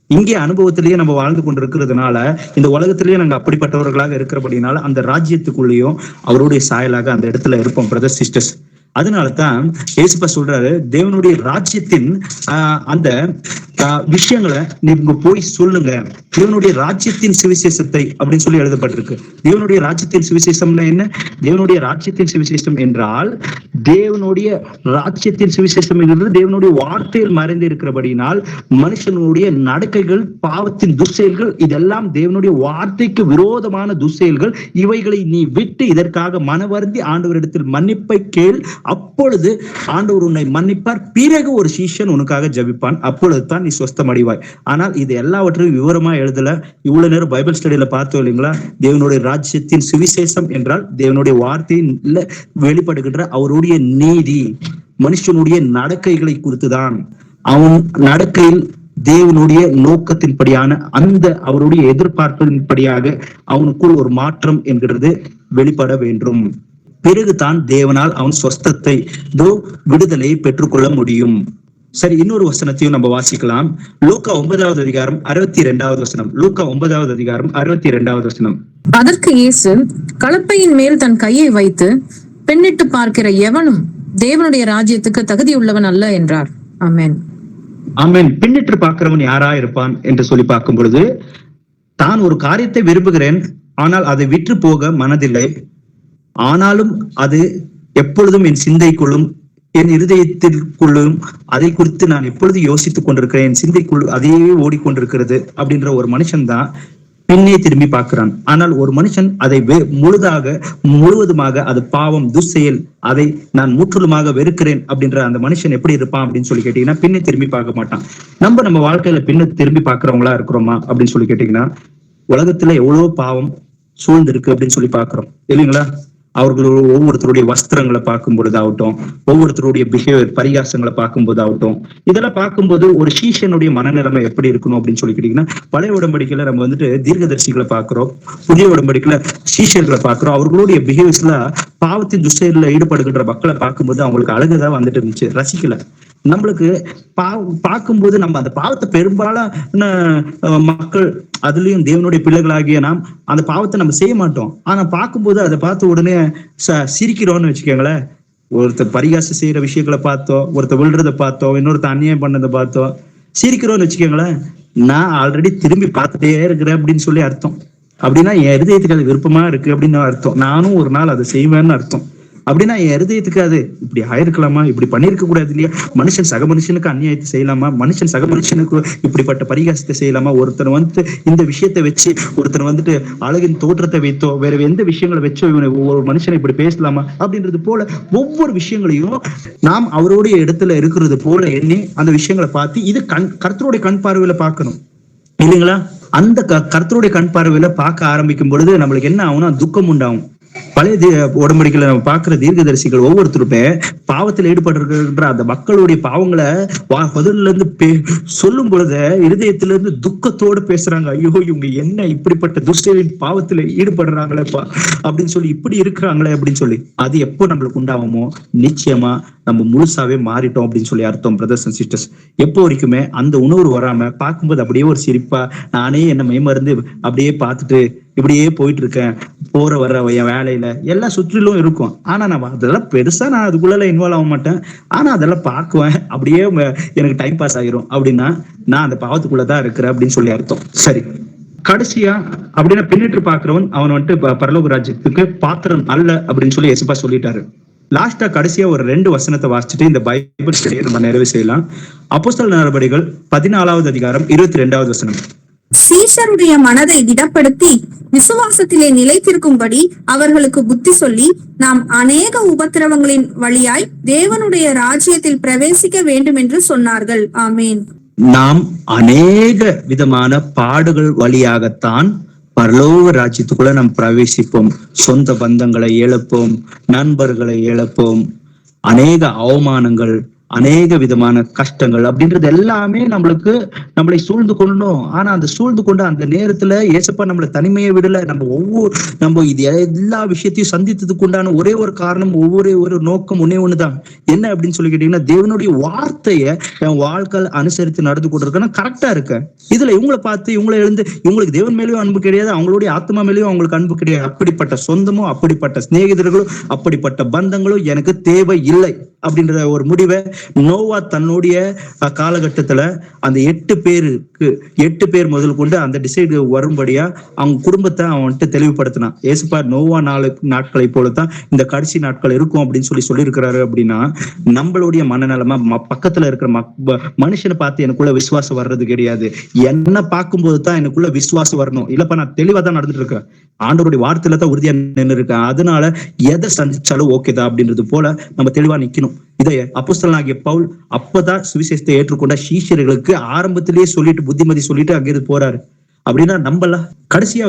இங்கே அனுபவத்திலேயே நம்ம வாழ்ந்து கொண்டிருக்கிறதுனால இந்த உலகத்திலேயே நாங்க அப்படிப்பட்டவர்களாக இருக்கிறபடினால அந்த ராஜ்யத்துக்குள்ளேயும் அவருடைய சாயலாக அந்த இடத்துல இருப்போம் பிரதர்ஸ் சிஸ்டர்ஸ். அதனாலதான் இயேசுப்பா சொல்றாரு, தேவனுடைய ராஜ்யத்தின் அந்த விஷயங்களை நீங்க போய் சொல்லுங்க. தேவனுடைய ராஜ்யத்தின் சுவிசேஷத்தை அப்படின்னு சொல்லி எழுதப்பட்டிருக்கு. தேவனுடைய ராஜ்யத்தின் சுவிசேஷம்னா என்ன? தேவனுடைய ராஜ்யத்தின் சுவிசேஷம் என்றால் தேவனுடைய ராஜ்யத்தின் சுவிசேஷம் என்கிறது தேவனுடைய வார்த்தையில் மறைந்து இருக்கிறபடினால் மனுஷனுடைய நடக்கைகள், பாவத்தின் துர்செயல்கள், இதெல்லாம் தேவனுடைய வார்த்தைக்கு விரோதமான துர்செயல்கள். இவைகளை நீ விட்டு இதற்காக மனவருந்தி ஆண்டவரிடத்தில் மன்னிப்பை கேள், அப்பொழுது ஆண்டவர் உன்னை மன்னிப்பார். பிறகு ஒரு சீஷன் உனக்காக ஜபிப்பான், அப்பொழுதுதான் நீ சொஸ்தம் அடைவாய். ஆனால் இது எல்லாவற்றையும் விவரமா எழுதல. இவ்வளவு நேரம் பைபிள் ஸ்டடியில பார்த்தோம் இல்லைங்களா? தேவனுடைய ராஜ்யத்தின் சுவிசேஷம் என்றால் தேவனுடைய வார்த்தையில வெளிப்படுகின்ற அவருடைய நீதி, மனுஷனுடைய நடக்கைகளை குறித்துதான். அவன் நடக்கையில் தேவனுடைய நோக்கத்தின்படியான அந்த அவருடைய எதிர்பார்ப்பின்படியாக அவனுக்குள் ஒரு மாற்றம் என்கிறது வெளிப்பட வேண்டும். பிறகுதான் தேவனால் அவன் சொஸ்தத்தை விடுதலையை பெற்றுக்கொள்ள முடியும். சரி, இன்னொரு வசனத்தையும் நம்ம வாசிக்கலாம். லூக்கா 9வது அதிகாரம் 62வது வசனம். லூக்கா 9வது அதிகாரம் 62வது வசனம். அதற்கு இயேசு கலப்பையின் மேல் தன் கையை வைத்து பெண்ணிட்டு பார்க்கிற எவனும் தேவனுடைய ராஜ்யத்துக்கு தகுதியுள்ளவன் அல்ல என்றார். ஆமென். ஆமென். பின்னிட்டு பார்க்கிறவன் யாரா இருப்பான் என்று சொல்லி பார்க்கும் பொழுது, தான் ஒரு காரியத்தை விரும்புகிறேன் ஆனால் அதை விற்று போக மனதில்லை, ஆனாலும் அது எப்பொழுதும் என் சிந்தைக்குள்ளும் என் இருதயத்திற்குள்ளும் அதை குறித்து நான் எப்பொழுது யோசித்துக் கொண்டிருக்கிறேன், என் சிந்தைக்குள் அதையே ஓடிக்கொண்டிருக்கிறது அப்படின்ற ஒரு மனுஷன் தான் பின்னே திரும்பி பார்க்கிறான். ஆனால் ஒரு மனுஷன் அதை முழுவதுமாக அது பாவம், துர்செயல், அதை நான் முற்றிலுமாக வெறுக்கிறேன் அப்படின்ற அந்த மனுஷன் எப்படி இருப்பான் அப்படின்னு சொல்லி கேட்டீங்கன்னா, பின்னே திரும்பி பார்க்க மாட்டான். நம்ம வாழ்க்கையில பின்ன திரும்பி பார்க்கிறவங்களா இருக்கிறோமா அப்படின்னு சொல்லி கேட்டீங்கன்னா, உலகத்துல எவ்வளவு பாவம் சூழ்ந்திருக்கு அப்படின்னு சொல்லி பாக்குறோம் இல்லைங்களா? அவர்கள் ஒவ்வொருத்தருடைய வஸ்திரங்களை பார்க்கும் பொழுதாகட்டும், ஒவ்வொருத்தருடைய பிஹேவியர் பரிகாசங்களை பார்க்கும்போது ஆகட்டும், இதெல்லாம் பார்க்கும்போது ஒரு சீஷனுடைய மனநிலைமை எப்படி இருக்கணும் அப்படின்னு சொல்லி கேட்டீங்கன்னா, பழைய உடன்படிக்கையில நம்ம வந்துட்டு தீர்க்கதரிசிகளை பார்க்கிறோம், புதிய உடன்படிக்கையில சீஷர்களை பார்க்கிறோம். அவர்களுடைய பிஹேவியர்ஸ்ல பாவத்தின் துஷ்டத்துல ஈடுபடுகின்ற மக்களை பார்க்கும்போது அவங்களுக்கு அழகுதான் வந்துட்டு இருந்துச்சு, ரசிக்கல. நம்மளுக்கு பார்க்கும்போது நம்ம அந்த பாவத்தை பெரும்பாலான மக்கள், அதுலயும் தேவனுடைய பிள்ளைகளாகிய நாம் அந்த பாவத்தை நம்ம செய்ய மாட்டோம். ஆனா பார்க்கும்போது அதை பார்த்த உடனே சிரிக்கிறோம்னு வச்சுக்கோங்களேன். ஒருத்தர் பரிகாசம் செய்யற விஷயங்களை பார்த்தோம், ஒருத்தர் விழுறத பார்த்தோம், இன்னொருத்தர் அநியாயம் பண்ணதை பார்த்தோம், சிரிக்கிறோம்னு வச்சுக்கோங்களேன். நான் ஆல்ரெடி திரும்பி பார்த்துட்டே இருக்கிறேன் அப்படின்னு சொல்லி அர்த்தம். அப்படின்னா என் இருதயத்துக்கு அது விருப்பமா இருக்கு அப்படின்னு அர்த்தம். நானும் ஒரு நாள் அதை செய்வேன்னு அர்த்தம். அப்படின்னா என் இருதயத்துக்கு அது இப்படி ஆயிருக்கலாமா, இப்படி பண்ணிருக்க கூடாது இல்லையா, மனுஷன் சக மனுஷனுக்கு அநியாயத்தை செய்யலாமா, மனுஷன் சக மனுஷனுக்கு இப்படிப்பட்ட பரிகாசத்தை செய்யலாமா, ஒருத்தர் இந்த விஷயத்தை வச்சு, ஒருத்தர் அழகின் தோற்றத்தை வைத்தோ வேற எந்த விஷயங்களை வச்சோ இவனை ஒவ்வொரு மனுஷனை இப்படி பேசலாமா அப்படின்றது போல ஒவ்வொரு விஷயங்களையும் நாம் அவருடைய இடத்துல இருக்கிறது போல எண்ணி அந்த விஷயங்களை பார்த்து இது கர்த்தருடைய கண் பார்வையில பார்க்கணும் இல்லைங்களா. அந்த கர்த்தருடைய கண் பார்வையில பார்க்க ஆரம்பிக்கும் பொழுது நம்மளுக்கு என்ன ஆகும்னா துக்கம் உண்டாகும். பழைய உடன்படிக்கையில நம்ம பாக்குற தீர்க்கதரிசிகள் ஒவ்வொருத்தருமே பாவத்தில் ஈடுபட்டிருக்கின்ற அந்த மக்களுடைய பாவங்களை முதல்ல இருந்து சொல்லும் பொழுது இருதயத்திலிருந்து துக்கத்தோடு பேசுறாங்க. ஐயோ இவங்க என்ன இப்படிப்பட்ட துஷ்டரின் பாவத்துல ஈடுபடுறாங்களேப்பா அப்படின்னு சொல்லி, இப்படி இருக்கிறாங்களே அப்படின்னு சொல்லி. அது எப்போ நம்மளுக்கு உண்டாகுமோ நிச்சயமா நம்ம முழுசாவே மாறிட்டோம் அப்படின்னு சொல்லி அர்த்தம். பிரதர்ஸ் அண்ட் சிஸ்டர்ஸ், எப்போ வரைக்குமே அந்த உணர்வு வராம பார்க்கும்போது அப்படியே ஒரு சிரிப்பா நானே என்ன மெய்மறந்து அப்படியே பார்த்துட்டு இப்படியே போயிட்டு இருக்கேன், போற வர்ற என் வேலையில எல்லாம் சுற்றிலும் இருக்கும். ஆனா நான் அதெல்லாம் பெருசா நான் அதுக்குள்ள இன்வால்வ் ஆக மாட்டேன். ஆனா அதெல்லாம் பார்க்குவேன், அப்படியே எனக்கு டைம் பாஸ் ஆகிரும். அப்படின்னா நான் அந்த பாவத்துக்குள்ளதான் இருக்கிறேன் அப்படின்னு சொல்லி அர்த்தம். சரி, கடைசியா அப்படின்னா பின்னிட்டு பாக்குறவன் அவன் பரலோக ராஜ்யத்துக்கு பாத்திரம் அல்ல அப்படின்னு சொல்லி எசப்பா சொல்லிட்டாரு. லாஸ்டா கடைசியா ஒரு 2 வசனத்தை வாசிச்சுட்டு இந்த பைபிள் ஸ்டடியை நம்ம நிறைவு செய்யலாம். அப்போஸ்தலர் நடபடிகள் 14வது அதிகாரம் 22வது வசனம். சீஷருடைய மனதை திடப்படுத்தி விசுவாசத்திலே நிலைத்திருக்கும்படி அவர்களுக்கு புத்தி சொல்லி, நாம் அநேக உபத்திரவங்களின் வழியாய் தேவனுடைய ராஜ்யத்தில் பிரவேசிக்க வேண்டும் என்று சொன்னார்கள். ஆமேன். நாம் அநேக விதமான பாடுகள் வழியாகத்தான் பரலோக ராஜ்யத்துக்குள்ள நாம் பிரவேசிப்போம். சொந்த பந்தங்களை இழப்போம், நண்பர்களை இழப்போம், அநேக அவமானங்கள், அநேக விதமான கஷ்டங்கள் அப்படின்றது எல்லாமே நம்மளை சூழ்ந்து கொண்டோம். ஆனா அந்த சூழ்ந்து கொண்ட அந்த நேரத்துல ஏசப்பா நம்மளை தனிமையை விடல. நம்ம இது எல்லா விஷயத்தையும் சந்தித்ததுக்கு உண்டான ஒரே ஒரு காரணம், ஒரு நோக்கம் ஒண்ணுதான். என்ன அப்படின்னு சொல்லி கேட்டீங்கன்னா, தேவனுடைய வார்த்தையை என் வாழ்க்கை அனுசரித்து நடந்து கொண்டிருக்கேன்னா கரெக்டா இருக்க. இதுல இவங்களை பார்த்து இவங்களை எழுந்து இவங்களுக்கு தேவன் மேலேயும் அன்பு கிடையாது, அவங்களுடைய ஆத்மா மேலேயும் அவங்களுக்கு அன்பு கிடையாது. அப்படிப்பட்ட சொந்தமும் அப்படிப்பட்ட சிநேகிதர்களும் அப்படிப்பட்ட பந்தங்களும் எனக்கு தேவை இல்லை அப்படின்ற ஒரு முடிவை நோவா தன்னுடைய காலகட்டத்துல அந்த 8 பேர் முதல் கொண்டு அந்த டிசைடு வரும்படியா அவங்க குடும்பத்தை அவன் தெளிவுபடுத்தினான். ஏசுப்பா நோவா நாட்களை போலதான் இந்த கடைசி நாட்கள் இருக்கும் அப்படின்னு சொல்லியிருக்கிறாரு. அப்படின்னா நம்மளுடைய மனநலமா பக்கத்துல இருக்கிற மனுஷனை பார்த்து எனக்குள்ள விசுவாசம் வர்றது கிடையாது. என்ன பார்க்கும்போது தான் எனக்குள்ள விசுவாசம் வரணும். இல்லப்பா நான் தெளிவா தான் நடந்துட்டு இருக்கேன், ஆண்டவருடைய வார்த்தையில தான் உறுதியா நின்று இருக்கேன், அதனால எதை சந்திச்சாலும் ஓகேதான் அப்படின்றது போல நம்ம தெளிவா நிக்கணும். இதை அப்போஸ்தலனாகிய பவுல் அப்பதான் சுவிசேஷத்தை ஏற்றுக்கொண்ட சீஷர்களுக்கு ஆரம்பத்திலேயே சொல்லிட்டு புத்திமதி சொல்லிட்டு அங்கிருந்து போறாரு. அப்படின்னா நம்மள கடைசியா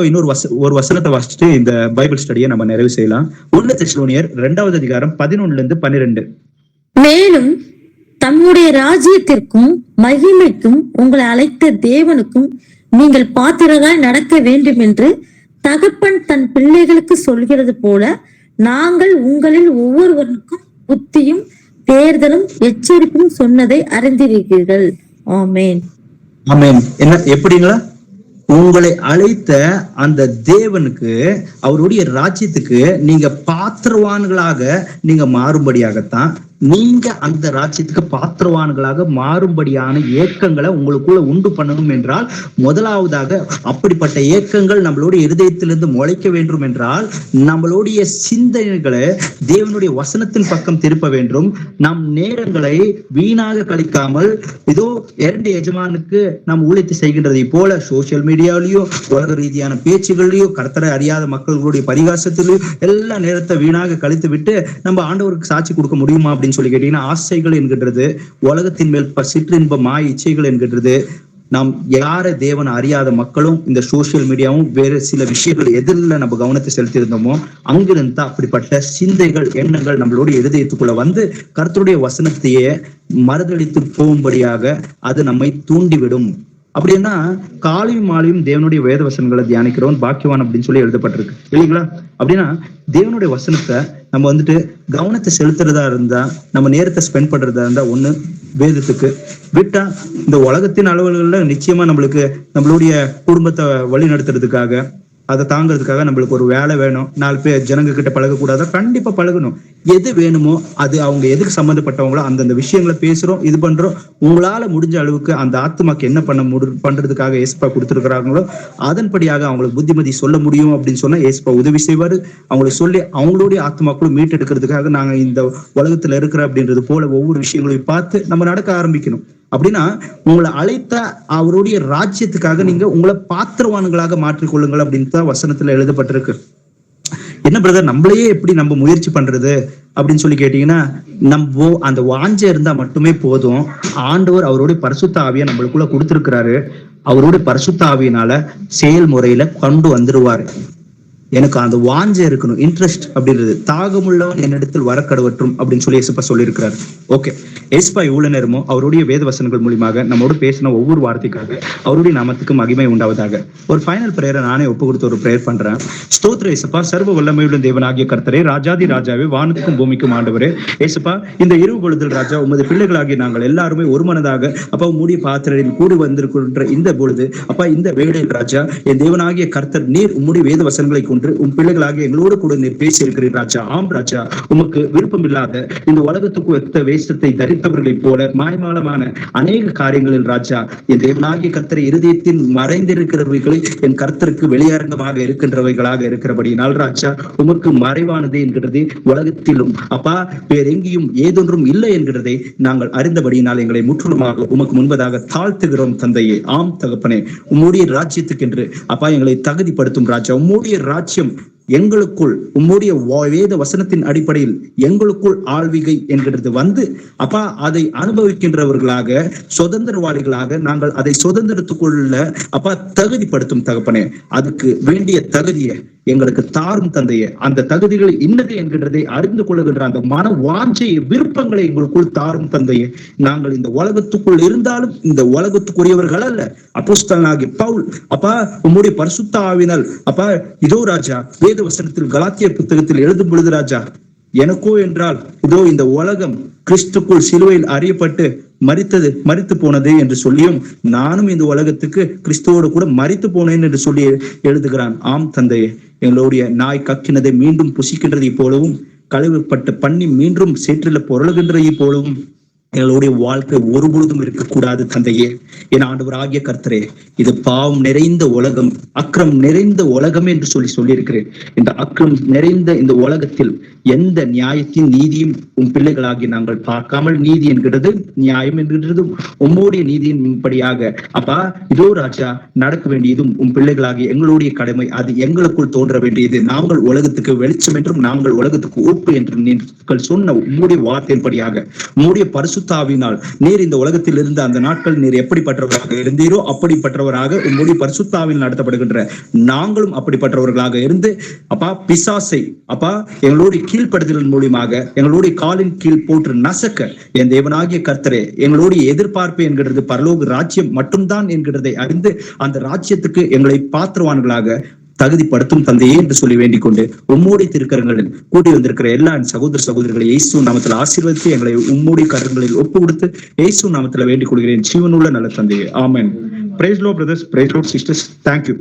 ஒரு வசனத்தை வாசிச்சுட்டு இந்த பைபிள் ஸ்டடியை நம்ம நிறைவு செய்யலாம். 1 தெசலோனியர் 2வது அதிகாரம் 11-12. மேலும் தம்முடைய ராஜ்யத்திற்கும் மகிமைக்கும் உங்களை அழைத்த தேவனுக்கும் நீங்கள் பாத்திரராய் நடக்க வேண்டும் என்று தகப்பன் தன் பிள்ளைகளுக்கு சொல்கிறது போல நாங்கள் உங்களில் ஒவ்வொருவருக்கும் புத்தியும் தேர்தலும் எச்சரிப்பும் சொன்னதை அறிந்திருக்கிறீர்கள். ஆமேன். ஆமேன். என்ன எப்படிங்களா? உங்களை அழைத்த அந்த தேவனுக்கு, அவருடைய ராஜ்யத்துக்கு நீங்க பாத்திரவான்களாக நீங்க மாறும்படியாகத்தான், நீங்க அந்த ராஜ்யத்துக்கு பாத்திரவான்களாக மாறும்படியான ஏக்கங்களை உங்களுக்குள்ள உண்டு பண்ணணும் என்றால், முதலாவதாக அப்படிப்பட்ட ஏக்கங்கள் நம்மளுடைய இருதயத்திலிருந்து முளைக்க வேண்டும் என்றால் நம்மளுடைய சிந்தனைகளை தேவனுடைய வசனத்தின் பக்கம் திருப்ப வேண்டும். நம் நேரங்களை வீணாக கழிக்காமல் ஏதோ 2 எஜமானுக்கு நாம் ஊழியத்தை செய்கின்றதை போல சோசியல் மீடியாவிலேயோ உலக ரீதியான பேச்சுகள்லயோ கர்த்தரை அறியாத மக்களுடைய பரிகாசத்திலேயோ எல்லா நேரத்தை வீணாக கழித்து விட்டு நம்ம ஆண்டவருக்கு சாட்சி கொடுக்க முடியுமா அப்படின்னு சொல்லி கேட்டீங்கன்னா, ஆசைகள் என்கின்றது, உலகத்தின் மேல் சிற்றின்ப மாய இச்சைகள் என்கின்றது. நாம் யார தேவன் அறியாத மக்களும் இந்த சோசியல் மீடியாவும் வேற சில விஷயங்கள் எதிரில் நம்ம கவனத்தை செலுத்தியிருந்தோமோ அங்கிருந்து அப்படிப்பட்ட சிந்தைகள், எண்ணங்கள் நம்மளுடைய இருதயத்துக்குள்ள வந்து கர்த்தருடைய வசனத்தையே மறுதளித்து போகும்படியாக அது நம்மை தூண்டிவிடும். அப்படின்னா காலையும் மாலையும் தேவனுடைய வேத வசனங்களை தியானிக்கிறவன் பாக்கியவான் அப்படின்னு சொல்லி எழுதப்பட்டிருக்கு இல்லைங்களா? அப்படின்னா தேவனுடைய வசனத்தை நம்ம கவனத்தை செலுத்துறதா இருந்தா, நம்ம நேரத்தை ஸ்பெண்ட் பண்றதா இருந்தா, ஒண்ணு வேதத்துக்கு விட்டா இந்த உலகத்தின் அலுவல்கள்ல நிச்சயமா நம்மளுடைய குடும்பத்தை வழி நடத்துறதுக்காக, அதை தாங்கிறதுக்காக நம்மளுக்கு ஒரு வேலை வேணும், 4 பேர் ஜனங்க கிட்ட பழகக்கூடாதா? கண்டிப்பா பழகணும். எது வேணுமோ அது அவங்க எதுக்கு சம்மந்தப்பட்டவங்களோ அந்தந்த விஷயங்களை பேசுறோம், இது பண்றோம். உங்களால முடிஞ்ச அளவுக்கு அந்த ஆத்மாக்கு என்ன பண்றதுக்காக ஏசப்பா கொடுத்துருக்கிறாங்களோ அதன்படியாக அவங்களுக்கு புத்திமதி சொல்ல முடியும் அப்படின்னு சொன்னா ஏசப்பா உதவி செய்வாரு. அவங்களுக்கு சொல்லி அவங்களுடைய ஆத்மாக்களும் மீட்டெடுக்கிறதுக்காக நாங்க இந்த உலகத்துல இருக்கிற அப்படின்றது போல ஒவ்வொரு விஷயங்களையும் பார்த்து நம்ம நடக்க ஆரம்பிக்கணும். அப்படின்னா உங்களை அழைத்த அவருடைய ராஜ்யத்துக்காக நீங்க உங்களை பாத்திரவான்களாக மாற்றிக்கொள்ளுங்கள் அப்படின்னு தான் வசனத்துல எழுதப்பட்டிருக்கு. என்ன பிரதர், நம்மளையே எப்படி நம்ம முயற்சி பண்றது அப்படின்னு சொல்லி கேட்டீங்கன்னா, நம்ம அந்த வாஞ்ச இருந்தா மட்டுமே போதும். ஆண்டவர் அவருடைய பரிசுத்த ஆவியை நம்மளுக்குள்ள கொடுத்திருக்கிறாரு. அவருடைய பரிசுத்த ஆவியினால செயல்முறையில கொண்டு வந்துருவாரு. எனக்கு அந்த வாஞ்ச இருக்கணும், இன்ட்ரெஸ்ட் அப்படின்றது. தாகமுள்ளவன் என்னிடத்தில் வரக்கடவற்றும் அப்படின்னு சொல்லி ஏசப்பா சொல்லியிருக்கிறாரு. ஓகே, ஏசப்பா இவ்வளவு நேரமும் அவருடைய வேத வசனங்கள் மூலியமாக நம்மோடு பேசின ஒவ்வொரு வார்த்தைக்காக அவருடைய நாமத்துக்கு மகிமை உண்டாவதாக. ஒரு ஃபைனல் பிரேயரை நானே ஒப்பு கொடுத்து ஒரு பிரேயர் பண்றேன். ஸ்தோத்திர ஏசப்பா, சர்வ வல்லமையுள்ள தேவனாகிய கர்த்தரே, ராஜாதி ராஜாவே, வானத்துக்கும் பூமிக்கும் ஆண்டவரே. ஏசப்பா, இந்த இரவு பொழுதில் ராஜா உமது பிள்ளைகளாகிய நாங்கள் எல்லாருமே ஒரு மனதாக அப்பா உம்முடைய பாத்திரையில் கூடி வந்திருக்கின்ற இந்த பொழுது அப்பா, இந்த வேளையில் ராஜா என் தேவனாகிய கர்த்தர் நீர் உம்முடைய வேத வசனங்களை உன் பிள்ளைகளாக எங்களோடு கூட நீர் பேசி இருக்கிறீர் ராஜா. ஆம் ராஜா, உமக்கு விருப்பம் இல்லாத இந்த உலகத்துக்கு ஒத்த வேஷத்தை தரித்தவர்களைப் போல மாய்மாலமான அநேக காரியங்களில் ராஜா என் தேவனாகிய கர்த்தரை இருதயத்தின் மறைந்திருக்கிறவைகளை என் கர்த்தருக்கு வெளியரங்கமாக இருக்கின்றவைகளாக இருக்கிறபடியினால் ராஜா, உமக்கு மறைவானது என்கிறதே உலகத்திலும் அப்பா வேறெங்கேயும் ஏதொன்றும் இல்லை என்கிறதை நாங்கள் அறிந்தபடியினால் எங்களை முற்றிலுமாக உமக்கு முன்பதாக தாழ்த்துகிறோம் தந்தையே. ஆம் தகப்பனே, உம்முடைய ராஜ்யத்துக்கென்று அப்பா எங்களை தகுதிப்படுத்தும் ராஜா. உம்முடைய ராஜ்யம் எங்களுக்குள் உம்முடைய வேத வசனத்தின் அடிப்படையில் எங்களுக்குள் ஆழ்விகை என்கிறது வந்து அப்பா அதை அனுபவிக்கின்றவர்களாக சுதந்திரவாளிகளாக நாங்கள் அதை சுதந்திரத்துக்குள்ள அப்பா தகுதிப்படுத்தும் தகப்பனே. அதுக்கு வேண்டிய தகுதியை எங்களுக்கு தாரும் தந்தையே. அந்த தகுதிகள் இன்னது என்கின்றதை அறிந்து கொள்ளுகின்ற அந்த மன வாஞ்சையை விருப்பங்களை எங்களுக்குள் தாரும் தந்தையே. நாங்கள் இந்த உலகத்துக்குள் இருந்தாலும் இந்த உலகத்துக்குரியவர்கள் அல்ல. அப்போஸ்தலனாகிய பவுல் அப்பா உம்முடைய பரிசுத்த ஆவினால் அப்பா இதோ ராஜா வேத வசனத்தில் கலாத்தியர் புத்தகத்தில் எழுதும் பொழுது ராஜா, எனக்கோ என்றால் இதோ இந்த உலகம் கிறிஸ்துக்குள் சிலுவையில் அறியப்பட்டு மரித்து போனது என்று சொல்லியும், நானும் இந்த உலகத்துக்கு கிறிஸ்துவோடு கூட மரித்து போனேன் என்று சொல்லி எழுதுகிறான். ஆம் தந்தையே, எங்களுடைய நாய் கக்கினதை மீண்டும் புசிக்கின்றதை போலவும் கழுவப்பட்ட பண்ணி மீண்டும் சேற்றில பொருளுகின்றதை போலவும் எங்களுடைய வாழ்க்கை ஒருபொழுதும் இருக்கக்கூடாது தந்தையே. என் ஆண்டவர் ஆகிய கர்த்தரே, இது பாவம் நிறைந்த உலகம், அக்கிரம் நிறைந்த உலகம் என்று சொல்லியிருக்கிறேன். இந்த அக்கிரம் நிறைந்த இந்த உலகத்தில் எந்த நியாயத்தின் நீதியும் உன் பிள்ளைகளாகி நாங்கள் பார்க்காமல், நீதி என்கிறது நியாயம் என்கிறது உம்முடைய நீதியின்படியாக அப்பா இதோ ராஜா நடக்க வேண்டியதும் உன் பிள்ளைகளாகி எங்களுடைய கடமை. அது எங்களுக்குள் தோன்ற வேண்டியது. நாங்கள் உலகத்துக்கு வெளிச்சம் என்றும் நாங்கள் உலகத்துக்கு உப்பு என்றும் நீங்கள் சொன்ன உம்முடைய வார்த்தையின்படியாக உம்முடைய பரிசுத்தாவினால் நீர் இந்த உலகத்தில் இருந்த அந்த நாட்கள் நீர் எப்படிப்பட்டவராக இருந்தீரோ அப்படிப்பட்டவராக உம்முடைய பரிசுத்தாவில் நடத்தப்படுகின்ற நாங்களும் அப்படிப்பட்டவர்களாக இருந்து அப்பா பிசாசை அப்பா எங்களுடைய கீழ்ப்படுதலின் மூலியமாக எங்களுடைய காலின் கீழ் போட்டு நசக்க என் தேவனாகிய கர்த்தரே, எங்களுடைய எதிர்பார்ப்பு என்கிறது பரலோக ராஜ்யம் மட்டும்தான் என்கிறதை அறிந்து அந்த ராஜ்யத்துக்கு எங்களை பாத்திரவான்களாக தகுதிப்படுத்தும் தந்தையே என்று சொல்லி வேண்டிக் கொண்டு உம்முடைய திருக்கரங்களில் கூட்டி வந்திருக்கிற எல்லா சகோதர சகோதரிகளை இயேசு நாமத்தில் ஆசீர்வதித்து எங்களை உம்முடைய கரங்களில் ஒப்பு கொடுத்து இயேசு நாமத்தில் வேண்டிக் கொள்கிறேன். ஜீவனுள்ள நல்ல தந்தையே, ஆமென். Praise Lord brothers, praise Lord sisters. Thank you.